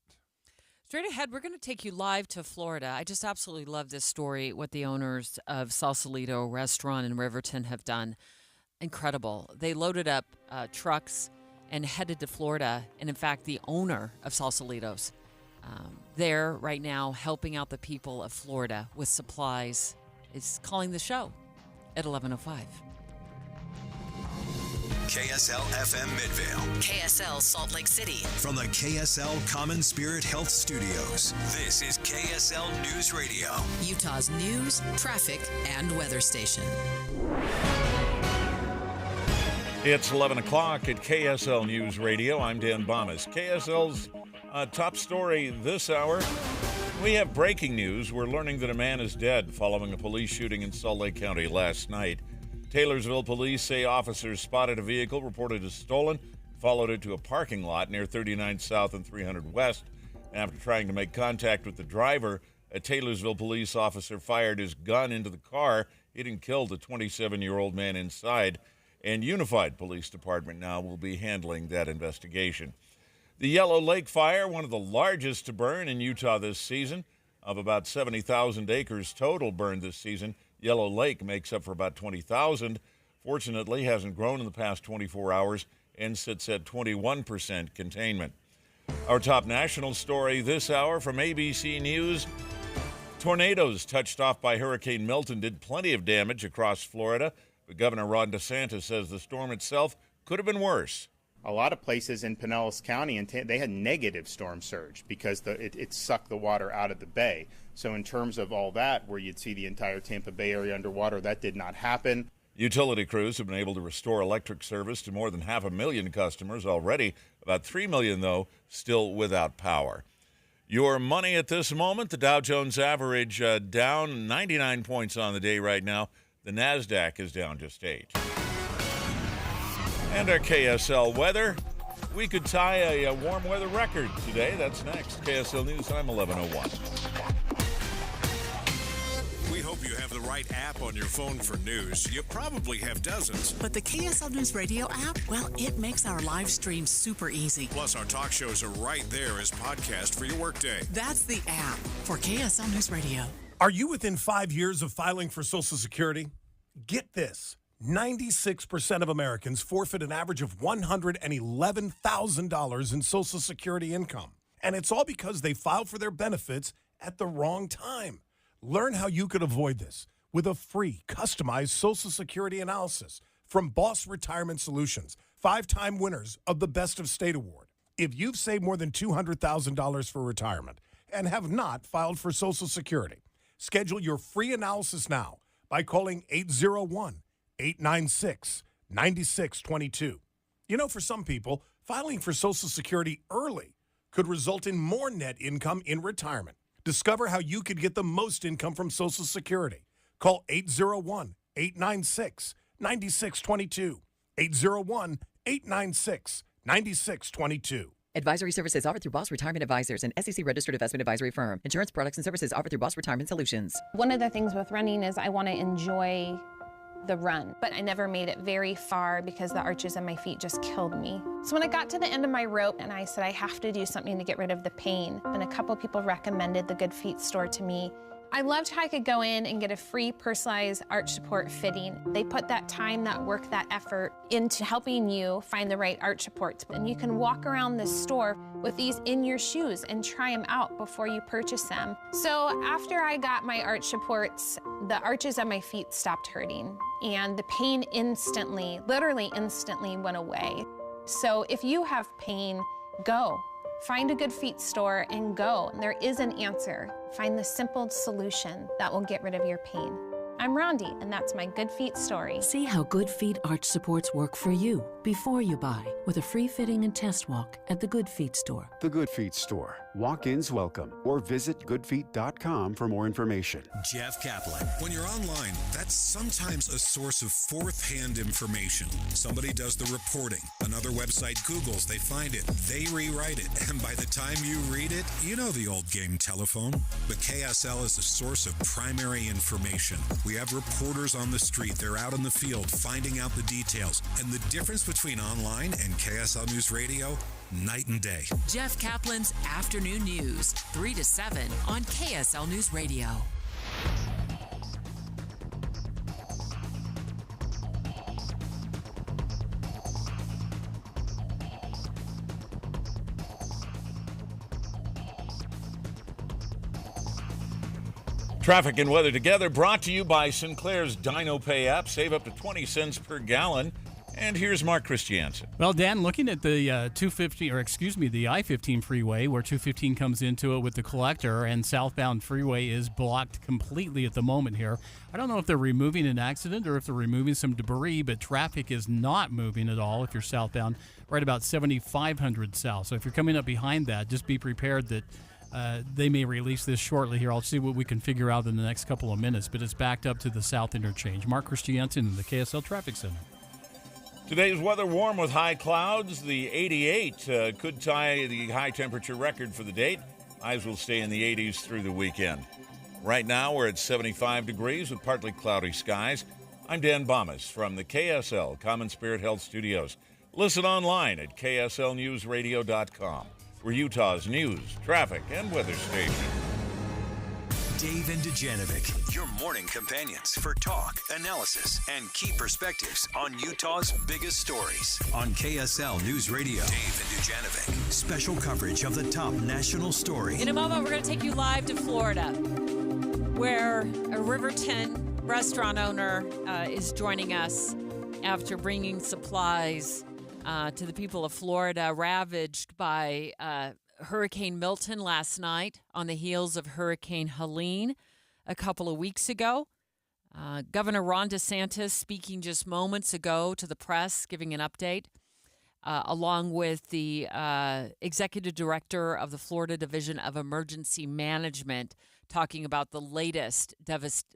Straight ahead, we're going to take you live to Florida. I just absolutely love this story, what the owners of Sausalito Restaurant in Riverton have done. Incredible. They loaded up trucks and headed to Florida. And in fact, the owner of Sausalito's there right now helping out the people of Florida with supplies is calling the show at 11:05. KSL FM Midvale. KSL Salt Lake City. From the KSL Common Spirit Health Studios, this is KSL News Radio. Utah's news, traffic, and weather station. It's 11 o'clock at KSL News Radio. I'm Dan Bomas. KSL's top story this hour. We have breaking news. We're learning that a man is dead following a police shooting in Salt Lake County last night. Taylorsville police say officers spotted a vehicle reported as stolen, followed it to a parking lot near 39 South and 300 West. After trying to make contact with the driver, a Taylorsville police officer fired his gun into the car. It and killed a 27-year-old man inside. And Unified Police Department now will be handling that investigation. The Yellow Lake fire, one of the largest to burn in Utah this season, of about 70,000 acres total burned this season. Yellow Lake makes up for about 20,000. Fortunately, hasn't grown in the past 24 hours and sits at 21% containment. Our top national story this hour from ABC News. Tornadoes touched off by Hurricane Milton did plenty of damage across Florida, but Governor Ron DeSantis says the storm itself could have been worse. A lot of places in Pinellas County, they had negative storm surge because it sucked the water out of the bay. So in terms of all that, where you'd see the entire Tampa Bay area underwater, that did not happen. Utility crews have been able to restore electric service to more than 500,000 customers already. About 3 million, though, still without power. Your money at this moment, the Dow Jones average down 99 points on the day right now. The NASDAQ is down just 8. And our KSL weather. We could tie a warm weather record today. That's next. KSL News, I'm 11:01. We hope you have the right app on your phone for news. You probably have dozens. But the KSL News Radio app, well, it makes our live stream super easy. Plus, our talk shows are right there as podcast for your workday. That's the app for KSL News Radio. Are you within 5 years of filing for Social Security? Get this. 96% of Americans forfeit an average of $111,000 in Social Security income. And it's all because they filed for their benefits at the wrong time. Learn how you could avoid this with a free, customized Social Security analysis from Boss Retirement Solutions, 5-time winners of the Best of State Award. If you've saved more than $200,000 for retirement and have not filed for Social Security, schedule your free analysis now by calling 801-896-9622. You know, for some people, filing for Social Security early could result in more net income in retirement. Discover how you could get the most income from Social Security. Call 801-896-9622. 801-896-9622. Advisory services offered through Boss Retirement Advisors, an SEC-registered investment advisory firm. Insurance products and services offered through Boss Retirement Solutions. One of the things with running is I want to enjoy the run, but I never made it very far because the arches on my feet just killed me. So when I got to the end of my rope and I said I have to do something to get rid of the pain, and a couple people recommended the Good Feet store to me. I loved how I could go in and get a free personalized arch support fitting. They put that time, that work, that effort into helping you find the right arch supports. And you can walk around this store with these in your shoes and try them out before you purchase them. So after I got my arch supports, the arches on my feet stopped hurting and the pain instantly, literally instantly went away. So if you have pain, go. Find a Good Feet store and go. There is an answer. Find the simple solution that will get rid of your pain. I'm Rondi, and that's my Good Feet story. See how Good Feet arch supports work for you before you buy with a free fitting and test walk at the Good Feet store. The Good Feet store, Walk-ins welcome, or visit goodfeet.com for more information. Jeff Kaplan. When you're online, that's sometimes a source of fourth-hand information. Somebody does the reporting. Another website Googles, they find it, they rewrite it, and by the time you read it, you know the old game telephone. But KSL is a source of primary information. We have reporters on the street. They're out in the field finding out the details. And the difference between online and KSL News Radio, night and day. Jeff Kaplan's Afternoon News, 3 to 7 on KSL News Radio. Traffic and weather together, brought to you by Sinclair's DinoPay app. Save up to 20 cents per gallon. And here's Mark Christiansen. Well, Dan, looking at the the I-15 freeway where 215 comes into it with the collector, and southbound freeway is blocked completely at the moment here. I don't know if they're removing an accident or if they're removing some debris, but traffic is not moving at all if you're southbound, right about 7500 south. So if you're coming up behind that, just be prepared that they may release this shortly here. I'll see what we can figure out in the next couple of minutes, but it's backed up to the south interchange. Mark Christiansen in the KSL Traffic Center. Today's weather warm with high clouds. The 88 could tie the high temperature record for the date. Highs will stay in the 80s through the weekend. Right now, we're at 75 degrees with partly cloudy skies. I'm Dan Bomas from the KSL Common Spirit Health Studios. Listen online at kslnewsradio.com. We're Utah's news, traffic, and weather station. Dave and Dujanovic, your morning companions for talk, analysis, and key perspectives on Utah's biggest stories. On KSL News Radio, Dave and Dujanovic, special coverage of the top national story. In a moment, we're going to take you live to Florida, where a Riverton restaurant owner is joining us after bringing supplies to the people of Florida ravaged by Hurricane Milton last night on the heels of Hurricane Helene a couple of weeks ago. Governor Ron DeSantis speaking just moments ago to the press, giving an update, along with the executive director of the Florida Division of Emergency Management, talking about the latest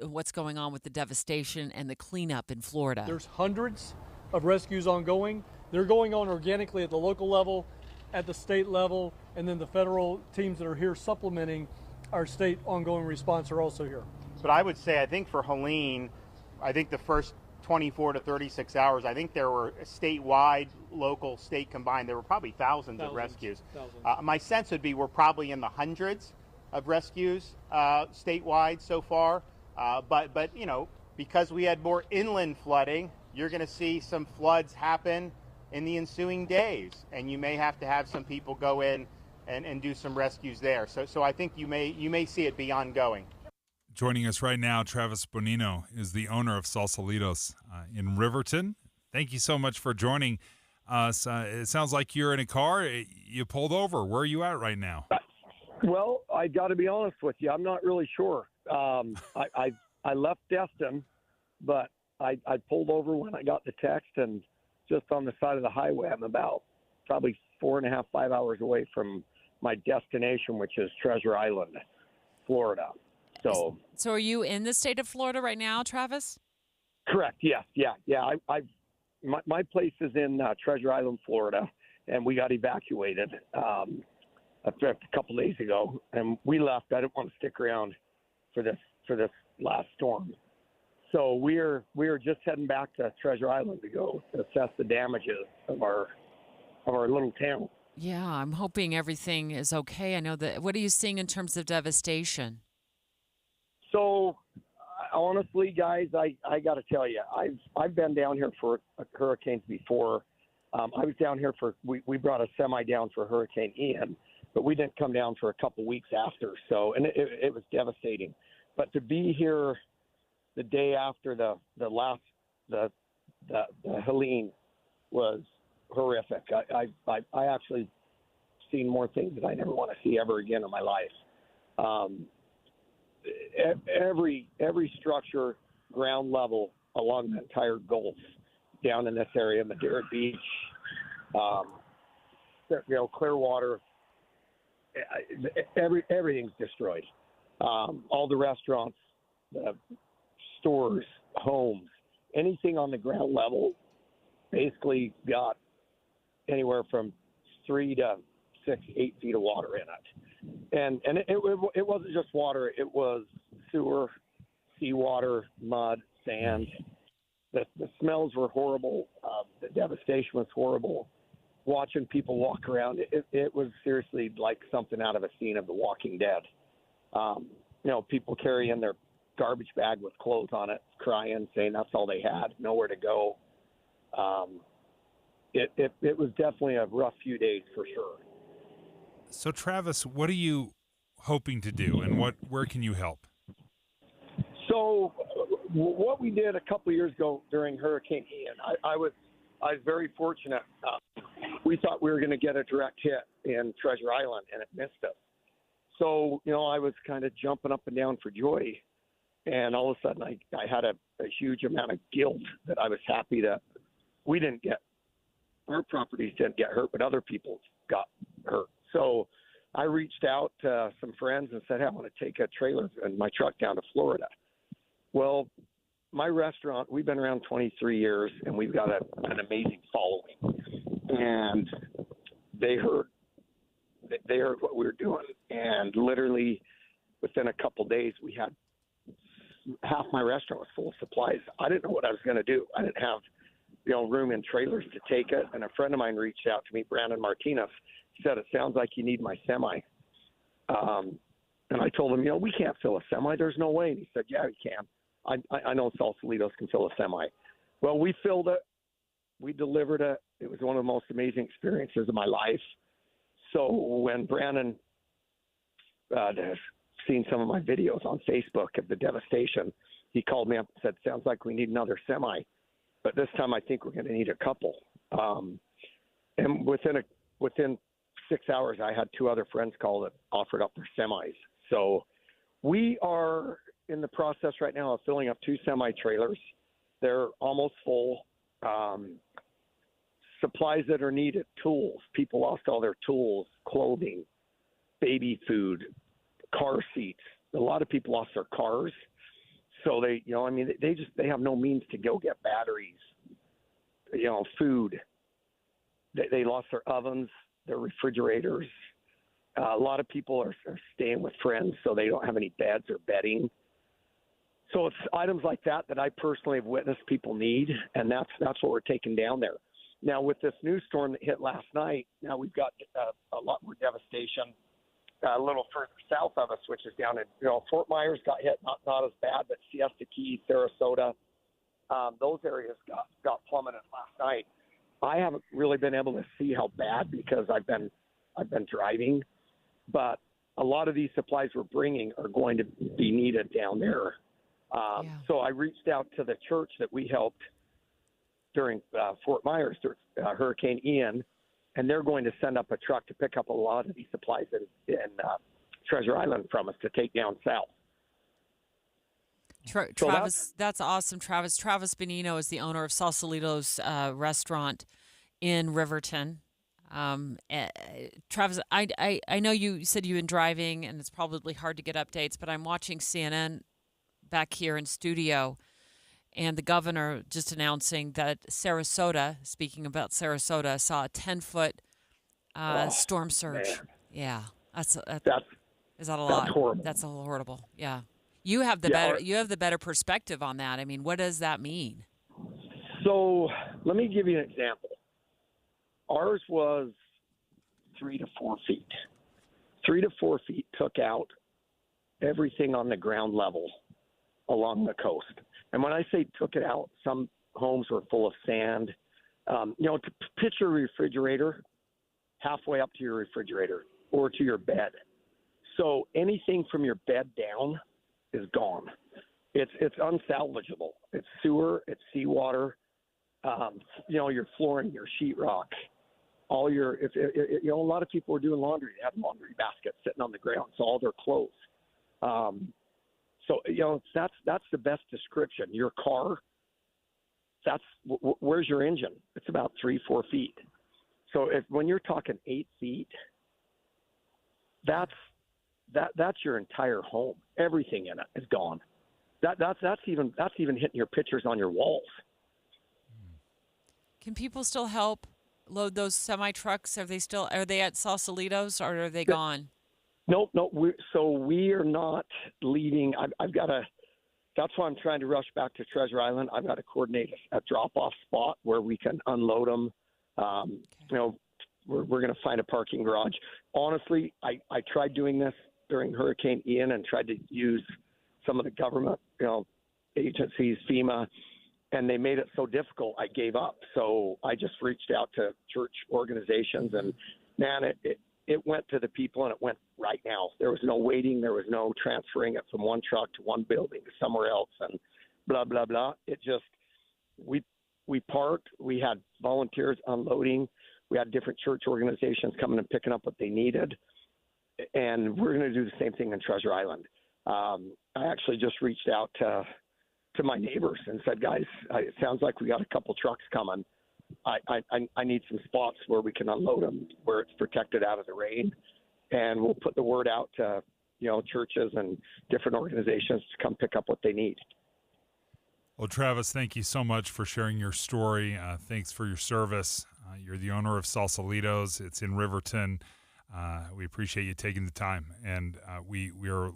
what's going on with the devastation and the cleanup in Florida. There's hundreds of rescues ongoing. They're going on organically at the local level, at the state level, and then the federal teams that are here supplementing our state ongoing response are also here. But I would say, I think for Helene, I think the first 24 to 36 hours, I think there were statewide, local, state combined, there were probably thousands of rescues. My sense would be we're probably in the hundreds of rescues statewide so far. But you know, because we had more inland flooding, you're going to see some floods happen in the ensuing days, and you may have to have some people go in and do some rescues there. So I think you may see it be ongoing. Joining us right now, Travis Bonino is the owner of Salsalitos in Riverton. Thank you so much for joining us. It sounds like you're in a car. You pulled over. Where are you at right now? Well, I got to be honest with you. I'm not really sure. I left Destin, but I pulled over when I got the text, and just on the side of the highway. I'm about probably 4.5, 5 hours away from my destination, which is Treasure Island, Florida. So are you in the state of Florida right now, Travis? Correct. Yes. Yeah. My place is in Treasure Island, Florida, and we got evacuated a couple days ago, and we left. I didn't want to stick around for this last storm. So we're just heading back to Treasure Island to go assess the damages of our little town. Yeah, I'm hoping everything is okay. I know that. What are you seeing in terms of devastation? So honestly, guys, I got to tell you, I've been down here for hurricanes before. I was down here we brought a semi down for Hurricane Ian, but we didn't come down for a couple weeks after. So and it was devastating. But to be here the day after the Helene was horrific. I actually seen more things that I never want to see ever again in my life. Every structure, ground level along the entire Gulf, down in this area, Madeira Beach, Clearwater, everything's destroyed. All the restaurants, the stores, homes, anything on the ground level basically got anywhere from 3 to 6, 8 feet of water in it. And it wasn't just water. It was sewer, seawater, mud, sand. The smells were horrible. The devastation was horrible. Watching people walk around, it was seriously like something out of a scene of The Walking Dead. People carrying their garbage bag with clothes on it, crying, saying that's all they had, nowhere to go. It was definitely a rough few days for sure. So, Travis, what are you hoping to do, and where can you help? So, what we did a couple of years ago during Hurricane Ian, I was very fortunate. We thought we were going to get a direct hit in Treasure Island, and it missed us. So, I was kind of jumping up and down for joy, and all of a sudden I had a huge amount of guilt that I was happy that our properties didn't get hurt, but other people's got hurt. So I reached out to some friends and said, hey, I want to take a trailer and my truck down to Florida. Well, my restaurant, we've been around 23 years, and we've got an amazing following. And they heard what we were doing, and literally within a couple of days, we had half my restaurant was full of supplies. I didn't know what I was going to do. I didn't have room in trailers to take it. And a friend of mine reached out to me, Brandon Martinez. He said, it sounds like you need my semi. And I told him, we can't fill a semi. There's no way. And he said, yeah, we can. I know Sausalitos can fill a semi. Well, we filled it. We delivered it. It was one of the most amazing experiences of my life. So when Brandon seen some of my videos on Facebook of the devastation, he called me up and said, sounds like we need another semi. But this time I think we're going to need a couple. And within 6 hours, I had 2 other friends call that offered up their semis. So we are in the process right now of filling up 2 semi-trailers. They're almost full. Supplies that are needed, tools. People lost all their tools, clothing, baby food, car seats. A lot of people lost their cars. So they have no means to go get batteries, food. They lost their ovens, their refrigerators. A lot of people are staying with friends, so they don't have any beds or bedding. So it's items like that I personally have witnessed people need, and that's what we're taking down there. Now, with this new storm that hit last night, now we've got a lot more devastation a little further south of us, which is down in, Fort Myers got hit, not as bad, but Siesta Key, Sarasota, those areas got plummeted last night. I haven't really been able to see how bad because I've been driving, but a lot of these supplies we're bringing are going to be needed down there. So I reached out to the church that we helped during Fort Myers, Hurricane Ian, and they're going to send up a truck to pick up a lot of these supplies in Treasure Island from us to take down south. Travis, that's awesome, Travis. Travis Benino is the owner of Sausalitos restaurant in Riverton. Travis, I know you said you've been driving, and it's probably hard to get updates, but I'm watching CNN back here in studio, and the governor just announcing that Sarasota, speaking about Sarasota, saw a 10-foot storm surge. Man. Yeah, is that a that's lot? Horrible. That's horrible. Yeah, you have the better perspective on that. I mean, what does that mean? So let me give you an example. Ours was 3 to 4 feet. 3 to 4 feet took out everything on the ground level along the coast. And when I say took it out, some homes were full of sand. Picture a refrigerator halfway up to your refrigerator or to your bed. So anything from your bed down is gone. It's unsalvageable. It's sewer, it's seawater, your flooring, your sheetrock, all your, a lot of people were doing laundry. They had laundry baskets sitting on the ground, so all their clothes. So that's the best description. Your car, where's your engine? It's about 3-4 feet. So when you're talking 8 feet, that's your entire home. Everything in it is gone. That's even hitting your pictures on your walls. Can people still help load those semi trucks? Are they at Sausalito's or are they gone? Nope. We are not leaving. I've got to. That's why I'm trying to rush back to Treasure Island. I've got to coordinate a drop-off spot where we can unload them. We're going to find a parking garage. Honestly, I tried doing this during Hurricane Ian and tried to use some of the government, agencies, FEMA, and they made it so difficult, I gave up. So I just reached out to church organizations, and man, it went to the people, and it went right now. There was no waiting. There was no transferring it from one truck to one building to somewhere else, and blah, blah, blah. It just, we parked. We had volunteers unloading. We had different church organizations coming and picking up what they needed. And we're going to do the same thing in Treasure Island. I actually just reached out to my neighbors and said, guys, it sounds like we got a couple trucks coming. I need some spots where we can unload them, where it's protected out of the rain. And we'll put the word out to, churches and different organizations to come pick up what they need. Well, Travis, thank you so much for sharing your story. Thanks for your service. You're the owner of Sausalito's. It's in Riverton. We appreciate you taking the time. And we are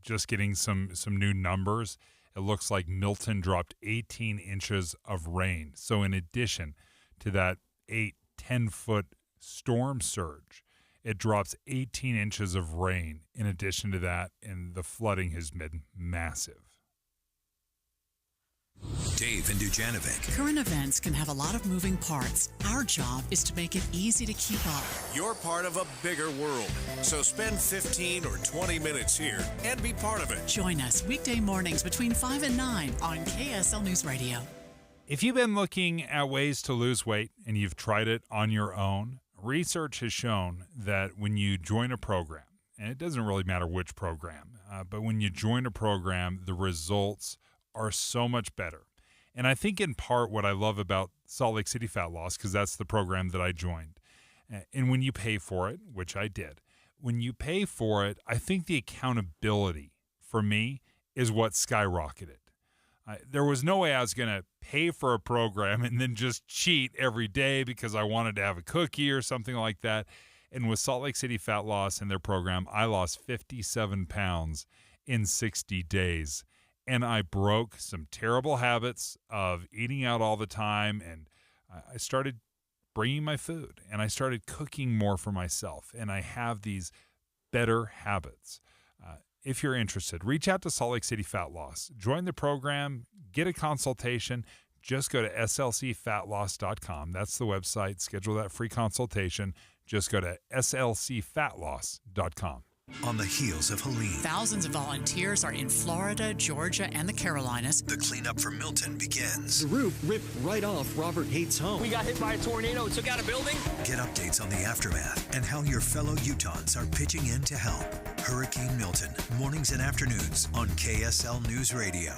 just getting some new numbers. It looks like Milton dropped 18 inches of rain. So in addition to that 8-10-foot storm surge, it drops 18 inches of rain in addition to that, and the flooding has been massive. Dave and Dujanovic. Current events can have a lot of moving parts. Our job is to make it easy to keep up. You're part of a bigger world, so spend 15 or 20 minutes here and be part of it. Join us weekday mornings between 5 and 9 on KSL News Radio. If you've been looking at ways to lose weight and you've tried it on your own, research has shown that when you join a program, and it doesn't really matter which program, but when you join a program, the results are so much better. And I think in part what I love about Salt Lake City Fat Loss, because that's the program that I joined, and when you pay for it, which I did, when you pay for it, I think the accountability for me is what skyrocketed. There was no way I was going to pay for a program and then just cheat every day because I wanted to have a cookie or something like that. And with Salt Lake City Fat Loss and their program, I lost 57 pounds in 60 days. And I broke some terrible habits of eating out all the time, and I started bringing my food, and I started cooking more for myself, and I have these better habits. If you're interested, reach out to Salt Lake City Fat Loss. Join the program, get a consultation. Just go to slcfatloss.com. That's the website. Schedule that free consultation. Just go to slcfatloss.com. On the heels of Helene, Thousands of volunteers are in Florida, Georgia, and the Carolinas. the cleanup for Milton begins. The roof ripped right off Robert Hates' home. We got hit by a tornado. It took out a building. Get updates on the aftermath and how your fellow Utahns are pitching in to help. Hurricane Milton, mornings and afternoons on KSL News Radio.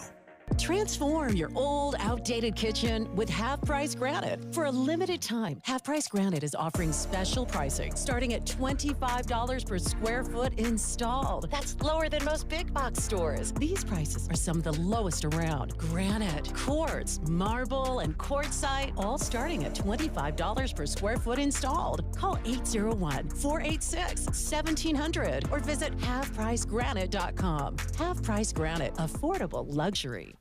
Transform your old, outdated kitchen with Half Price Granite. For a limited time, Half Price Granite is offering special pricing starting at $25 per square foot installed. That's lower than most big box stores. These prices are some of the lowest around. Granite, quartz, marble, and quartzite, all starting at $25 per square foot installed. Call 801-486-1700 or visit halfpricegranite.com. Half Price Granite, affordable luxury.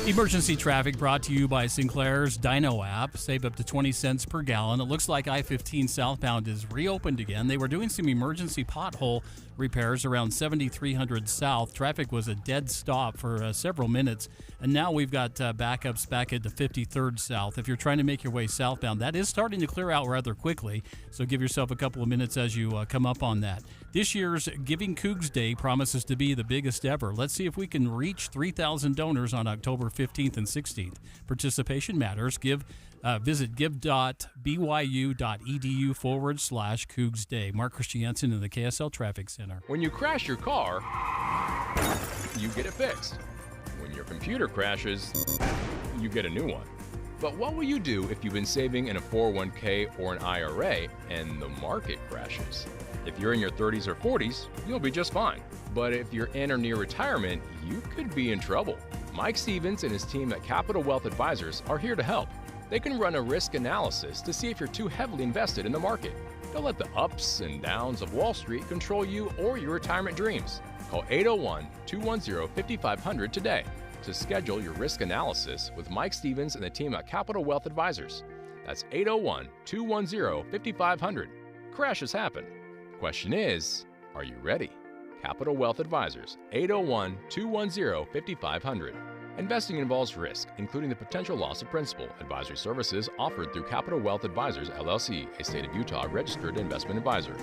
Emergency traffic brought to you by Sinclair's Dino app. Save up to 20 cents per gallon. It looks like I-15 southbound is reopened again. They were doing some emergency pothole repairs around 7300 South. Traffic was a dead stop for several minutes, and now we've got backups back at the 53rd South. If you're trying to make your way southbound, that is starting to clear out rather quickly, so give yourself a couple of minutes as you come up on that. This year's Giving Cougs Day promises to be the biggest ever. Let's see if we can reach 3,000 donors on October 15th and 16th. Participation matters. Visit give.byu.edu/Cougs Day. Mark Christiansen in the KSL Traffic Center. When you crash your car, you get it fixed. When your computer crashes, you get a new one. But what will you do if you've been saving in a 401k or an IRA and the market crashes? If you're in your 30s or 40s, you'll be just fine. But if you're in or near retirement, you could be in trouble. Mike Stevens and his team at Capital Wealth Advisors are here to help. They can run a risk analysis to see if you're too heavily invested in the market. Don't let the ups and downs of Wall Street control you or your retirement dreams. Call 801-210-5500 today to schedule your risk analysis with Mike Stevens and the team at Capital Wealth Advisors. That's 801-210-5500. Crashes happen. Question is, are you ready? Capital Wealth Advisors, 801-210-5500. Investing involves risk, including the potential loss of principal. Advisory services offered through Capital Wealth Advisors, LLC, a state of Utah registered investment advisor.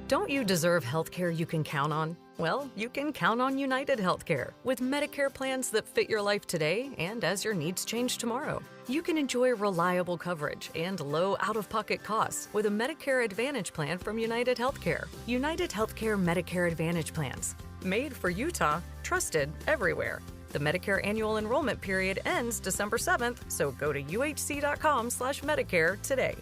Don't you deserve health care you can count on? Well, you can count on United Healthcare with Medicare plans that fit your life today and as your needs change tomorrow. You can enjoy reliable coverage and low out-of-pocket costs with a Medicare Advantage plan from United Healthcare. United Healthcare Medicare Advantage plans. Made for Utah, trusted everywhere. The Medicare annual enrollment period ends December 7th, so go to uhc.com/Medicare today.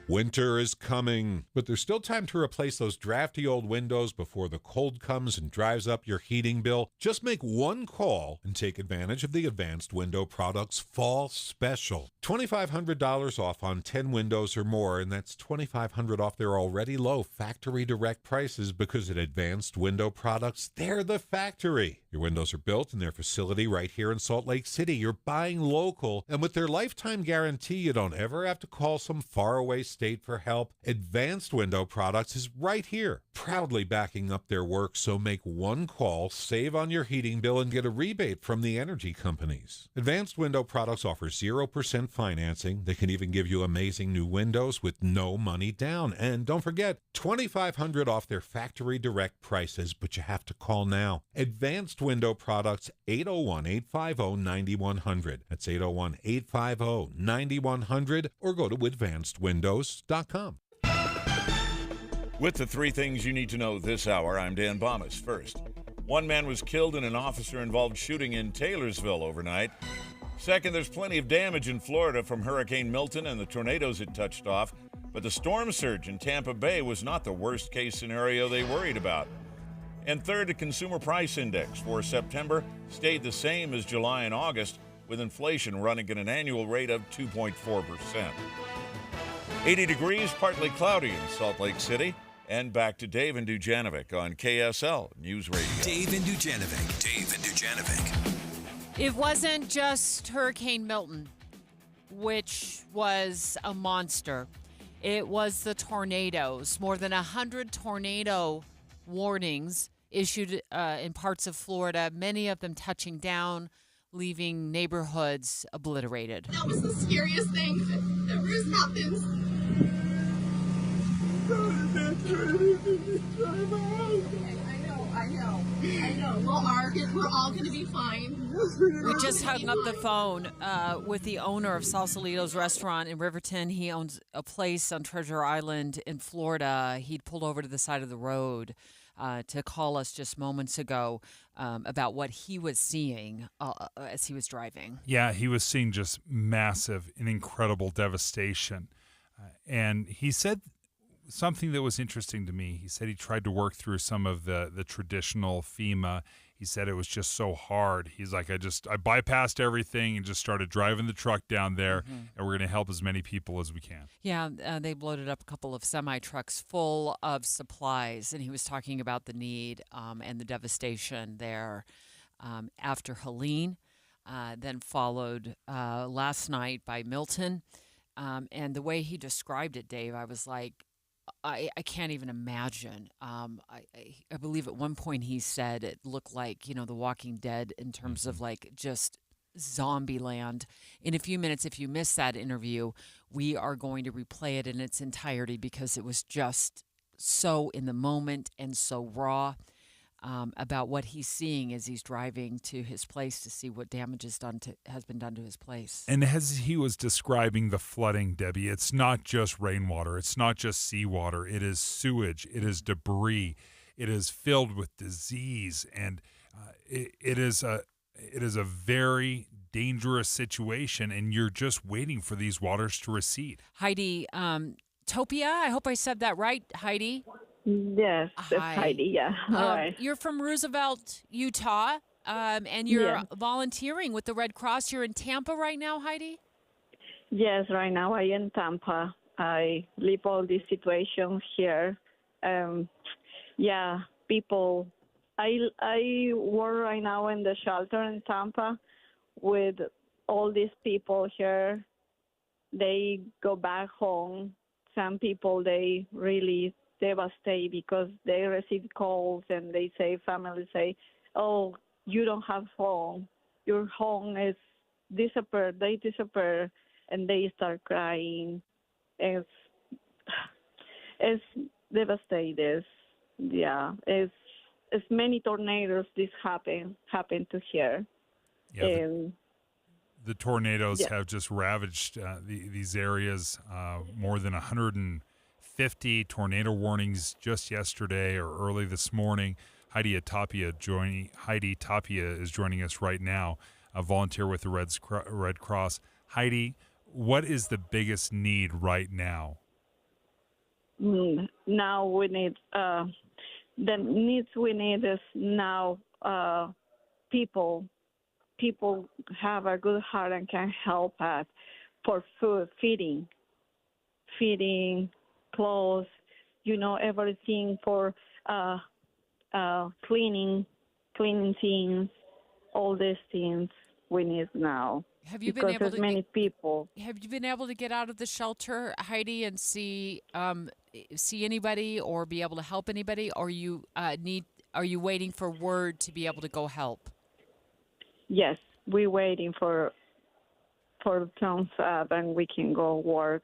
Winter is coming, but there's still time to replace those drafty old windows before the cold comes and drives up your heating bill. Just make one call and take advantage of the Advanced Window Products Fall Special. $2,500 off on 10 windows or more, and that's $2,500 off their already low factory direct prices because at Advanced Window Products, they're the factory. Your windows are built in their facility right here in Salt Lake City. You're buying local, and with their lifetime guarantee, you don't ever have to call some faraway state for help. Advanced Window Products is right here, proudly backing up their work, so make one call, save on your heating bill, and get a rebate from the energy companies. Advanced Window Products offers 0% financing. They can even give you amazing new windows with no money down. And don't forget, $2,500 off their factory direct prices, but you have to call now. Advanced Window Products, 801-850-9100. That's 801-850-9100, or go to advancedwindows.com. With the three things you need to know this hour, I'm Dan Bomas. First, one man was killed in an officer-involved shooting in Taylorsville overnight. Second, there's plenty of damage in Florida from Hurricane Milton and the tornadoes it touched off, but the storm surge in Tampa Bay was not the worst-case scenario they worried about. And third, the Consumer Price Index for September stayed the same as July and August, with inflation running at an annual rate of 2.4%. 80 degrees, partly cloudy in Salt Lake City. And back to Dave and Dujanovic on KSL News Radio. Dave and Dujanovic. It wasn't just Hurricane Milton, which was a monster. It was the tornadoes. More than 100 tornado warnings issued in parts of Florida, many of them touching down, leaving neighborhoods obliterated. That was the scariest thing that ever happened. I know. We're all going to be fine. We just hung up the phone with the owner of Sausalito's restaurant in Riverton. He owns a place on Treasure Island in Florida. He'd pulled over to the side of the road to call us just moments ago about what he was seeing as he was driving. Yeah, he was seeing just massive and incredible devastation. And he said something that was interesting to me. He said he tried to work through some of the traditional FEMA. He said it was just so hard. He's like, I bypassed everything and just started driving the truck down there, and we're going to help as many people as we can. Yeah, they loaded up a couple of semi-trucks full of supplies, and he was talking about the need and the devastation there after Helene, then followed last night by Milton. And the way he described it, Dave, I was like, I can't even imagine. I believe at one point he said it looked like, The Walking Dead in terms of like just zombie land. In a few minutes, if you missed that interview, we are going to replay it in its entirety because it was just so in the moment and so raw about what he's seeing as he's driving to his place to see what damage has been done to his place. And as he was describing the flooding, Debbie, it's not just rainwater. It's not just seawater. It is sewage. It is debris. It is filled with disease. And it is a very dangerous situation, and you're just waiting for these waters to recede. Heidi Topia, I hope I said that right, Heidi. Yes, that's Heidi, yeah. All right. You're from Roosevelt, Utah, and you're volunteering with the Red Cross. You're in Tampa right now, Heidi? Yes, right now I in Tampa. I live all these situations here. People. I work right now in the shelter in Tampa with all these people here. They go back home. Some people, they really devastate because they receive calls and they say, families say, oh, you don't have home. Your home is disappeared. They disappear and they start crying. It's devastated. Yeah, it's many tornadoes this happen to here. Yeah, the tornadoes have just ravaged these areas. More than 150 tornado warnings just yesterday or early this morning. Heidi Tapia is joining us right now, a volunteer with the Red Cross. Heidi, what is the biggest need right now? Now we need the needs we need is now people have a good heart and can help us for food, feeding, clothes, everything for cleaning things, all these things we need now. Have you because been able there's many people. Have you been able to get out of the shelter, Heidi, and see anybody or be able to help anybody? Or are you waiting for word to be able to go help? Yes, we're waiting for thumbs up and we can go work.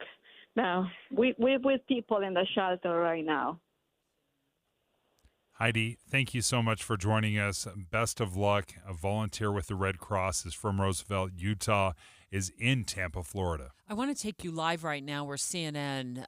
Now we're with people in the shelter right now. Heidi, thank you so much for joining us. Best of luck. A volunteer with the Red Cross is from Roosevelt, Utah, is in Tampa, Florida. I want to take you live right now where CNN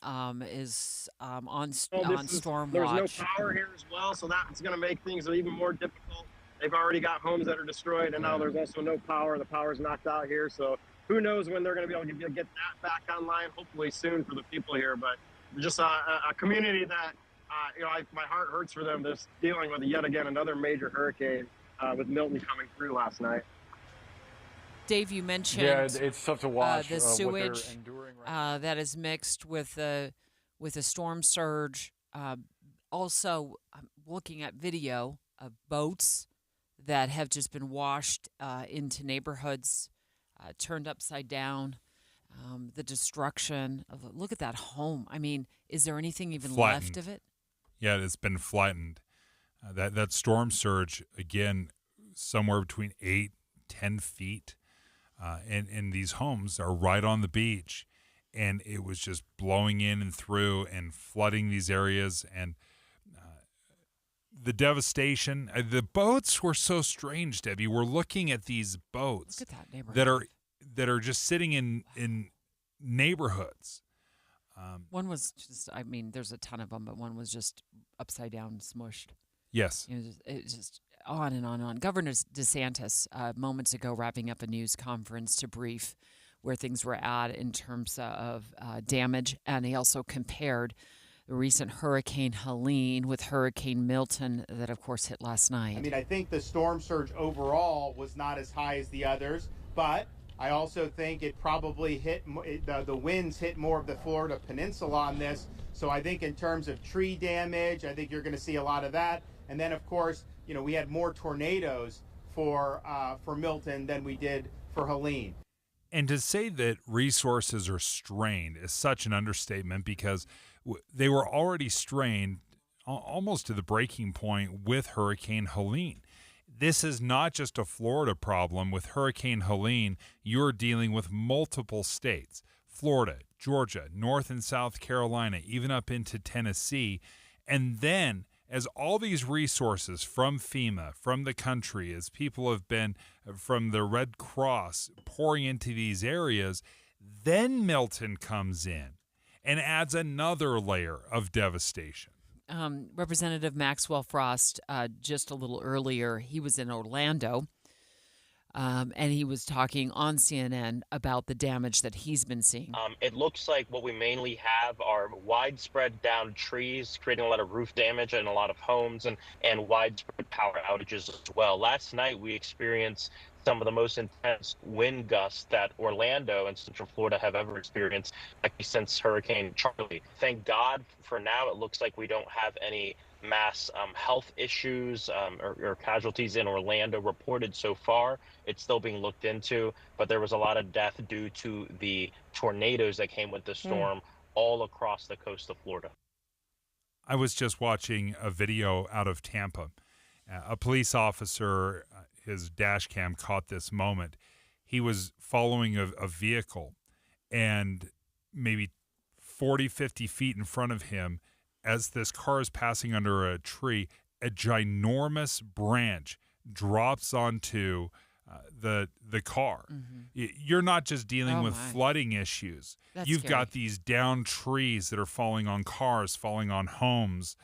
is on storm there's watch. There's no power here as well, so that's going to make things even more difficult. They've already got homes that are destroyed, and now there's also no power. The power's knocked out here, so who knows when they're going to be able to get that back online, hopefully soon for the people here. But just a community that my heart hurts for them. Just dealing with yet again another major hurricane with Milton coming through last night. Dave, you mentioned it's tough to watch the what sewage they're enduring right that is mixed with a storm surge. Also, I'm looking at video of boats that have just been washed into neighborhoods, turned upside down. The destruction of look at that home. I mean, is there anything even left of it? Yeah, it's been flattened. That storm surge, again, somewhere between 8-10 feet. And these homes are right on the beach. And it was just blowing in and through and flooding these areas. And the devastation. The boats were so strange, Debbie. We're looking at these boats that are just sitting in neighborhoods. One was just, there's a ton of them, but one was just upside down, smushed. Yes. It's just on and on and on. Governor DeSantis, moments ago, wrapping up a news conference to brief where things were at in terms of damage, and he also compared the recent Hurricane Helene with Hurricane Milton that, of course, hit last night. I think the storm surge overall was not as high as the others, but I also think it probably hit the winds hit more of the Florida Peninsula on this. So I think in terms of tree damage, I think you're going to see a lot of that. And then, of course, we had more tornadoes for Milton than we did for Helene. And to say that resources are strained is such an understatement because they were already strained almost to the breaking point with Hurricane Helene. This is not just a Florida problem. With Hurricane Helene, you're dealing with multiple states, Florida, Georgia, North and South Carolina, even up into Tennessee. And then as all these resources from FEMA, from the country, as people have been from the Red Cross pouring into these areas, then Milton comes in and adds another layer of devastation. Representative Maxwell Frost, just a little earlier, he was in Orlando and he was talking on CNN about the damage that he's been seeing. It looks like what we mainly have are widespread downed trees, creating a lot of roof damage in a lot of homes, and widespread power outages as well. Last night, we experienced some of the most intense wind gusts that Orlando and Central Florida have ever experienced, actually since Hurricane Charlie. Thank God for now, it looks like we don't have any mass health issues or casualties in Orlando reported so far. It's still being looked into, but there was a lot of death due to the tornadoes that came with the storm all across the coast of Florida. I was just watching a video out of Tampa. A police officer, his dash cam caught this moment. He was following a vehicle, and maybe 40, 50 feet in front of him, as this car is passing under a tree, a ginormous branch drops onto the car. You're not just dealing with flooding issues. You've got these downed trees that are falling on cars, falling on homes.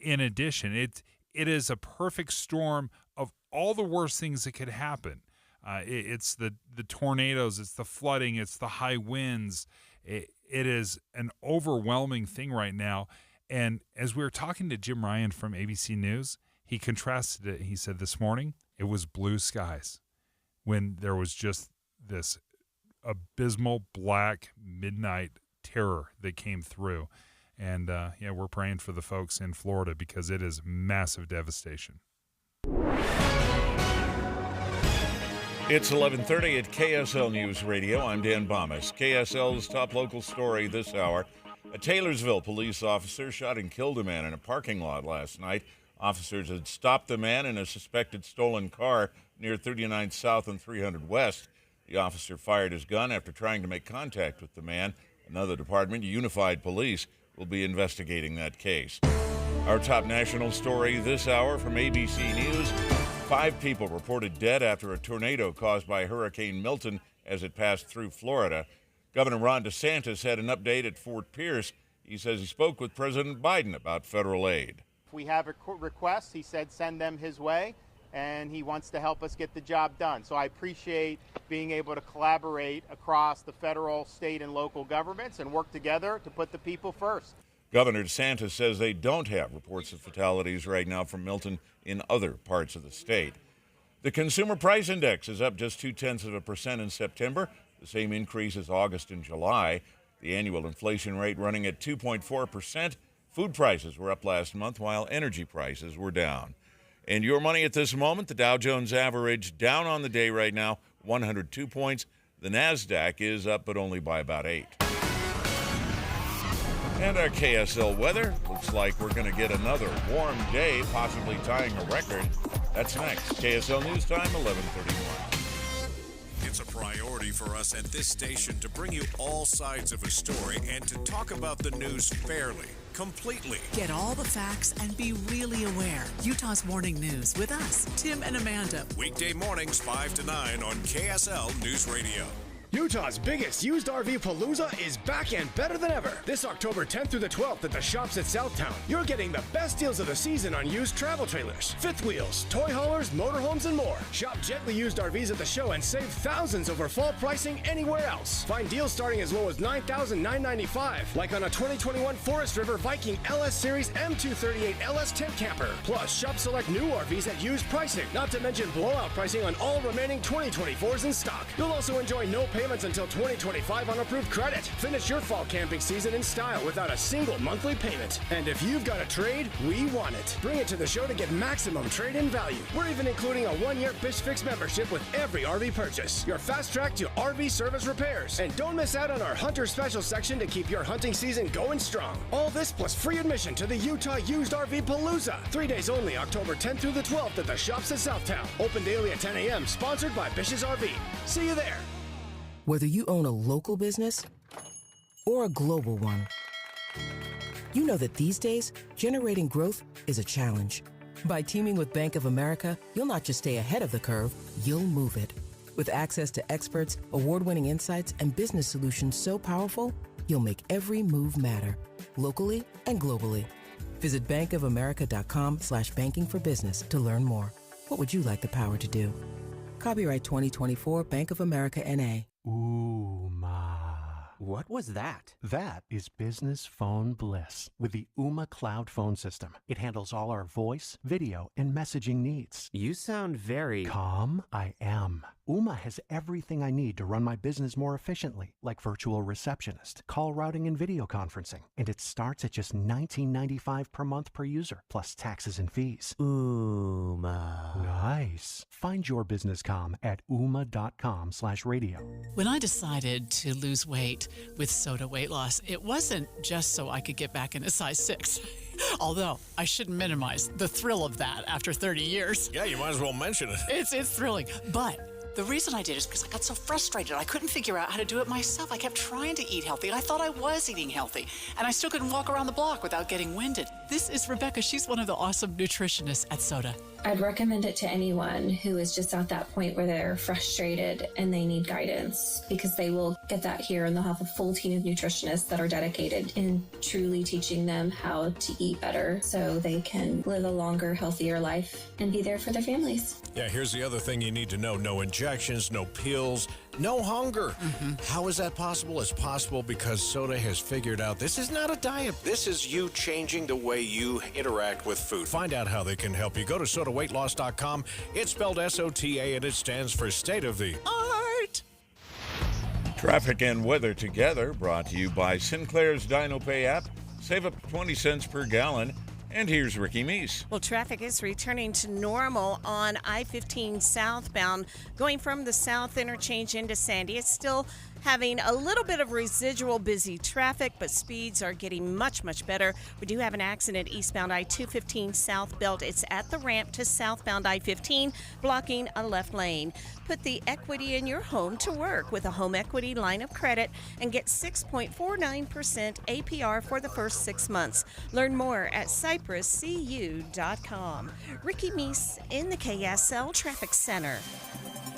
In addition, it is a perfect storm of all the worst things that could happen. It's the tornadoes, it's the flooding, it's the high winds. It is an overwhelming thing right now. And as we were talking to Jim Ryan from ABC News, he contrasted it. He said this morning it was blue skies when there was just this abysmal black midnight terror that came through. And we're praying for the folks in Florida because it is massive devastation. It's 11:30 at KSL News Radio. I'm Dan Bomis. KSL's top local story this hour. A Taylorsville police officer shot and killed a man in a parking lot last night. Officers had stopped the man in a suspected stolen car near 39th South and 300 West. The officer fired his gun after trying to make contact with the man. Another department, Unified Police, will be investigating that case. Our top national story this hour from ABC News. 5 people reported dead after a tornado caused by Hurricane Milton as it passed through Florida. Governor Ron DeSantis had an update at Fort Pierce. He says he spoke with President Biden about federal aid. If we have requests, he said send them his way, and he wants to help us get the job done. So I appreciate being able to collaborate across the federal, state, and local governments and work together to put the people first. Governor DeSantis says they don't have reports of fatalities right now from Milton in other parts of the state. The Consumer Price Index is up just 0.2% in September, the same increase as August and July. The annual inflation rate running at 2.4%. Food prices were up last month, while energy prices were down. And your money at this moment, the Dow Jones average down on the day right now, 102 points. The NASDAQ is up, but only by about 8. And our KSL weather. Looks like we're going to get another warm day, possibly tying a record. That's next. KSL News Time, 11:31. It's a priority for us at this station to bring you all sides of a story and to talk about the news fairly, completely. Get all the facts and be really aware. Utah's Morning News with us, Tim and Amanda. Weekday mornings 5 to 9 on KSL News Radio. Utah's biggest used RV Palooza is back and better than ever. This October 10th through the 12th at the shops at Southtown, you're getting the best deals of the season on used travel trailers, fifth wheels, toy haulers, motorhomes, and more. Shop gently used RVs at the show and save thousands over fall pricing anywhere else. Find deals starting as low as $9,995, like on a 2021 Forest River Viking LS Series M238 LS tent camper. Plus, shop select new RVs at used pricing, not to mention blowout pricing on all remaining 2024s in stock. You'll also enjoy no payments until 2025 on approved credit. Finish your fall camping season in style without a single monthly payment. And if you've got a trade, we want it. Bring it to the show to get maximum trade-in value. We're even including a 1-year Bish Fix membership with every RV purchase. Your fast track to RV service repairs. And don't miss out on our Hunter Special section to keep your hunting season going strong. All this plus free admission to the Utah Used RV Palooza. 3 days only, October 10th through the 12th at the shops at Southtown. Open daily at 10 a.m. Sponsored by Bish's RV. See you there. Whether you own a local business or a global one, you know that these days, generating growth is a challenge. By teaming with Bank of America, you'll not just stay ahead of the curve, you'll move it. With access to experts, award-winning insights, and business solutions so powerful, you'll make every move matter, locally and globally. Visit bankofamerica.com/banking for business to learn more. What would you like the power to do? Copyright 2024 Bank of America N.A. Ooh, ma. What was that? That is business phone bliss with the Ooma Cloud phone system. It handles all our voice, video, and messaging needs. You sound very... Calm? I am. Ooma has everything I need to run my business more efficiently, like virtual receptionist, call routing, and video conferencing. And it starts at just $19.95 per month per user, plus taxes and fees. Ooma. Nice. Find your business comm at ooma.com/radio. When I decided to lose weight with Soda Weight Loss, it wasn't just so I could get back in a size 6. Although, I shouldn't minimize the thrill of that after 30 years. Yeah, you might as well mention it. It's thrilling. But the reason I did is because I got so frustrated. I couldn't figure out how to do it myself. I kept trying to eat healthy. I thought I was eating healthy. And I still couldn't walk around the block without getting winded. This is Rebecca. She's one of the awesome nutritionists at Soda. I'd recommend it to anyone who is just at that point where they're frustrated and they need guidance, because they will get that here, and they'll have a full team of nutritionists that are dedicated in truly teaching them how to eat better so they can live a longer, healthier life and be there for their families. Yeah, here's the other thing you need to know. No injections, no pills, no hunger. How is that possible? It's possible because Soda has figured out this is not a diet. This is you changing the way you interact with food. Find out how they can help you. Go to sodaweightloss.com. It's spelled SOTA, and it stands for State of the Art. Traffic and weather together, brought to you by Sinclair's DinoPay app. Save up to 20 cents per gallon. And here's Ricky Meese. Well, traffic is returning to normal on I-15 southbound, going from the south interchange into Sandy. It's still having a little bit of residual busy traffic, but speeds are getting much, much better. We do have an accident eastbound I-215 south belt. It's at the ramp to southbound I-15, blocking a left lane. Put the equity in your home to work with a home equity line of credit and get 6.49% APR for the first 6 months. Learn more at cypresscu.com. Ricky Meese in the KSL Traffic Center.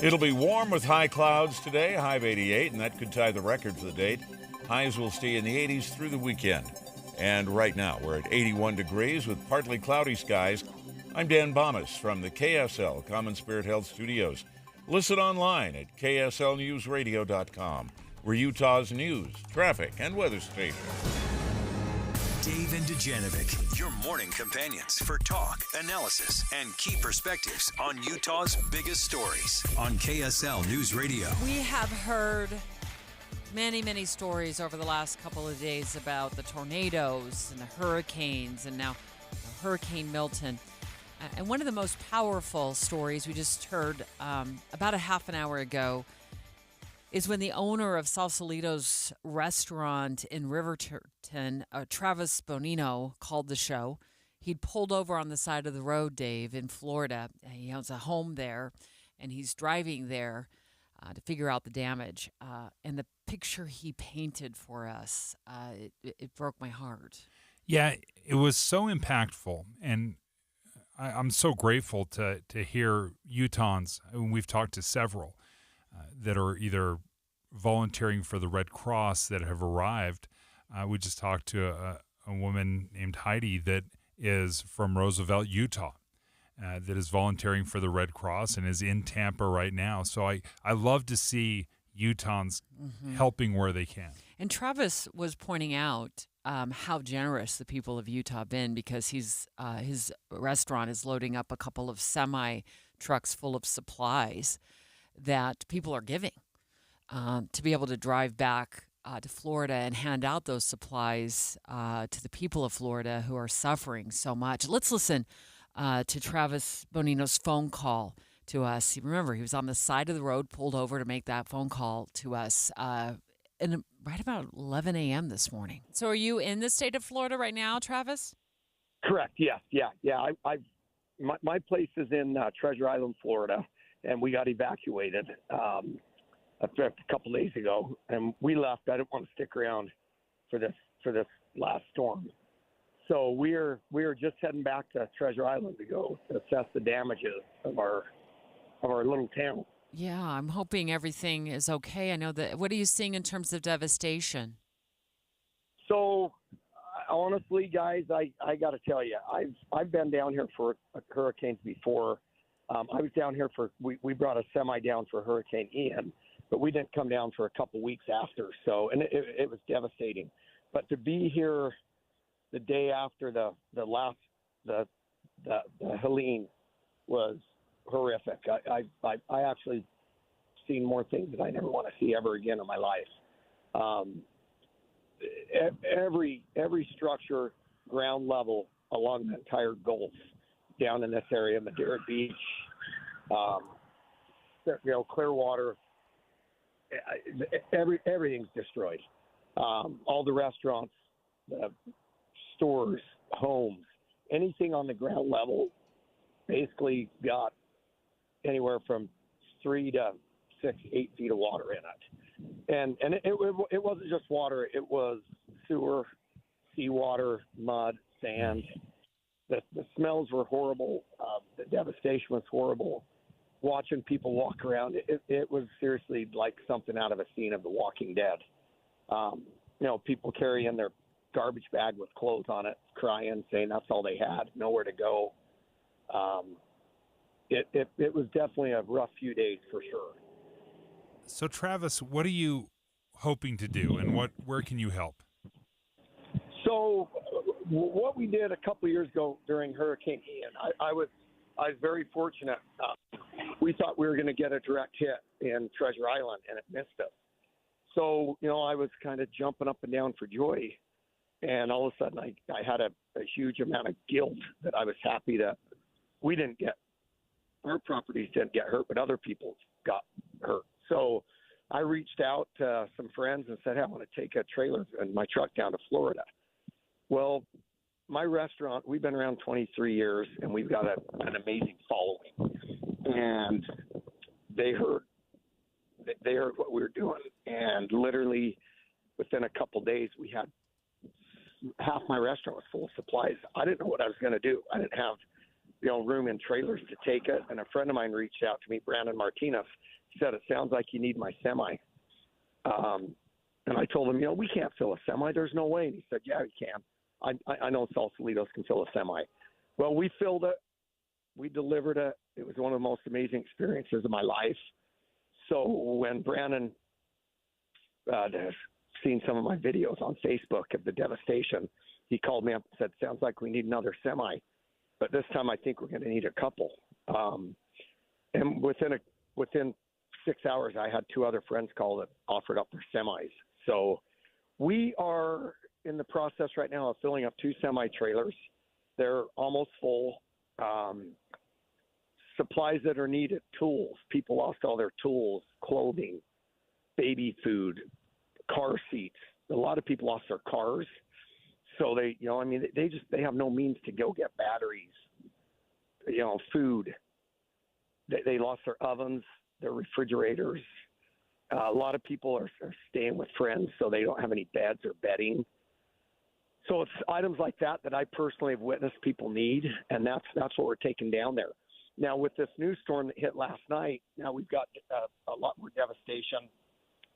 It'll be warm with high clouds today, a high of 88, and that could tie the record for the date. Highs will stay in the 80s through the weekend. And right now, we're at 81 degrees with partly cloudy skies. I'm Dan Bomas from the KSL Common Spirit Health Studios. Listen online at kslnewsradio.com. We're Utah's news, traffic, and weather station. Dave and Dujanovic, your morning companions for talk, analysis, and key perspectives on Utah's biggest stories on KSL News Radio. We have heard many, many stories over the last couple of days about the tornadoes and the hurricanes, and now Hurricane Milton. And one of the most powerful stories we just heard about a half an hour ago is when the owner of Sausalito's restaurant in Riverton, Travis Bonino, called the show. He'd pulled over on the side of the road, Dave, in Florida. He owns a home there, and he's driving there to figure out the damage. And the picture he painted for us, it broke my heart. Yeah, it was so impactful, and I'm so grateful to hear Utahns. We've talked to several that are either volunteering for the Red Cross that have arrived. We just talked to a woman named Heidi that is from Roosevelt, Utah, that is volunteering for the Red Cross and is in Tampa right now. So I love to see Utahns helping where they can. And Travis was pointing out how generous the people of Utah have been, because his restaurant is loading up a couple of semi trucks full of supplies that people are giving to be able to drive back to Florida and hand out those supplies to the people of Florida who are suffering so much. Let's listen to Travis Bonino's phone call to us. Remember, he was on the side of the road, pulled over to make that phone call to us right about 11 a.m. this morning. So are you in the state of Florida right now, Travis? Correct. Yeah. My place is in Treasure Island, Florida, and we got evacuated a couple days ago, and we left. I didn't want to stick around for this last storm, so we're just heading back to Treasure Island to go assess the damages of our little town. Yeah, I'm hoping everything is okay. I know that. What are you seeing in terms of devastation? So, honestly, guys, I got to tell you, I've been down here for hurricanes before. I was down here we brought a semi down for Hurricane Ian, but we didn't come down for a couple weeks after. So, and it was devastating. But to be here the day after the Helene was horrific. I actually seen more things that I never want to see ever again in my life. Every structure, ground level along the entire Gulf, down in this area, Madeira Beach, Clearwater, everything's destroyed. All the restaurants, the stores, homes, anything on the ground level basically got anywhere from 3 to 6, 8 feet of water in it. And it wasn't just water, it was sewer, seawater, mud, sand. The smells were horrible. The devastation was horrible. Watching people walk around, it was seriously like something out of a scene of The Walking Dead. People carrying their garbage bag with clothes on it, crying, saying that's all they had, nowhere to go. It was definitely a rough few days for sure. So, Travis, what are you hoping to do, and where can you help? So, what we did a couple of years ago during Hurricane Ian, I was very fortunate. We thought we were going to get a direct hit in Treasure Island, and it missed us. So, I was kind of jumping up and down for joy, and all of a sudden I had a huge amount of guilt that I was happy that we didn't get, our properties didn't get hurt, but other people got hurt. So I reached out to some friends and said, hey, I want to take a trailer and my truck down to Florida. Well, my restaurant, we've been around 23 years, and we've got an amazing following. And they heard what we were doing, and literally within a couple of days, we had half my restaurant was full of supplies. I didn't know what I was going to do. I didn't have room in trailers to take it. And a friend of mine reached out to me, Brandon Martinez. He said, it sounds like you need my semi. And I told him, we can't fill a semi. There's no way. And he said, yeah, we can. I know Sausalitos can fill a semi. Well, we filled it. We delivered it. It was one of the most amazing experiences of my life. So when Brandon seen some of my videos on Facebook of the devastation, he called me up and said, sounds like we need another semi. But this time I think we're going to need a couple. And within 6 hours, I had 2 other friends call that offered up their semis. So we are in the process right now of filling up 2 semi-trailers. They're almost full. Supplies that are needed, tools. People lost all their tools, clothing, baby food, car seats. A lot of people lost their cars. So they have no means to go get batteries, food. They lost their ovens, their refrigerators. A lot of people are staying with friends, so they don't have any beds or bedding. So it's items like that I personally have witnessed people need, and that's what we're taking down there. Now, with this new storm that hit last night, now we've got a lot more devastation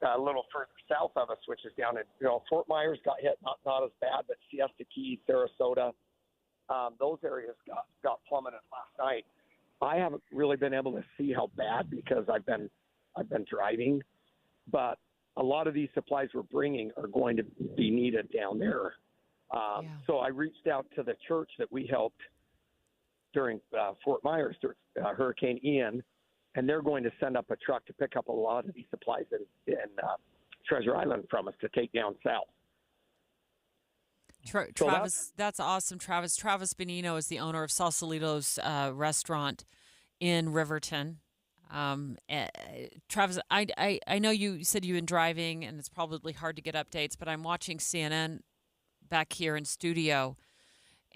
a little further south of us, which is down in, Fort Myers got hit, not as bad, but Siesta Key, Sarasota, those areas got plummeted last night. I haven't really been able to see how bad because I've been driving, but a lot of these supplies we're bringing are going to be needed down there. So I reached out to the church that we helped during Fort Myers, Hurricane Ian, and they're going to send up a truck to pick up a lot of these supplies in Treasure Island from us to take down south. Travis, that's awesome, Travis. Travis Benino is the owner of Sausalitos restaurant in Riverton. Travis, I know you said you've been driving, and it's probably hard to get updates, but I'm watching CNN back here in studio,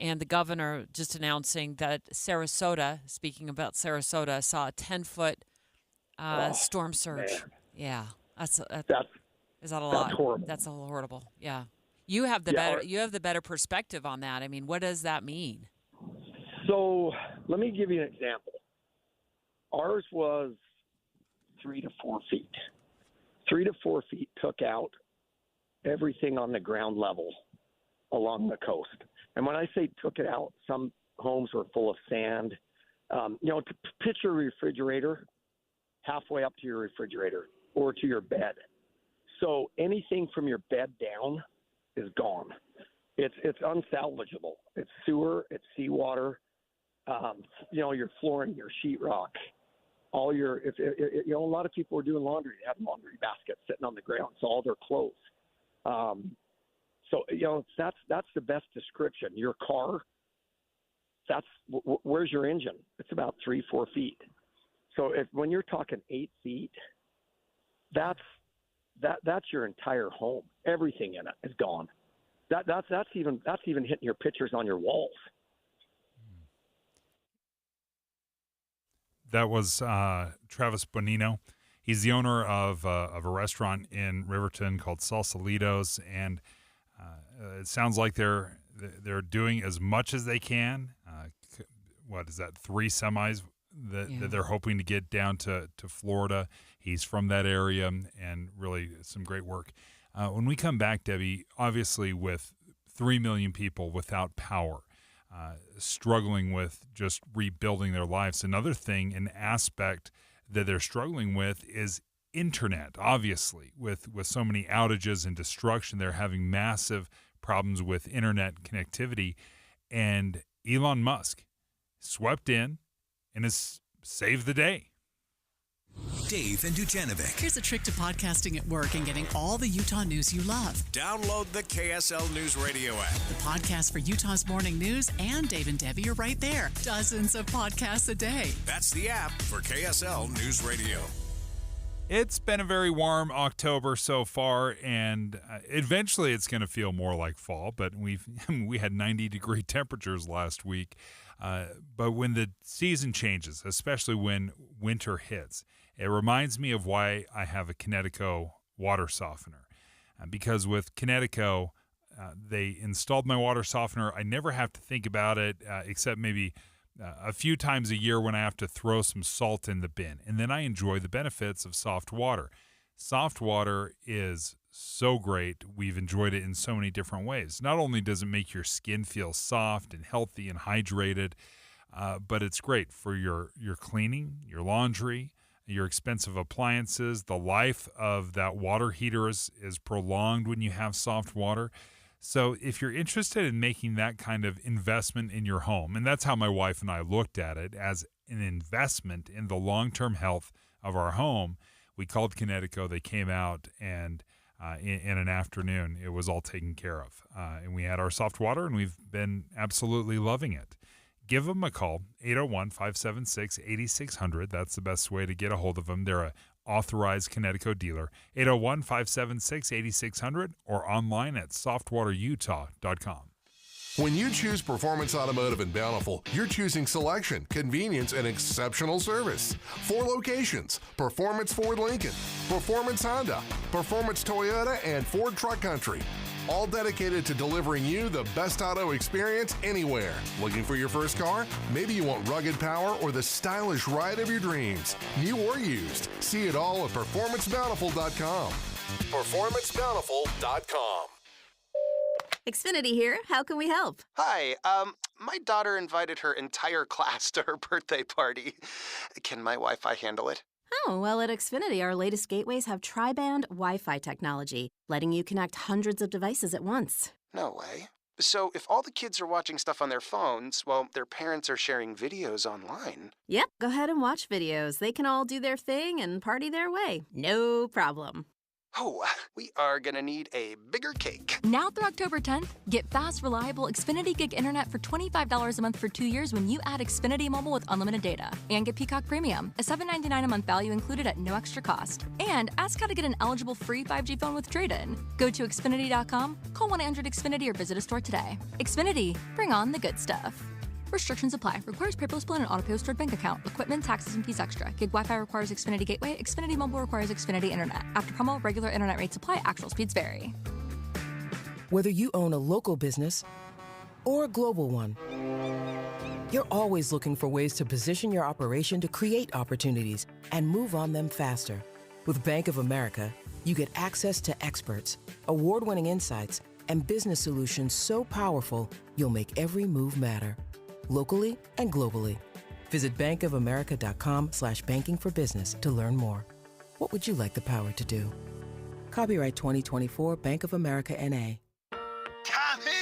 and the governor just announcing that Sarasota, speaking about Sarasota, saw a 10-foot storm surge. Man. Yeah, is that a lot? That's horrible. That's horrible. Yeah, you have the better perspective on that. I mean, what does that mean? So let me give you an example. Ours was 3 to 4 feet. 3 to 4 feet took out everything on the ground level along the coast. And when I say took it out, some homes were full of sand. Pitch your refrigerator halfway up to your refrigerator or to your bed. So anything from your bed down is gone. It's unsalvageable. It's sewer, it's seawater, your flooring, your sheetrock, all your. A lot of people are doing laundry. They have laundry baskets sitting on the ground, so all their clothes. That's the best description. Your car. Where's your engine? It's about 3-4 feet. So when you're talking 8 feet, that's your entire home. Everything in it is gone. That's even hitting your pictures on your walls. That was Travis Bonino. He's the owner of a restaurant in Riverton called Salsalitos, and it sounds like they're doing as much as they can. What is that? 3 semis that they're hoping to get down to Florida. He's from that area, and really some great work. When we come back, Debbie, obviously with 3 million people without power, struggling with just rebuilding their lives, another thing, an aspect that they're struggling with is internet. Obviously, with so many outages and destruction, they're having massive problems with internet connectivity. And Elon Musk swept in and has saved the day. Dave and Dujanovic. Here's a trick to podcasting at work and getting all the Utah news you love. Download the KSL News Radio app. The podcast for Utah's morning news and Dave and Debbie are right there. Dozens of podcasts a day. That's the app for KSL News Radio. It's been a very warm October so far, and eventually it's going to feel more like fall, but we had 90-degree temperatures last week. But when the season changes, especially when winter hits, it reminds me of why I have a Kinetico water softener. Because with Kinetico, they installed my water softener. I never have to think about it except maybe a few times a year when I have to throw some salt in the bin. And then I enjoy the benefits of soft water. Soft water is so great. We've enjoyed it in so many different ways. Not only does it make your skin feel soft and healthy and hydrated, but it's great for your cleaning, your laundry, your expensive appliances. The life of that water heater is prolonged when you have soft water. So if you're interested in making that kind of investment in your home, and that's how my wife and I looked at it, as an investment in the long-term health of our home, we called Kinetico. They came out, and in an afternoon, it was all taken care of. And we had our soft water, and we've been absolutely loving it. Give them a call, 801-576-8600. That's the best way to get a hold of them. They're a authorized Kinetico dealer, 801-576-8600, or online at softwaterutah.com. When you choose Performance Automotive in Bountiful, you're choosing selection, convenience, and exceptional service. 4 locations: Performance Ford Lincoln, Performance Honda, Performance Toyota, and Ford Truck Country. All dedicated to delivering you the best auto experience anywhere. Looking for your first car? Maybe you want rugged power or the stylish ride of your dreams. New or used. See it all at PerformanceBountiful.com. PerformanceBountiful.com. Xfinity here. How can we help? Hi. My daughter invited her entire class to her birthday party. Can my Wi-Fi handle it? Oh, well, at Xfinity, our latest gateways have tri-band Wi-Fi technology, letting you connect hundreds of devices at once. No way. So if all the kids are watching stuff on their phones, well, their parents are sharing videos online. Yep, go ahead and watch videos. They can all do their thing and party their way. No problem. Oh, we are going to need a bigger cake. Now through October 10th, get fast, reliable Xfinity Gig Internet for $25 a month for 2 years when you add Xfinity Mobile with unlimited data. And get Peacock Premium, a $7.99 a month value included at no extra cost. And ask how to get an eligible free 5G phone with trade-in. Go to Xfinity.com, call 1-800-XFINITY or visit a store today. Xfinity, bring on the good stuff. Restrictions apply. Requires paperless plan and auto-pay stored bank account. Equipment, taxes, and fees extra. Gig Wi-Fi requires Xfinity Gateway. Xfinity Mobile requires Xfinity Internet. After promo, regular internet rates apply. Actual speeds vary. Whether you own a local business or a global one, you're always looking for ways to position your operation to create opportunities and move on them faster. With Bank of America, you get access to experts, award-winning insights, and business solutions so powerful, you'll make every move matter. Locally and globally. Visit bankofamerica.com/banking for business to learn more. What would you like the power to do? Copyright 2024 Bank of America N.A. Tommy!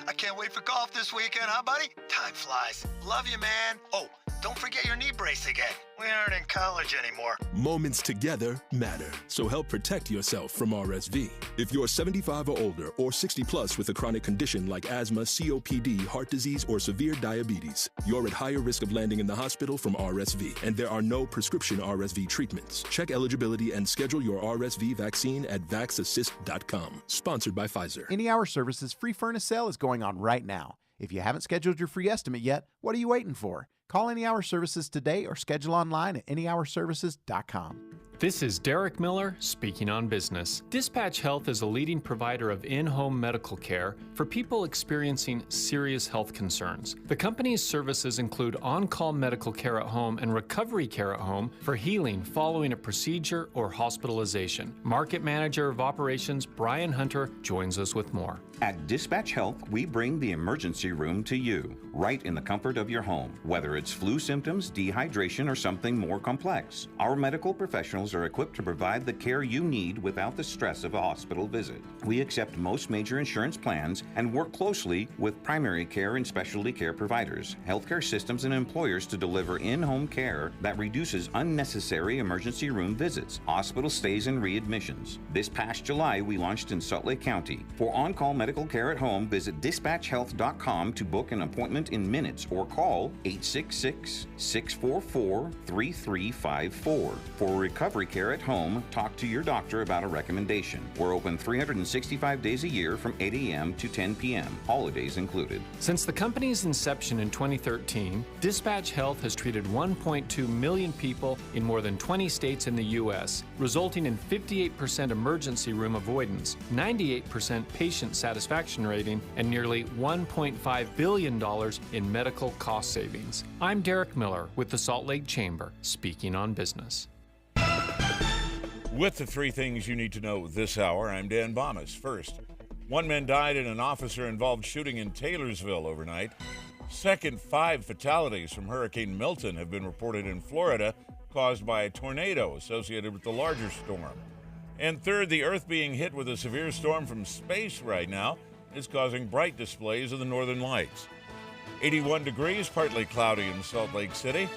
I can't wait for golf this weekend, huh, buddy? Time flies. Love you, man. Oh, don't forget your knee brace again. We aren't in college anymore. Moments together matter, so help protect yourself from RSV. If you're 75 or older or 60 plus with a chronic condition like asthma, COPD, heart disease, or severe diabetes, you're at higher risk of landing in the hospital from RSV, and there are no prescription RSV treatments. Check eligibility and schedule your RSV vaccine at vaxassist.com. Sponsored by Pfizer. Any Hour Services free furnace sale is going on right now. If you haven't scheduled your free estimate yet, what are you waiting for? Call Any Hour Services today or schedule online at anyhourservices.com. This is Derek Miller speaking on business. Dispatch Health is a leading provider of in-home medical care for people experiencing serious health concerns. The company's services include on-call medical care at home and recovery care at home for healing following a procedure or hospitalization. Market Manager of Operations Brian Hunter joins us with more. At Dispatch Health, we bring the emergency room to you, right in the comfort of your home, whether it's flu symptoms, dehydration, or something more complex. Our medical professionals are equipped to provide the care you need without the stress of a hospital visit. We accept most major insurance plans and work closely with primary care and specialty care providers, healthcare systems, and employers to deliver in-home care that reduces unnecessary emergency room visits, hospital stays, and readmissions. This past July, we launched in Salt Lake County. For on-call medical care at home, visit dispatchhealth.com to book an appointment in minutes or call 866-644-3354. For recovery care at home, talk to your doctor about a recommendation. We're open 365 days a year from 8 a.m. to 10 p.m., holidays included. Since the company's inception in 2013, Dispatch Health has treated 1.2 million people in more than 20 states in the U.S., resulting in 58% emergency room avoidance, 98% patient satisfaction rating, and nearly $1.5 billion in medical cost savings. I'm Derek Miller with the Salt Lake Chamber, speaking on business. With the three things you need to know this hour, I'm Dan Bomas. First, one man died in an officer-involved shooting in Taylorsville overnight. Second, 5 fatalities from Hurricane Milton have been reported in Florida, caused by a tornado associated with the larger storm. And third, the Earth being hit with a severe storm from space right now is causing bright displays of the northern lights. 81 degrees, partly cloudy in Salt Lake City.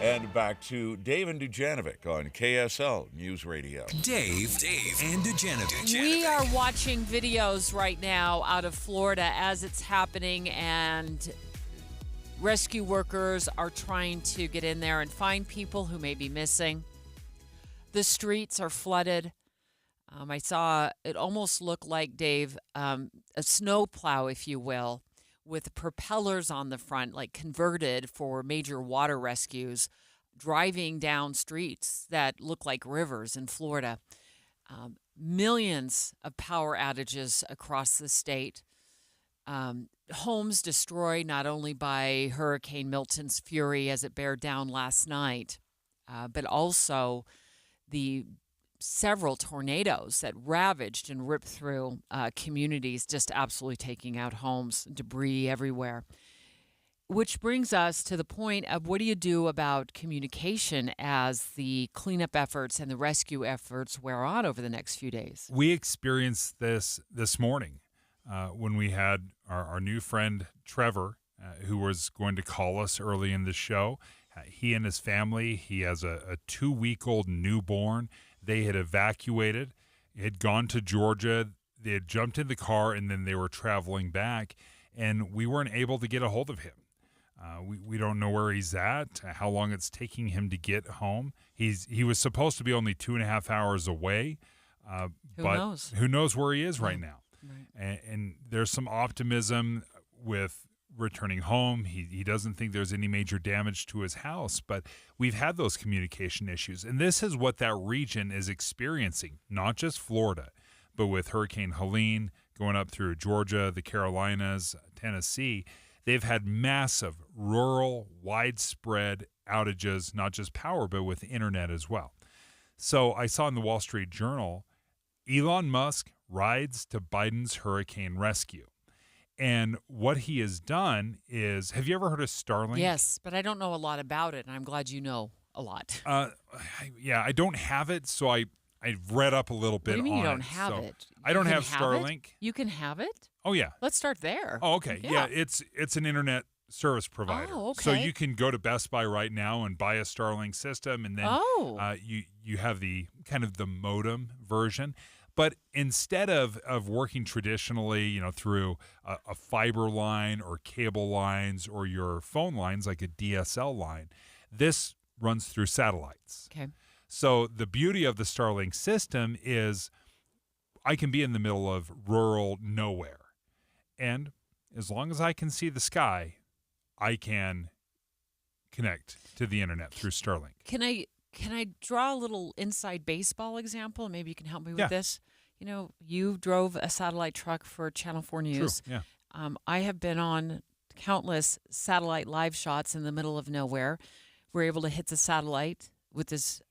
And back to Dave and Dujanovic on KSL News Radio. Dave and Dujanovic. We are watching videos right now out of Florida as it's happening, and rescue workers are trying to get in there and find people who may be missing. The streets are flooded. I saw it almost look like, Dave, a snow plow, if you will, with propellers on the front, like converted for major water rescues, driving down streets that look like rivers in Florida. Millions of power outages across the state. Homes destroyed not only by Hurricane Milton's fury as it bared down last night, but also the several tornadoes that ravaged and ripped through communities, just absolutely taking out homes, debris everywhere. Which brings us to the point of, what do you do about communication as the cleanup efforts and the rescue efforts wear on over the next few days? We experienced this morning when we had our new friend Trevor, who was going to call us early in the show. He and his family, he has a 2-week-old newborn. They had evacuated, had gone to Georgia. They had jumped in the car, and then they were traveling back, and we weren't able to get a hold of him. We don't know where he's at, how long it's taking him to get home. He was supposed to be only 2.5 hours away, but who knows where he is right now. Right. And there's some optimism with returning home. He doesn't think there's any major damage to his house, but we've had those communication issues. And this is what that region is experiencing, not just Florida, but with Hurricane Helene going up through Georgia, the Carolinas, Tennessee. They've had massive rural, widespread outages, not just power, but with internet as well. So I saw in the Wall Street Journal, Elon Musk rides to Biden's hurricane rescue. And what he has done is, have you ever heard of Starlink? Yes, but I don't know a lot about it, and I'm glad you know a lot. Yeah, I don't have it, so I've read up a little bit on it. What do you mean you don't have it? I don't You have can Starlink. it? You can have it? Oh, yeah. Let's start there. Oh, okay. Yeah, it's an internet service provider. Oh, okay. So you can go to Best Buy right now and buy a Starlink system, and then you have the kind of the modem version. But instead of working traditionally, through a fiber line or cable lines or your phone lines like a DSL line, this runs through satellites. Okay. So the beauty of the Starlink system is I can be in the middle of rural nowhere. And as long as I can see the sky, I can connect to the internet through Starlink. Can I draw a little inside baseball example? Maybe you can help me with this. You drove a satellite truck for Channel 4 News. True, yeah. I have been on countless satellite live shots in the middle of nowhere. We're able to hit the satellite with this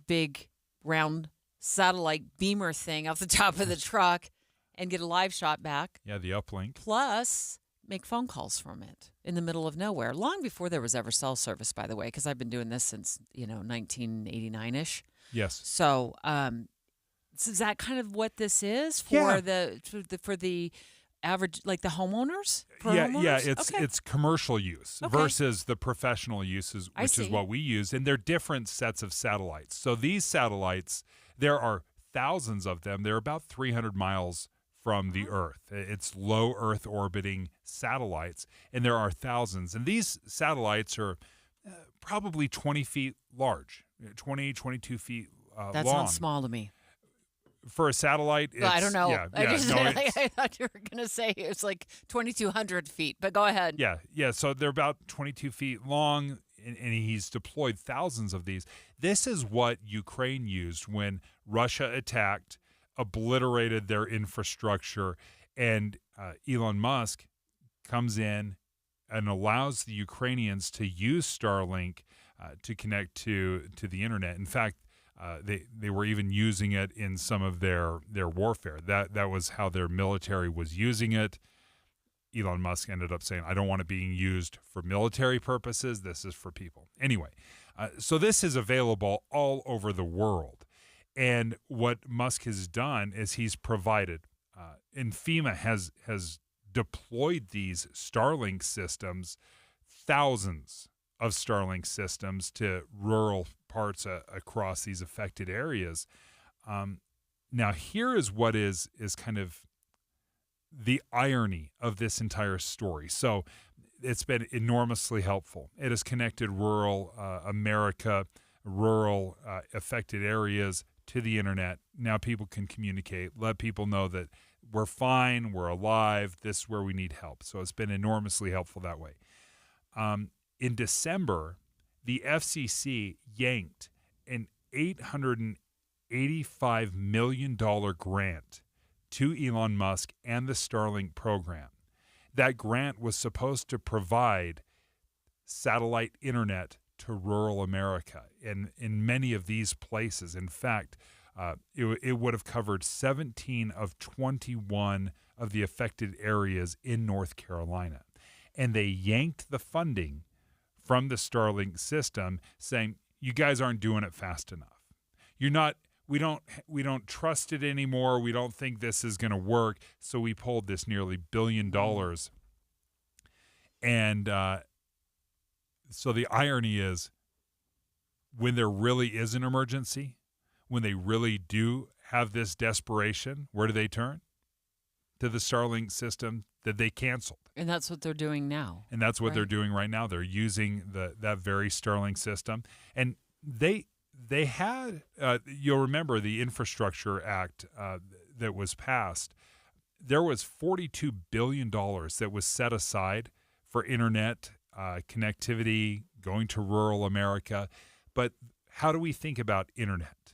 big round satellite beamer thing off the top of the truck and get a live shot back. Yeah, the uplink. Plus, make phone calls from it in the middle of nowhere, long before there was ever cell service, by the way, because I've been doing this since 1989ish. Yes. So, is that kind of what this is for the average, like the homeowners? Yeah. It's commercial use versus the professional uses, I which is see. what we use, and they're different sets of satellites. So these satellites, there are thousands of them. They're about 300 miles from the Earth. It's low Earth orbiting satellites, and there are thousands. And these satellites are probably 20 feet large, 20, 22 feet long. That sounds small to me. For a satellite, it's, I don't know. Yeah, I thought you were going to say it was like 2,200 feet, but go ahead. Yeah. So they're about 22 feet long, and he's deployed thousands of these. This is what Ukraine used when Russia attacked, obliterated their infrastructure, and Elon Musk comes in and allows the Ukrainians to use Starlink to connect to the internet. In fact, they were even using it in some of their warfare. That was how their military was using it. Elon Musk ended up saying, I don't want it being used for military purposes. This is for people. Anyway, so this is available all over the world. And what Musk has done is he's provided, and FEMA has deployed these Starlink systems, thousands of Starlink systems to rural parts across these affected areas. Now, here is what is kind of the irony of this entire story. So it's been enormously helpful. It has connected rural America, rural affected areas to the internet. Now people can communicate, let people know that we're fine, we're alive, this is where we need help. So it's been enormously helpful that way. In December, the FCC yanked an $885 million grant to Elon Musk and the Starlink program. That grant was supposed to provide satellite internet to rural America in many of these places. In fact, it would have covered 17 of 21 of the affected areas in North Carolina. And they yanked the funding from the Starlink system, saying, you guys aren't doing it fast enough. We don't trust it anymore. We don't think this is going to work. So we pulled this nearly $1 billion. And so the irony is, when there really is an emergency, when they really do have this desperation, where do they turn? To the Starlink system that they canceled. And that's what they're doing now. And that's what they're doing right now. They're using that very Starlink system. And they had, you'll remember the Infrastructure Act that was passed. There was $42 billion that was set aside for internet connectivity, going to rural America. But how do we think about internet?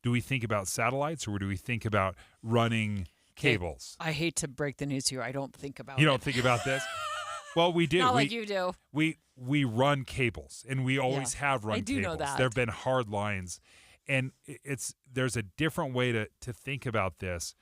Do we think about satellites, or do we think about running cables? I hate to break the news to you. I don't think about it. You don't think about this? Well, we do. Not like you do. We run cables, and we always have run cables. I do know that. There have been hard lines, and there's a different way to think about this.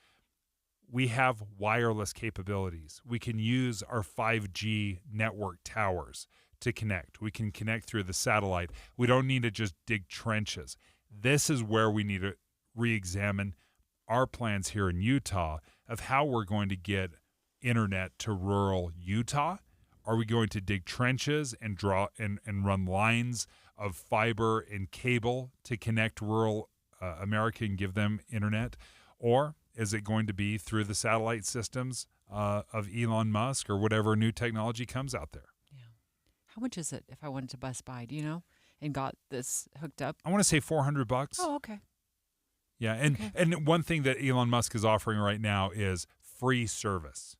we have wireless capabilities. We can use our 5G network towers to connect. We can connect through the satellite. We don't need to just dig trenches. This is where we need to re-examine our plans here in Utah of how we're going to get internet to rural Utah. Are we going to dig trenches and draw and run lines of fiber and cable to connect rural America and give them internet? Or is it going to be through the satellite systems of Elon Musk or whatever new technology comes out there? Yeah. How much is it if I wanted to bus by, do you know, and got this hooked up? I want to say $400. Oh, okay. Yeah, and one thing that Elon Musk is offering right now is free service.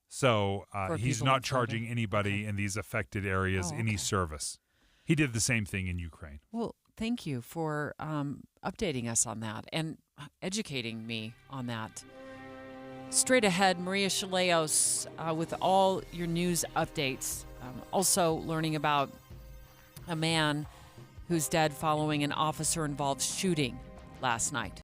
So he's not charging anybody in these affected areas any service. He did the same thing in Ukraine. Well, thank you for updating us on that and educating me on that. Straight ahead, Maria Chaleos with all your news updates. Also learning about a man who's dead following an officer-involved shooting last night.